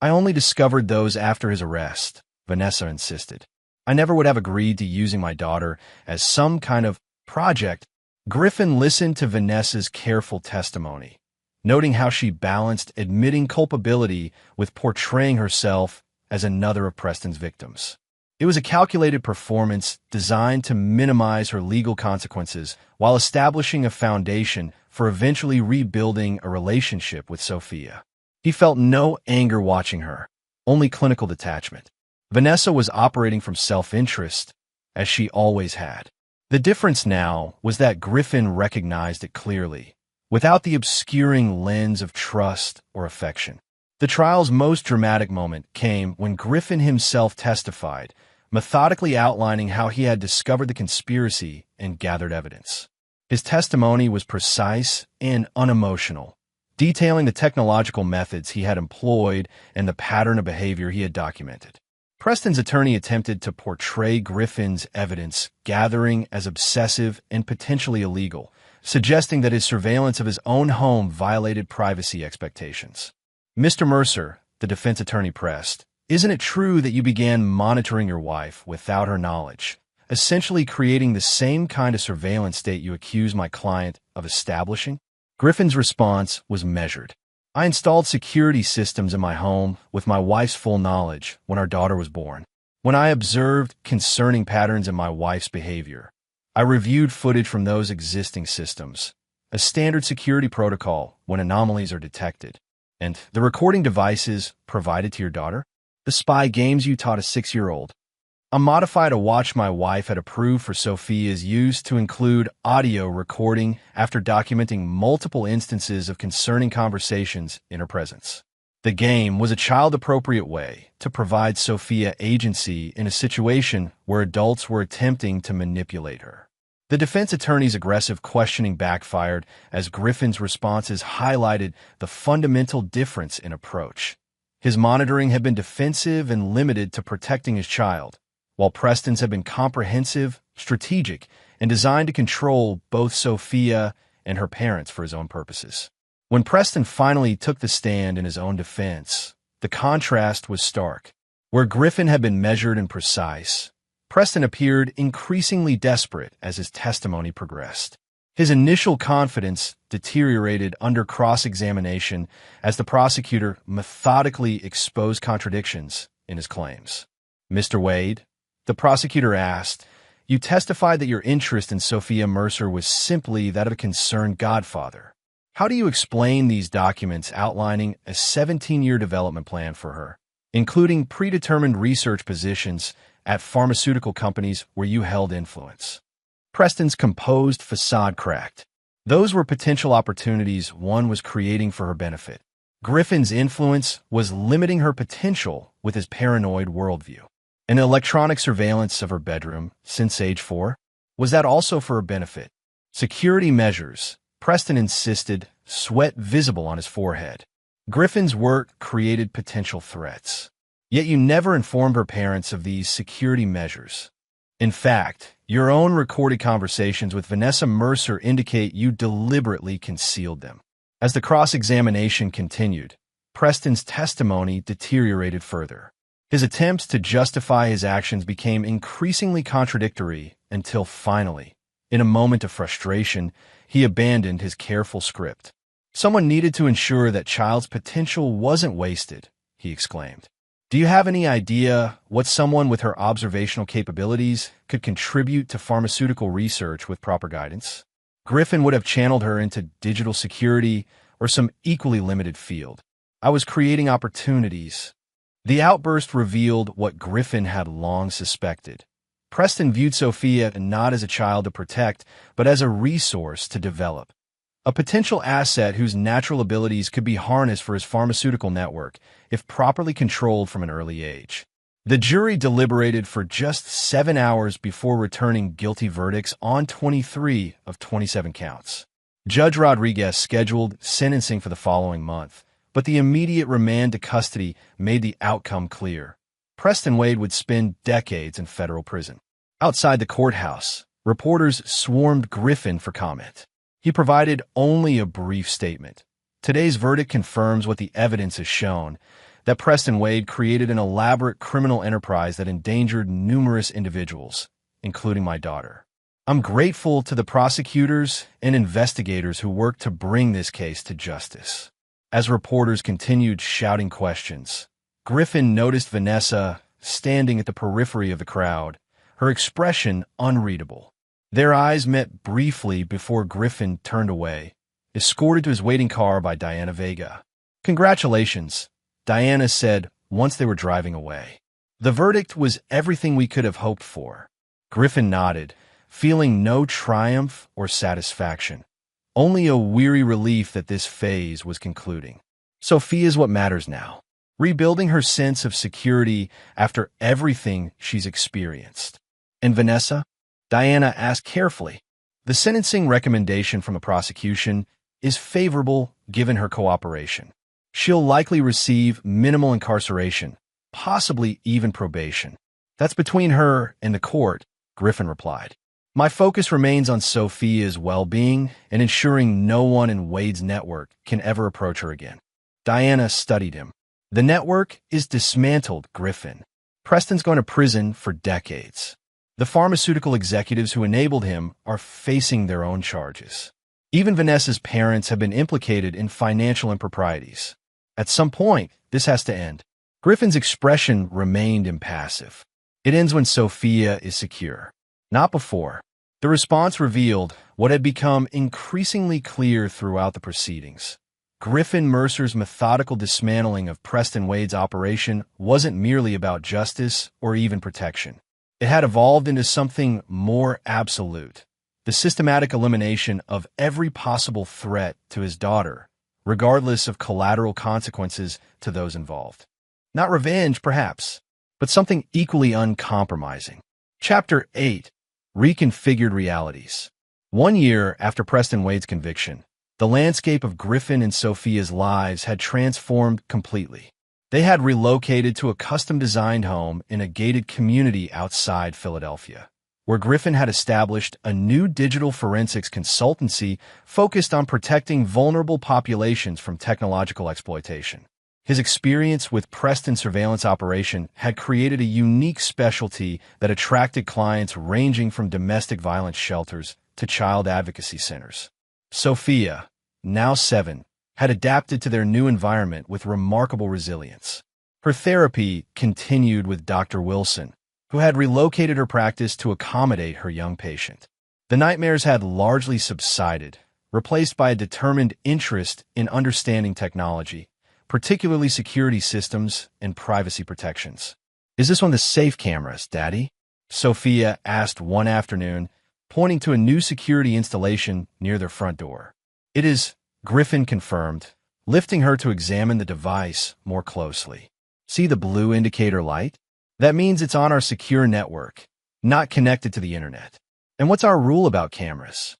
I only discovered those after his arrest, Vanessa insisted. I never would have agreed to using my daughter as some kind of project. Griffin listened to Vanessa's careful testimony, noting how she balanced admitting culpability with portraying herself as another of Preston's victims. It was a calculated performance designed to minimize her legal consequences while establishing a foundation for eventually rebuilding a relationship with Sophia. He felt no anger watching her, only clinical detachment. Vanessa was operating from self-interest, as she always had. The difference now was that Griffin recognized it clearly, without the obscuring lens of trust or affection. The trial's most dramatic moment came when Griffin himself testified, methodically outlining how he had discovered the conspiracy and gathered evidence. His testimony was precise and unemotional, detailing the technological methods he had employed and the pattern of behavior he had documented. Preston's attorney attempted to portray Griffin's evidence gathering as obsessive and potentially illegal, suggesting that his surveillance of his own home violated privacy expectations. Mr. Mercer, the defense attorney pressed, isn't it true that you began monitoring your wife without her knowledge, essentially creating the same kind of surveillance state you accuse my client of establishing? Griffin's response was measured. I installed security systems in my home with my wife's full knowledge when our daughter was born. When I observed concerning patterns in my wife's behavior, I reviewed footage from those existing systems, a standard security protocol when anomalies are detected, and the recording devices provided to your daughter, the spy games you taught a 6-year-old. A modified watch my wife had approved for Sophia is used to include audio recording after documenting multiple instances of concerning conversations in her presence. The game was a child-appropriate way to provide Sophia agency in a situation where adults were attempting to manipulate her. The defense attorney's aggressive questioning backfired as Griffin's responses highlighted the fundamental difference in approach. His monitoring had been defensive and limited to protecting his child, while Preston's had been comprehensive, strategic, and designed to control both Sophia and her parents for his own purposes. When Preston finally took the stand in his own defense, the contrast was stark. Where Griffin had been measured and precise, Preston appeared increasingly desperate as his testimony progressed. His initial confidence deteriorated under cross-examination as the prosecutor methodically exposed contradictions in his claims. "Mr. Wade," the prosecutor asked, "you testified that your interest in Sophia Mercer was simply that of a concerned godfather. How do you explain these documents outlining a 17-year development plan for her, including predetermined research positions at pharmaceutical companies where you held influence?" Preston's composed facade cracked. Those were potential opportunities one was creating for her benefit. Griffin's influence was limiting her potential with his paranoid worldview. An electronic surveillance of her bedroom since age 4? Was that also for her benefit? Security measures, Preston insisted, sweat visible on his forehead. Griffin's work created potential threats. Yet you never informed her parents of these security measures. In fact, your own recorded conversations with Vanessa Mercer indicate you deliberately concealed them. As the cross-examination continued, Preston's testimony deteriorated further. His attempts to justify his actions became increasingly contradictory until finally, in a moment of frustration, he abandoned his careful script. "Someone needed to ensure that child's potential wasn't wasted," he exclaimed. "Do you have any idea what someone with her observational capabilities could contribute to pharmaceutical research with proper guidance? Griffin would have channeled her into digital security or some equally limited field. I was creating opportunities." The outburst revealed what Griffin had long suspected. Preston viewed Sophia not as a child to protect, but as a resource to develop. A potential asset whose natural abilities could be harnessed for his pharmaceutical network if properly controlled from an early age. The jury deliberated for just 7 hours before returning guilty verdicts on 23 of 27 counts. Judge Rodriguez scheduled sentencing for the following month, but the immediate remand to custody made the outcome clear. Preston Wade would spend decades in federal prison. Outside the courthouse, reporters swarmed Griffin for comment. He provided only a brief statement. "Today's verdict confirms what the evidence has shown, that Preston Wade created an elaborate criminal enterprise that endangered numerous individuals, including my daughter. I'm grateful to the prosecutors and investigators who worked to bring this case to justice." As reporters continued shouting questions, Griffin noticed Vanessa standing at the periphery of the crowd, her expression unreadable. Their eyes met briefly before Griffin turned away, escorted to his waiting car by Diana Vega. "Congratulations," Diana said once they were driving away. "The verdict was everything we could have hoped for." Griffin nodded, feeling no triumph or satisfaction, only a weary relief that this phase was concluding. Sophia's what matters now, rebuilding her sense of security after everything she's experienced. "And Vanessa?" Diana asked carefully. "The sentencing recommendation from the prosecution is favorable given her cooperation. She'll likely receive minimal incarceration, possibly even probation. That's between her and the court," Griffin replied. "My focus remains on Sophia's well-being and ensuring no one in Wade's network can ever approach her again." Diana studied him. "The network is dismantled, Griffin. Preston's going to prison for decades. The pharmaceutical executives who enabled him are facing their own charges. Even Vanessa's parents have been implicated in financial improprieties. At some point, this has to end." Griffin's expression remained impassive. It ends when Sophia is secure, not before. The response revealed what had become increasingly clear throughout the proceedings. Griffin Mercer's methodical dismantling of Preston Wade's operation wasn't merely about justice or even protection. It had evolved into something more absolute: the systematic elimination of every possible threat to his daughter, regardless of collateral consequences to those involved. Not revenge, perhaps, but something equally uncompromising. Chapter 8: Reconfigured Realities. 1 year after Preston Wade's conviction, the landscape of Griffin and Sophia's lives had transformed completely. They had relocated to a custom-designed home in a gated community outside Philadelphia, where Griffin had established a new digital forensics consultancy focused on protecting vulnerable populations from technological exploitation. His experience with Preston's surveillance operation had created a unique specialty that attracted clients ranging from domestic violence shelters to child advocacy centers. Sophia, now 7, had adapted to their new environment with remarkable resilience. Her therapy continued with Dr. Wilson, who had relocated her practice to accommodate her young patient. The nightmares had largely subsided, replaced by a determined interest in understanding technology, particularly security systems and privacy protections. "Is this one of the safe cameras, Daddy?" Sophia asked one afternoon, pointing to a new security installation near their front door. "It is," Griffin confirmed, lifting her to examine the device more closely. "See the blue indicator light? That means it's on our secure network, not connected to the internet. And what's our rule about cameras?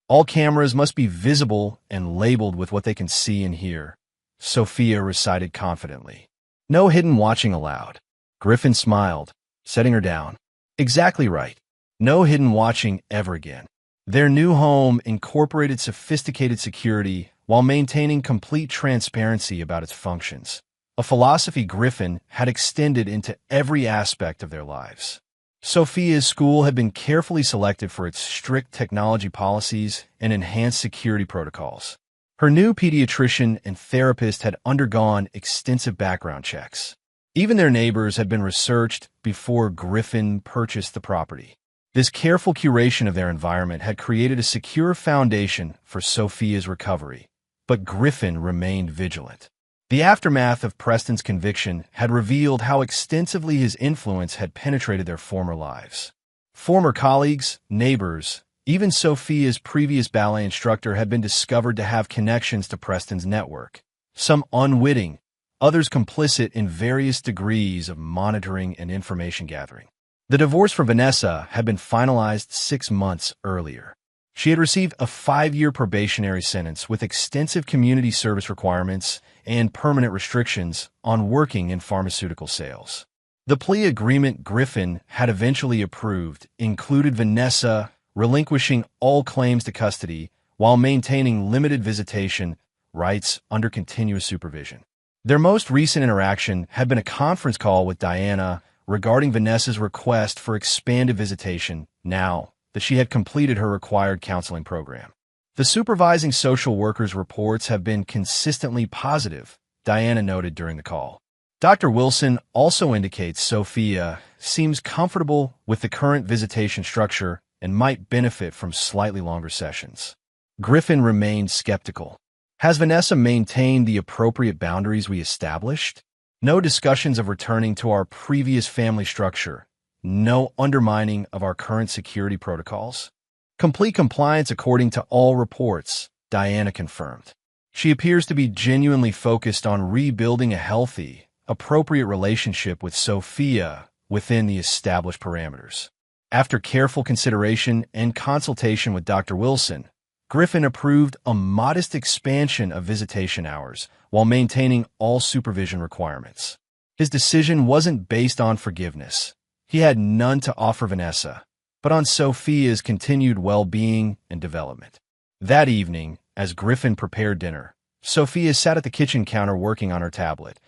All cameras must be visible and labeled with what they can see and hear," Sophia recited confidently. "No hidden watching allowed." Griffin smiled, setting her down. "Exactly right. No hidden watching ever again." Their new home incorporated sophisticated security while maintaining complete transparency about its functions, a philosophy Griffin had extended into every aspect of their lives. Sophia's school had been carefully selected for its strict technology policies and enhanced security protocols. Her new pediatrician and therapist had undergone extensive background checks. Even their neighbors had been researched before Griffin purchased the property. This careful curation of their environment had created a secure foundation for Sophia's recovery, but Griffin remained vigilant. The aftermath of Preston's conviction had revealed how extensively his influence had penetrated their former lives. Former colleagues, neighbors, even Sophia's previous ballet instructor had been discovered to have connections to Preston's network, some unwitting, others complicit in various degrees of monitoring and information gathering. The divorce for Vanessa had been finalized 6 months earlier. She had received a 5-year probationary sentence with extensive community service requirements and permanent restrictions on working in pharmaceutical sales. The plea agreement Griffin had eventually approved included Vanessa relinquishing all claims to custody while maintaining limited visitation rights under continuous supervision. Their most recent interaction had been a conference call with Diana regarding Vanessa's request for expanded visitation now that she had completed her required counseling program. "The supervising social worker's reports have been consistently positive," Diana noted during the call. Dr. Wilson also indicates Sophia seems comfortable with the current visitation structure and might benefit from slightly longer sessions. Griffin remained skeptical. "Has Vanessa maintained the appropriate boundaries we established? No discussions of returning to our previous family structure. No undermining of our current security protocols. Complete compliance according to all reports," Diana confirmed. She appears to be genuinely focused on rebuilding a healthy, appropriate relationship with Sophia within the established parameters. After careful consideration and consultation with Dr. Wilson, Griffin approved a modest expansion of visitation hours while maintaining all supervision requirements. His decision wasn't based on forgiveness. He had none to offer Vanessa, but on Sophia's continued well-being and development. That evening, as Griffin prepared dinner, Sophia sat at the kitchen counter working on her tablet,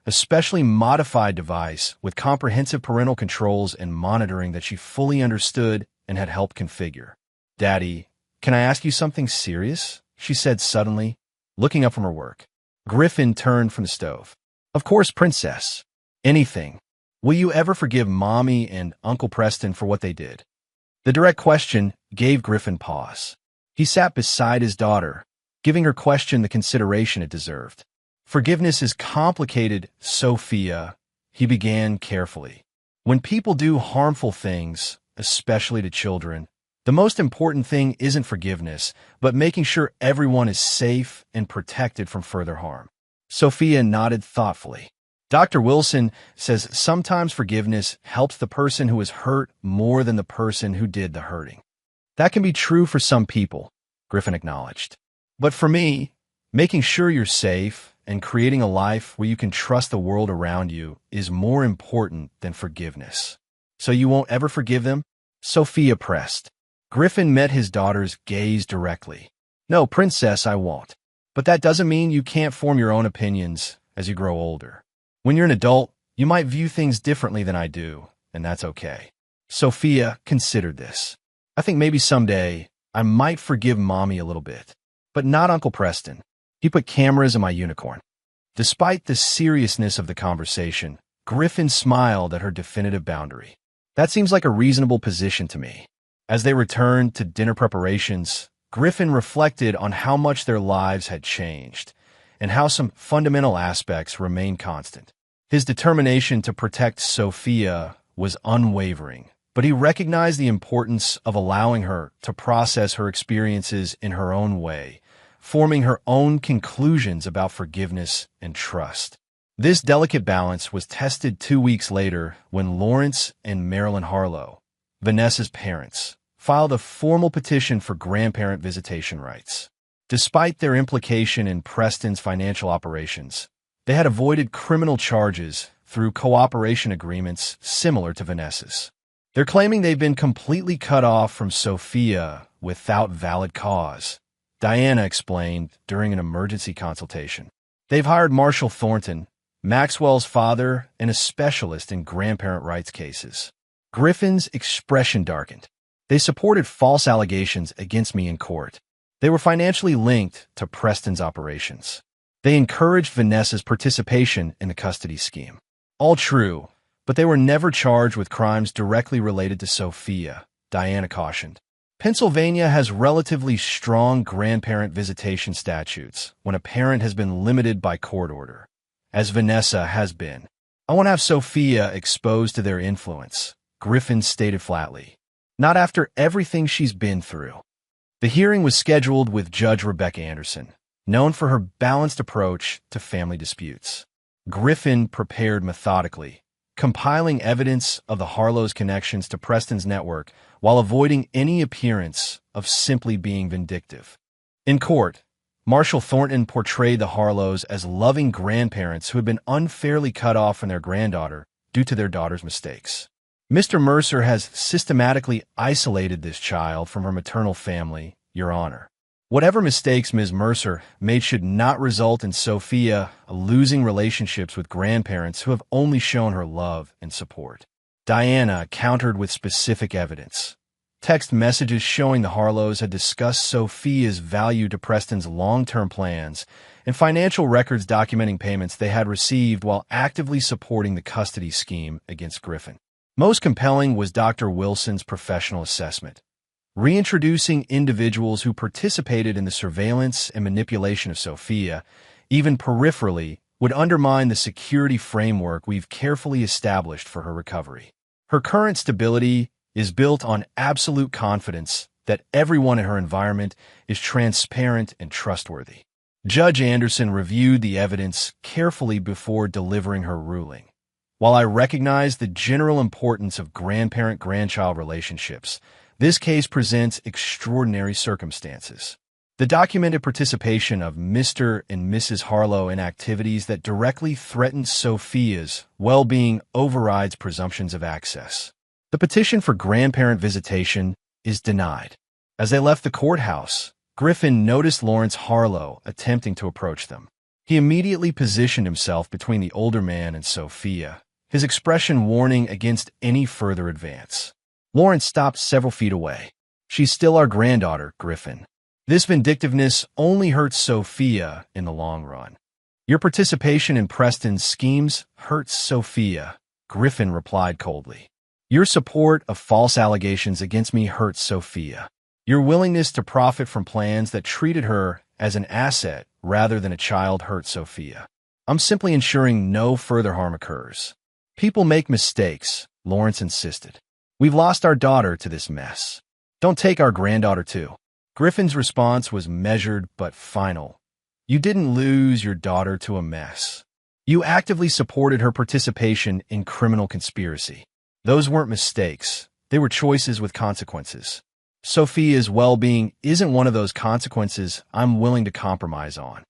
a specially modified device with comprehensive parental controls and monitoring that she fully understood and had helped configure. "Daddy, can I ask you something serious?" she said suddenly, looking up from her work. Griffin turned from the stove. "Of course, Princess. Anything." Will you ever forgive Mommy and Uncle Preston for what they did? The direct question gave Griffin pause. He sat beside his daughter, giving her question the consideration it deserved. Forgiveness is complicated, Sophia, he began carefully. When people do harmful things, especially to children, the most important thing isn't forgiveness, but making sure everyone is safe and protected from further harm. Sophia nodded thoughtfully. Dr. Wilson says sometimes forgiveness helps the person who is hurt more than the person who did the hurting. That can be true for some people, Griffin acknowledged. But for me, making sure you're safe and creating a life where you can trust the world around you is more important than forgiveness. So you won't ever forgive them? Sophia pressed. Griffin met his daughter's gaze directly. No, princess, I won't. But that doesn't mean you can't form your own opinions as you grow older. When you're an adult, you might view things differently than I do, and that's okay. Sophia considered this. I think maybe someday I might forgive Mommy a little bit, but not Uncle Preston. He put cameras in my unicorn. Despite the seriousness of the conversation, Griffin smiled at her definitive boundary. That seems like a reasonable position to me. As they returned to dinner preparations, Griffin reflected on how much their lives had changed and how some fundamental aspects remained constant. His determination to protect Sophia was unwavering, but he recognized the importance of allowing her to process her experiences in her own way, forming her own conclusions about forgiveness and trust. This delicate balance was tested 2 weeks later when Lawrence and Marilyn Harlow, Vanessa's parents, filed a formal petition for grandparent visitation rights. Despite their implication in Preston's financial operations, they had avoided criminal charges through cooperation agreements similar to Vanessa's. They're claiming they've been completely cut off from Sophia without valid cause, Diana explained during an emergency consultation. They've hired Marshall Thornton, Maxwell's father, and a specialist in grandparent rights cases. Griffin's expression darkened. They supported false allegations against me in court. They were financially linked to Preston's operations. They encouraged Vanessa's participation in the custody scheme. All true, but they were never charged with crimes directly related to Sophia, Diana cautioned. Pennsylvania has relatively strong grandparent visitation statutes when a parent has been limited by court order, as Vanessa has been. I won't have Sophia exposed to their influence, Griffin stated flatly. Not after everything she's been through. The hearing was scheduled with Judge Rebecca Anderson, known for her balanced approach to family disputes. Griffin prepared methodically, compiling evidence of the Harlows' connections to Preston's network while avoiding any appearance of simply being vindictive. In court, Marshall Thornton portrayed the Harlows as loving grandparents who had been unfairly cut off from their granddaughter due to their daughter's mistakes. Mr. Mercer has systematically isolated this child from her maternal family, Your Honor. Whatever mistakes Ms. Mercer made should not result in Sophia losing relationships with grandparents who have only shown her love and support. Diana countered with specific evidence. Text messages showing the Harlows had discussed Sophia's value to Preston's long-term plans and financial records documenting payments they had received while actively supporting the custody scheme against Griffin. Most compelling was Dr. Wilson's professional assessment, reintroducing individuals who participated in the surveillance and manipulation of Sophia, even peripherally, would undermine the security framework we've carefully established for her recovery. Her current stability is built on absolute confidence that everyone in her environment is transparent and trustworthy. Judge Anderson reviewed the evidence carefully before delivering her ruling. While I recognize the general importance of grandparent-grandchild relationships, this case presents extraordinary circumstances. The documented participation of Mr. and Mrs. Harlow in activities that directly threaten Sophia's well-being overrides presumptions of access. The petition for grandparent visitation is denied. As they left the courthouse, Griffin noticed Lawrence Harlow attempting to approach them. He immediately positioned himself between the older man and Sophia, his expression warning against any further advance. Lawrence stopped several feet away. She's still our granddaughter, Griffin. This vindictiveness only hurts Sophia in the long run. Your participation in Preston's schemes hurts Sophia, Griffin replied coldly. Your support of false allegations against me hurts Sophia. Your willingness to profit from plans that treated her as an asset rather than a child hurts Sophia. I'm simply ensuring no further harm occurs. People make mistakes, Lawrence insisted. We've lost our daughter to this mess. Don't take our granddaughter too. Griffin's response was measured but final. You didn't lose your daughter to a mess. You actively supported her participation in criminal conspiracy. Those weren't mistakes. They were choices with consequences. Sophia's well-being isn't one of those consequences I'm willing to compromise on.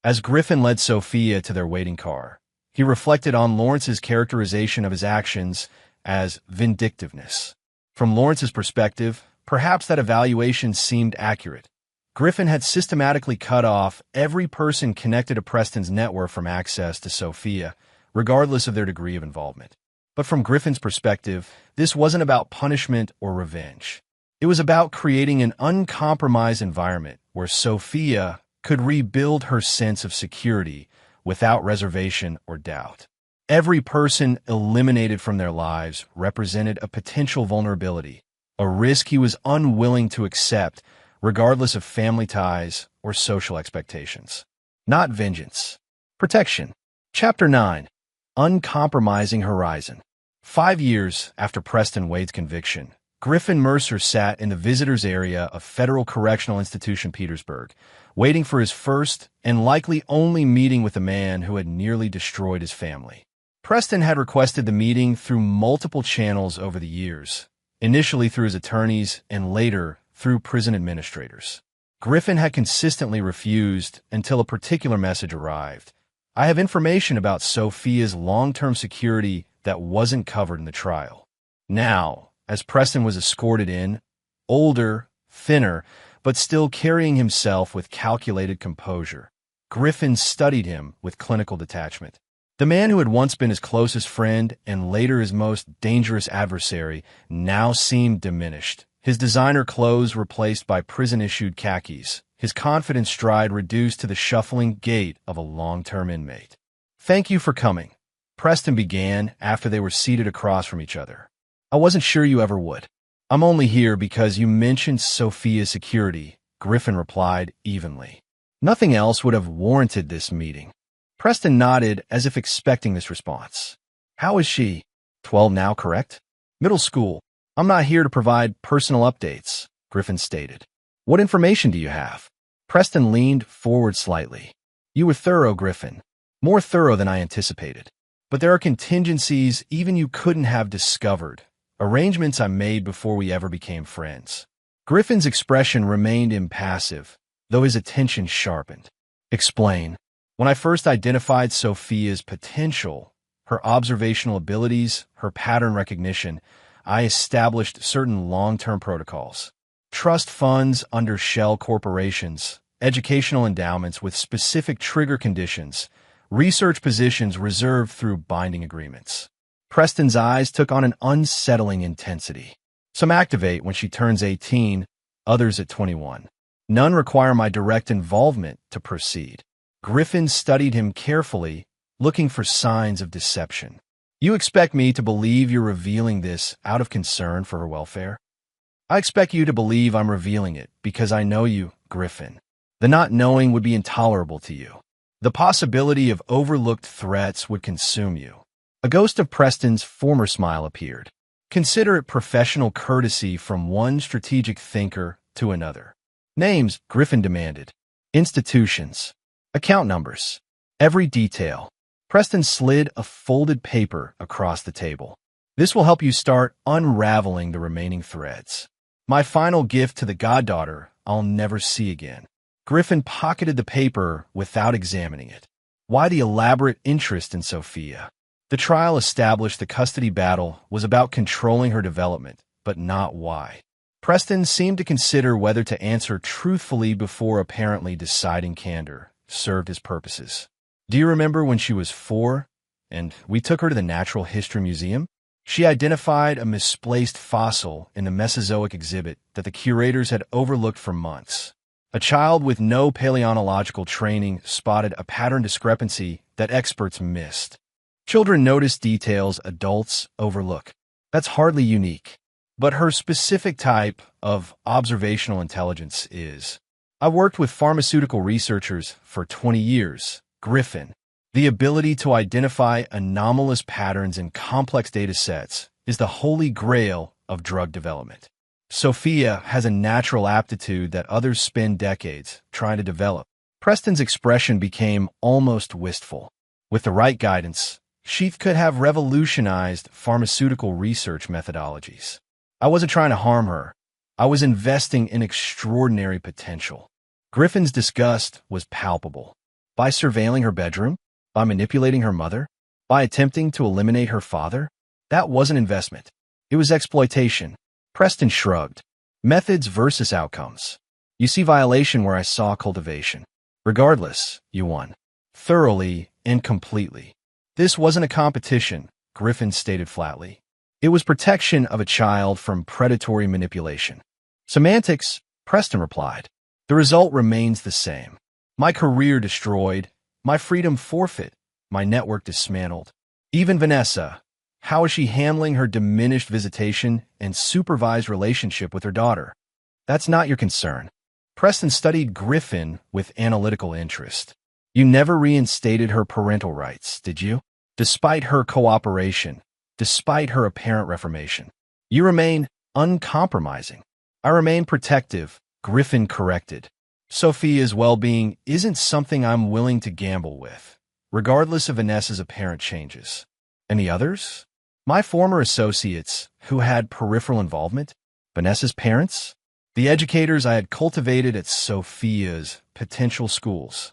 As Griffin led Sophia to their waiting car, he reflected on Lawrence's characterization of his actions as vindictiveness. From Lawrence's perspective, perhaps that evaluation seemed accurate. Griffin had systematically cut off every person connected to Preston's network from access to Sophia, regardless of their degree of involvement. But from Griffin's perspective, this wasn't about punishment or revenge. It was about creating an uncompromised environment where Sophia could rebuild her sense of security without reservation or doubt. Every person eliminated from their lives represented a potential vulnerability, a risk he was unwilling to accept, regardless of family ties or social expectations. Not vengeance. Protection. Chapter 9. Uncompromising Horizon. 5 years after Preston Wade's conviction, Griffin Mercer sat in the visitors area of Federal Correctional Institution Petersburg, waiting for his first and likely only meeting with a man who had nearly destroyed his family. Preston had requested the meeting through multiple channels over the years, initially through his attorneys and later through prison administrators. Griffin had consistently refused until a particular message arrived. I have information about Sophia's long-term security that wasn't covered in the trial. Now, as Preston was escorted in, older, thinner, but still carrying himself with calculated composure, Griffin studied him with clinical detachment. The man who had once been his closest friend and later his most dangerous adversary now seemed diminished, his designer clothes replaced by prison-issued khakis, his confident stride reduced to the shuffling gait of a long-term inmate. Thank you for coming, Preston began after they were seated across from each other. I wasn't sure you ever would. I'm only here because you mentioned Sophia's security, Griffin replied evenly. Nothing else would have warranted this meeting. Preston nodded as if expecting this response. How is she? 12 now, correct? Middle school. I'm not here to provide personal updates, Griffin stated. What information do you have? Preston leaned forward slightly. You were thorough, Griffin. More thorough than I anticipated. But there are contingencies even you couldn't have discovered. Arrangements I made before we ever became friends. Griffin's expression remained impassive, though his attention sharpened. Explain. When I first identified Sophia's potential, her observational abilities, her pattern recognition, I established certain long-term protocols. Trust funds under shell corporations, educational endowments with specific trigger conditions, research positions reserved through binding agreements. Preston's eyes took on an unsettling intensity. Some activate when she turns 18, others at 21. None require my direct involvement to proceed. Griffin studied him carefully, looking for signs of deception. You expect me to believe you're revealing this out of concern for her welfare? I expect you to believe I'm revealing it because I know you, Griffin. The not knowing would be intolerable to you. The possibility of overlooked threats would consume you. A ghost of Preston's former smile appeared. Consider it professional courtesy from one strategic thinker to another. Names, Griffin demanded. Institutions. Account numbers. Every detail. Preston slid a folded paper across the table. This will help you start unraveling the remaining threads. My final gift to the goddaughter I'll never see again. Griffin pocketed the paper without examining it. Why the elaborate interest in Sophia? The trial established the custody battle was about controlling her development, but not why. Preston seemed to consider whether to answer truthfully before apparently deciding candor served his purposes. Do you remember when she was 4 and we took her to the Natural History Museum? She identified a misplaced fossil in the Mesozoic exhibit that the curators had overlooked for months. A child with no paleontological training spotted a pattern discrepancy that experts missed. Children notice details adults overlook. That's hardly unique. But her specific type of observational intelligence is. I worked with pharmaceutical researchers for 20 years. Griffin. The ability to identify anomalous patterns in complex data sets is the holy grail of drug development. Sophia has a natural aptitude that others spend decades trying to develop. Preston's expression became almost wistful. With the right guidance, she could have revolutionized pharmaceutical research methodologies. I wasn't trying to harm her. I was investing in extraordinary potential. Griffin's disgust was palpable. By surveilling her bedroom? By manipulating her mother? By attempting to eliminate her father? That wasn't investment. It was exploitation. Preston shrugged. Methods versus outcomes. You see violation where I saw cultivation. Regardless, you won. Thoroughly and completely. This wasn't a competition, Griffin stated flatly. It was protection of a child from predatory manipulation. Semantics, Preston replied. The result remains the same. My career destroyed, my freedom forfeit, my network dismantled. Even Vanessa, how is she handling her diminished visitation and supervised relationship with her daughter? That's not your concern. Preston studied Griffin with analytical interest. You never reinstated her parental rights, did you? Despite her cooperation, despite her apparent reformation. You remain uncompromising. I remain protective, Griffin corrected. Sophia's well-being isn't something I'm willing to gamble with, regardless of Vanessa's apparent changes. Any others? My former associates who had peripheral involvement? Vanessa's parents? The educators I had cultivated at Sophia's potential schools.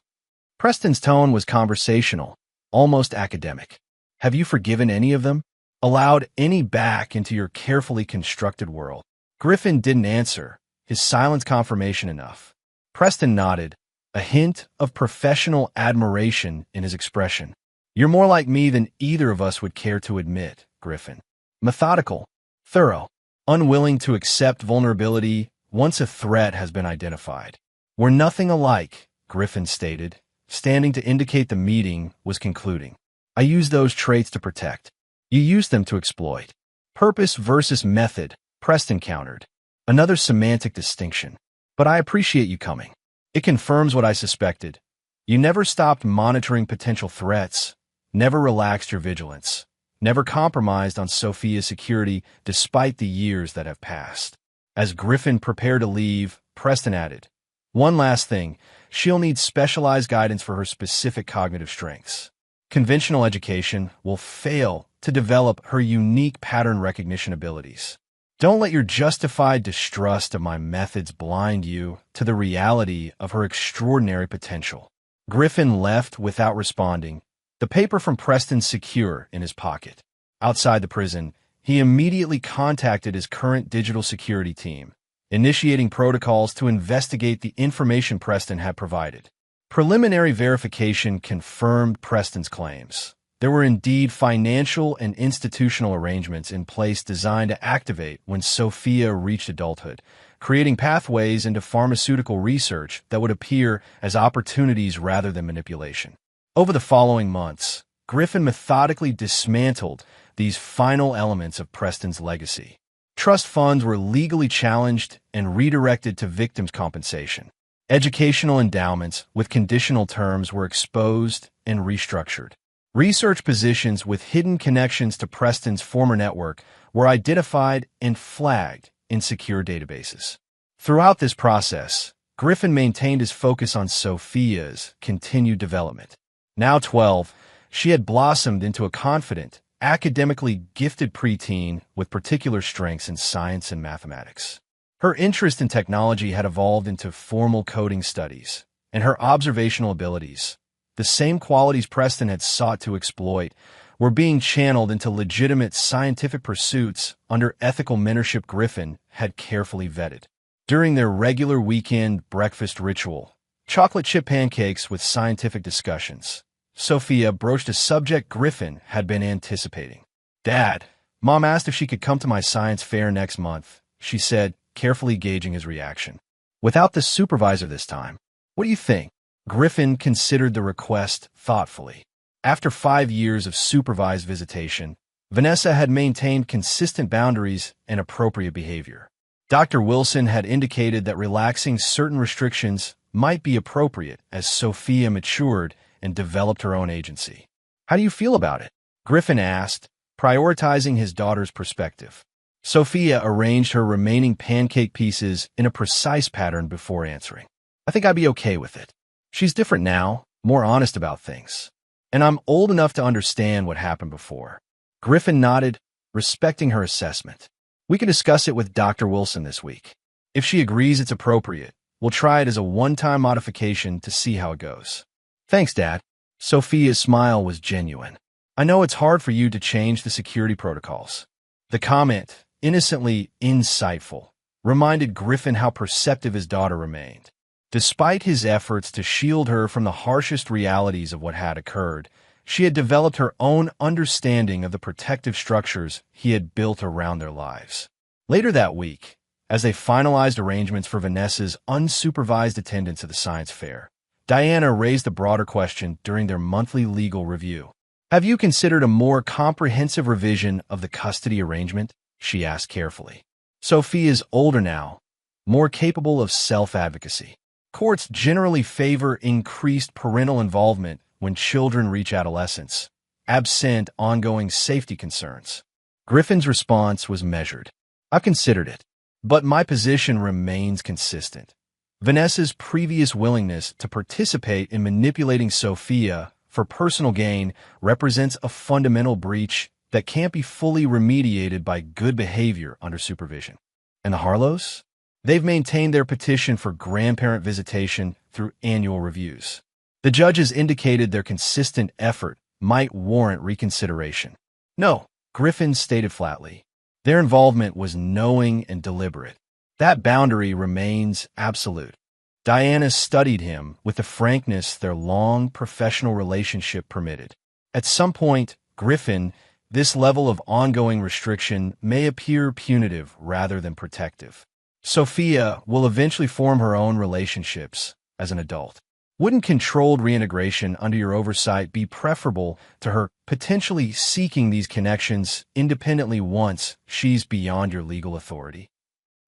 Preston's tone was conversational, almost academic. Have you forgiven any of them? Allowed any back into your carefully constructed world? Griffin didn't answer, his silence confirmation enough. Preston nodded, a hint of professional admiration in his expression. You're more like me than either of us would care to admit, Griffin. Methodical, thorough, unwilling to accept vulnerability once a threat has been identified. We're nothing alike, Griffin stated, standing to indicate the meeting was concluding. I use those traits to protect. You use them to exploit. Purpose versus method, Preston countered. Another semantic distinction. But I appreciate you coming. It confirms what I suspected. You never stopped monitoring potential threats, never relaxed your vigilance, never compromised on Sophia's security despite the years that have passed. As Griffin prepared to leave, Preston added, one last thing, she'll need specialized guidance for her specific cognitive strengths. Conventional education will fail to develop her unique pattern recognition abilities. Don't let your justified distrust of my methods blind you to the reality of her extraordinary potential. Griffin left without responding, the paper from Preston secure in his pocket. Outside the prison, he immediately contacted his current digital security team, initiating protocols to investigate the information Preston had provided. Preliminary verification confirmed Preston's claims. There were indeed financial and institutional arrangements in place designed to activate when Sophia reached adulthood, creating pathways into pharmaceutical research that would appear as opportunities rather than manipulation. Over the following months, Griffin methodically dismantled these final elements of Preston's legacy. Trust funds were legally challenged and redirected to victims' compensation. Educational endowments with conditional terms were exposed and restructured. Research positions with hidden connections to Preston's former network were identified and flagged in secure databases. Throughout this process, Griffin maintained his focus on Sophia's continued development. Now 12, she had blossomed into a confident, academically gifted preteen with particular strengths in science and mathematics. Her interest in technology had evolved into formal coding studies, and her observational abilities, the same qualities Preston had sought to exploit, were being channeled into legitimate scientific pursuits under ethical mentorship Griffin had carefully vetted. During their regular weekend breakfast ritual, chocolate chip pancakes with scientific discussions, Sophia broached a subject Griffin had been anticipating. Dad, Mom asked if she could come to my science fair next month, she said, carefully gauging his reaction. Without the supervisor this time. What do you think? Griffin considered the request thoughtfully. After 5 years of supervised visitation, Vanessa had maintained consistent boundaries and appropriate behavior. Dr. Wilson had indicated that relaxing certain restrictions might be appropriate as Sophia matured and developed her own agency. "How do you feel about it?" Griffin asked, prioritizing his daughter's perspective. Sophia arranged her remaining pancake pieces in a precise pattern before answering. "I think I'd be okay with it. She's different now, more honest about things. And I'm old enough to understand what happened before." Griffin nodded, respecting her assessment. "We can discuss it with Dr. Wilson this week. If she agrees it's appropriate, we'll try it as a one-time modification to see how it goes." "Thanks, Dad." Sophia's smile was genuine. "I know it's hard for you to change the security protocols." The comment, innocently insightful, reminded Griffin how perceptive his daughter remained. Despite his efforts to shield her from the harshest realities of what had occurred, she had developed her own understanding of the protective structures he had built around their lives. Later that week, as they finalized arrangements for Vanessa's unsupervised attendance at the science fair, Diana raised a broader question during their monthly legal review. "Have you considered a more comprehensive revision of the custody arrangement?" she asked carefully. "Sophia is older now, more capable of self-advocacy. Courts generally favor increased parental involvement when children reach adolescence, absent ongoing safety concerns." Griffin's response was measured. "I've considered it, but my position remains consistent. Vanessa's previous willingness to participate in manipulating Sophia for personal gain represents a fundamental breach that can't be fully remediated by good behavior under supervision." "And the Harlows?" "They've maintained their petition for grandparent visitation through annual reviews. The judges indicated their consistent effort might warrant reconsideration." "No," Griffin stated flatly. "Their involvement was knowing and deliberate. That boundary remains absolute." Diana studied him with the frankness their long professional relationship permitted. "At some point, Griffin, this level of ongoing restriction may appear punitive rather than protective. Sophia will eventually form her own relationships as an adult. Wouldn't controlled reintegration under your oversight be preferable to her potentially seeking these connections independently once she's beyond your legal authority?"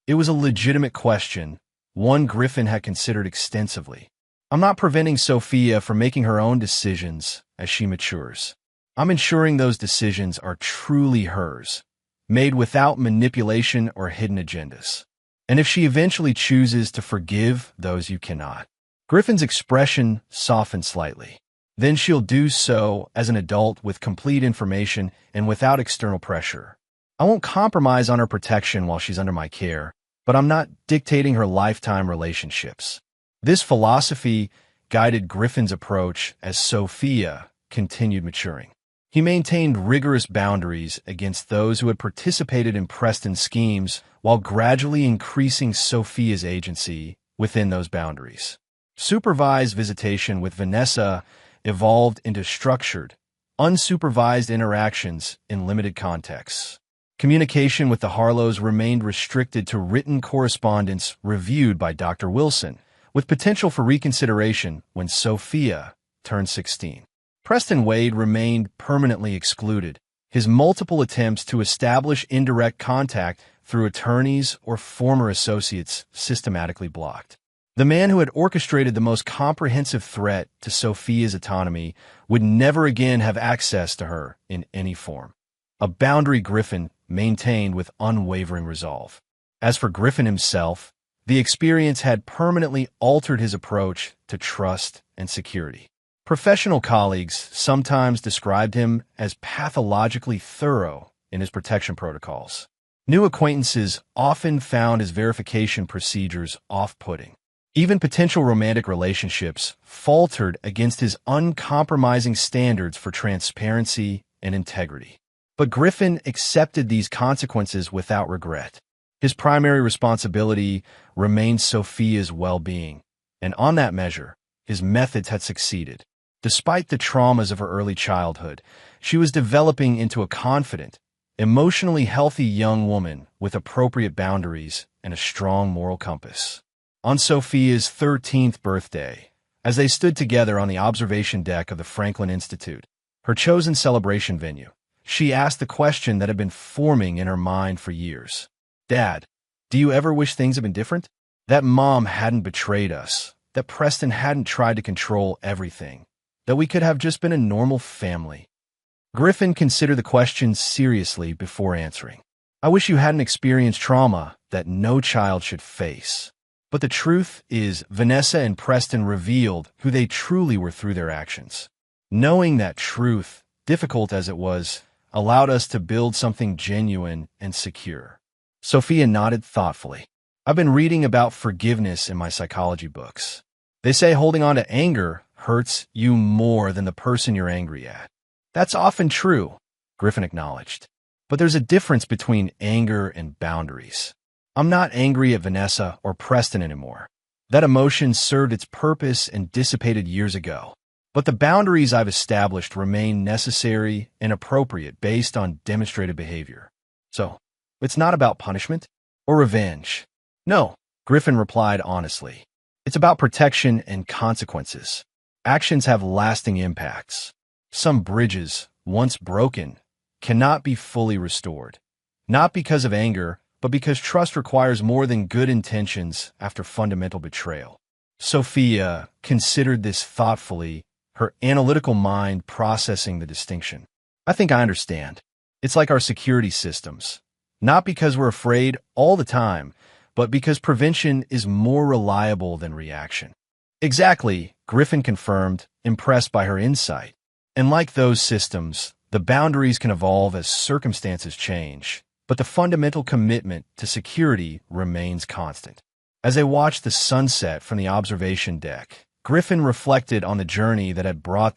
It was a legitimate question, one Griffin had considered extensively. "I'm not preventing Sophia from making her own decisions as she matures. I'm ensuring those decisions are truly hers, made without manipulation or hidden agendas. And if she eventually chooses to forgive those you cannot." Griffin's expression softened slightly. "Then she'll do so as an adult with complete information and without external pressure. I won't compromise on her protection while she's under my care, but I'm not dictating her lifetime relationships." This philosophy guided Griffin's approach as Sophia continued maturing. He maintained rigorous boundaries against those who had participated in Preston's schemes while gradually increasing Sophia's agency within those boundaries. Supervised visitation with Vanessa evolved into structured, unsupervised interactions in limited contexts. Communication with the Harlows remained restricted to written correspondence reviewed by Dr. Wilson, with potential for reconsideration when Sophia turned 16. Preston Wade remained permanently excluded, his multiple attempts to establish indirect contact through attorneys or former associates systematically blocked. The man who had orchestrated the most comprehensive threat to Sophia's autonomy would never again have access to her in any form. A boundary Griffin maintained with unwavering resolve. As for Griffin himself, the experience had permanently altered his approach to trust and security. Professional colleagues sometimes described him as pathologically thorough in his protection protocols. New acquaintances often found his verification procedures off-putting. Even potential romantic relationships faltered against his uncompromising standards for transparency and integrity. But Griffin accepted these consequences without regret. His primary responsibility remained Sophia's well-being, and on that measure, his methods had succeeded. Despite the traumas of her early childhood, she was developing into a confident, emotionally healthy young woman with appropriate boundaries and a strong moral compass. On Sophia's 13th birthday, as they stood together on the observation deck of the Franklin Institute, her chosen celebration venue. She asked the question that had been forming in her mind for years. Dad, do you ever wish things had been different? That Mom hadn't betrayed us, that Preston hadn't tried to control everything, that we could have just been a normal family. Griffin considered the question seriously before answering. I wish you hadn't experienced trauma that no child should face. But the truth is, Vanessa and Preston revealed who they truly were through their actions. Knowing that truth, difficult as it was, allowed us to build something genuine and secure. Sophia nodded thoughtfully. I've been reading about forgiveness in my psychology books. They say holding on to anger hurts you more than the person you're angry at. That's often true, Griffin acknowledged. But there's a difference between anger and boundaries. I'm not angry at Vanessa or Preston anymore. That emotion served its purpose and dissipated years ago. But the boundaries I've established remain necessary and appropriate based on demonstrated behavior. So, it's not about punishment or revenge. No, Griffin replied honestly. It's about protection and consequences. Actions have lasting impacts. Some bridges, once broken, cannot be fully restored. Not because of anger, but because trust requires more than good intentions after fundamental betrayal. Sophia considered this thoughtfully, her analytical mind processing the distinction. I think I understand. It's like our security systems. Not because we're afraid all the time, but because prevention is more reliable than reaction. Exactly, Griffin confirmed, impressed by her insight. And like those systems, the boundaries can evolve as circumstances change, but the fundamental commitment to security remains constant. As they watched the sunset from the observation deck, Griffin reflected on the journey that had brought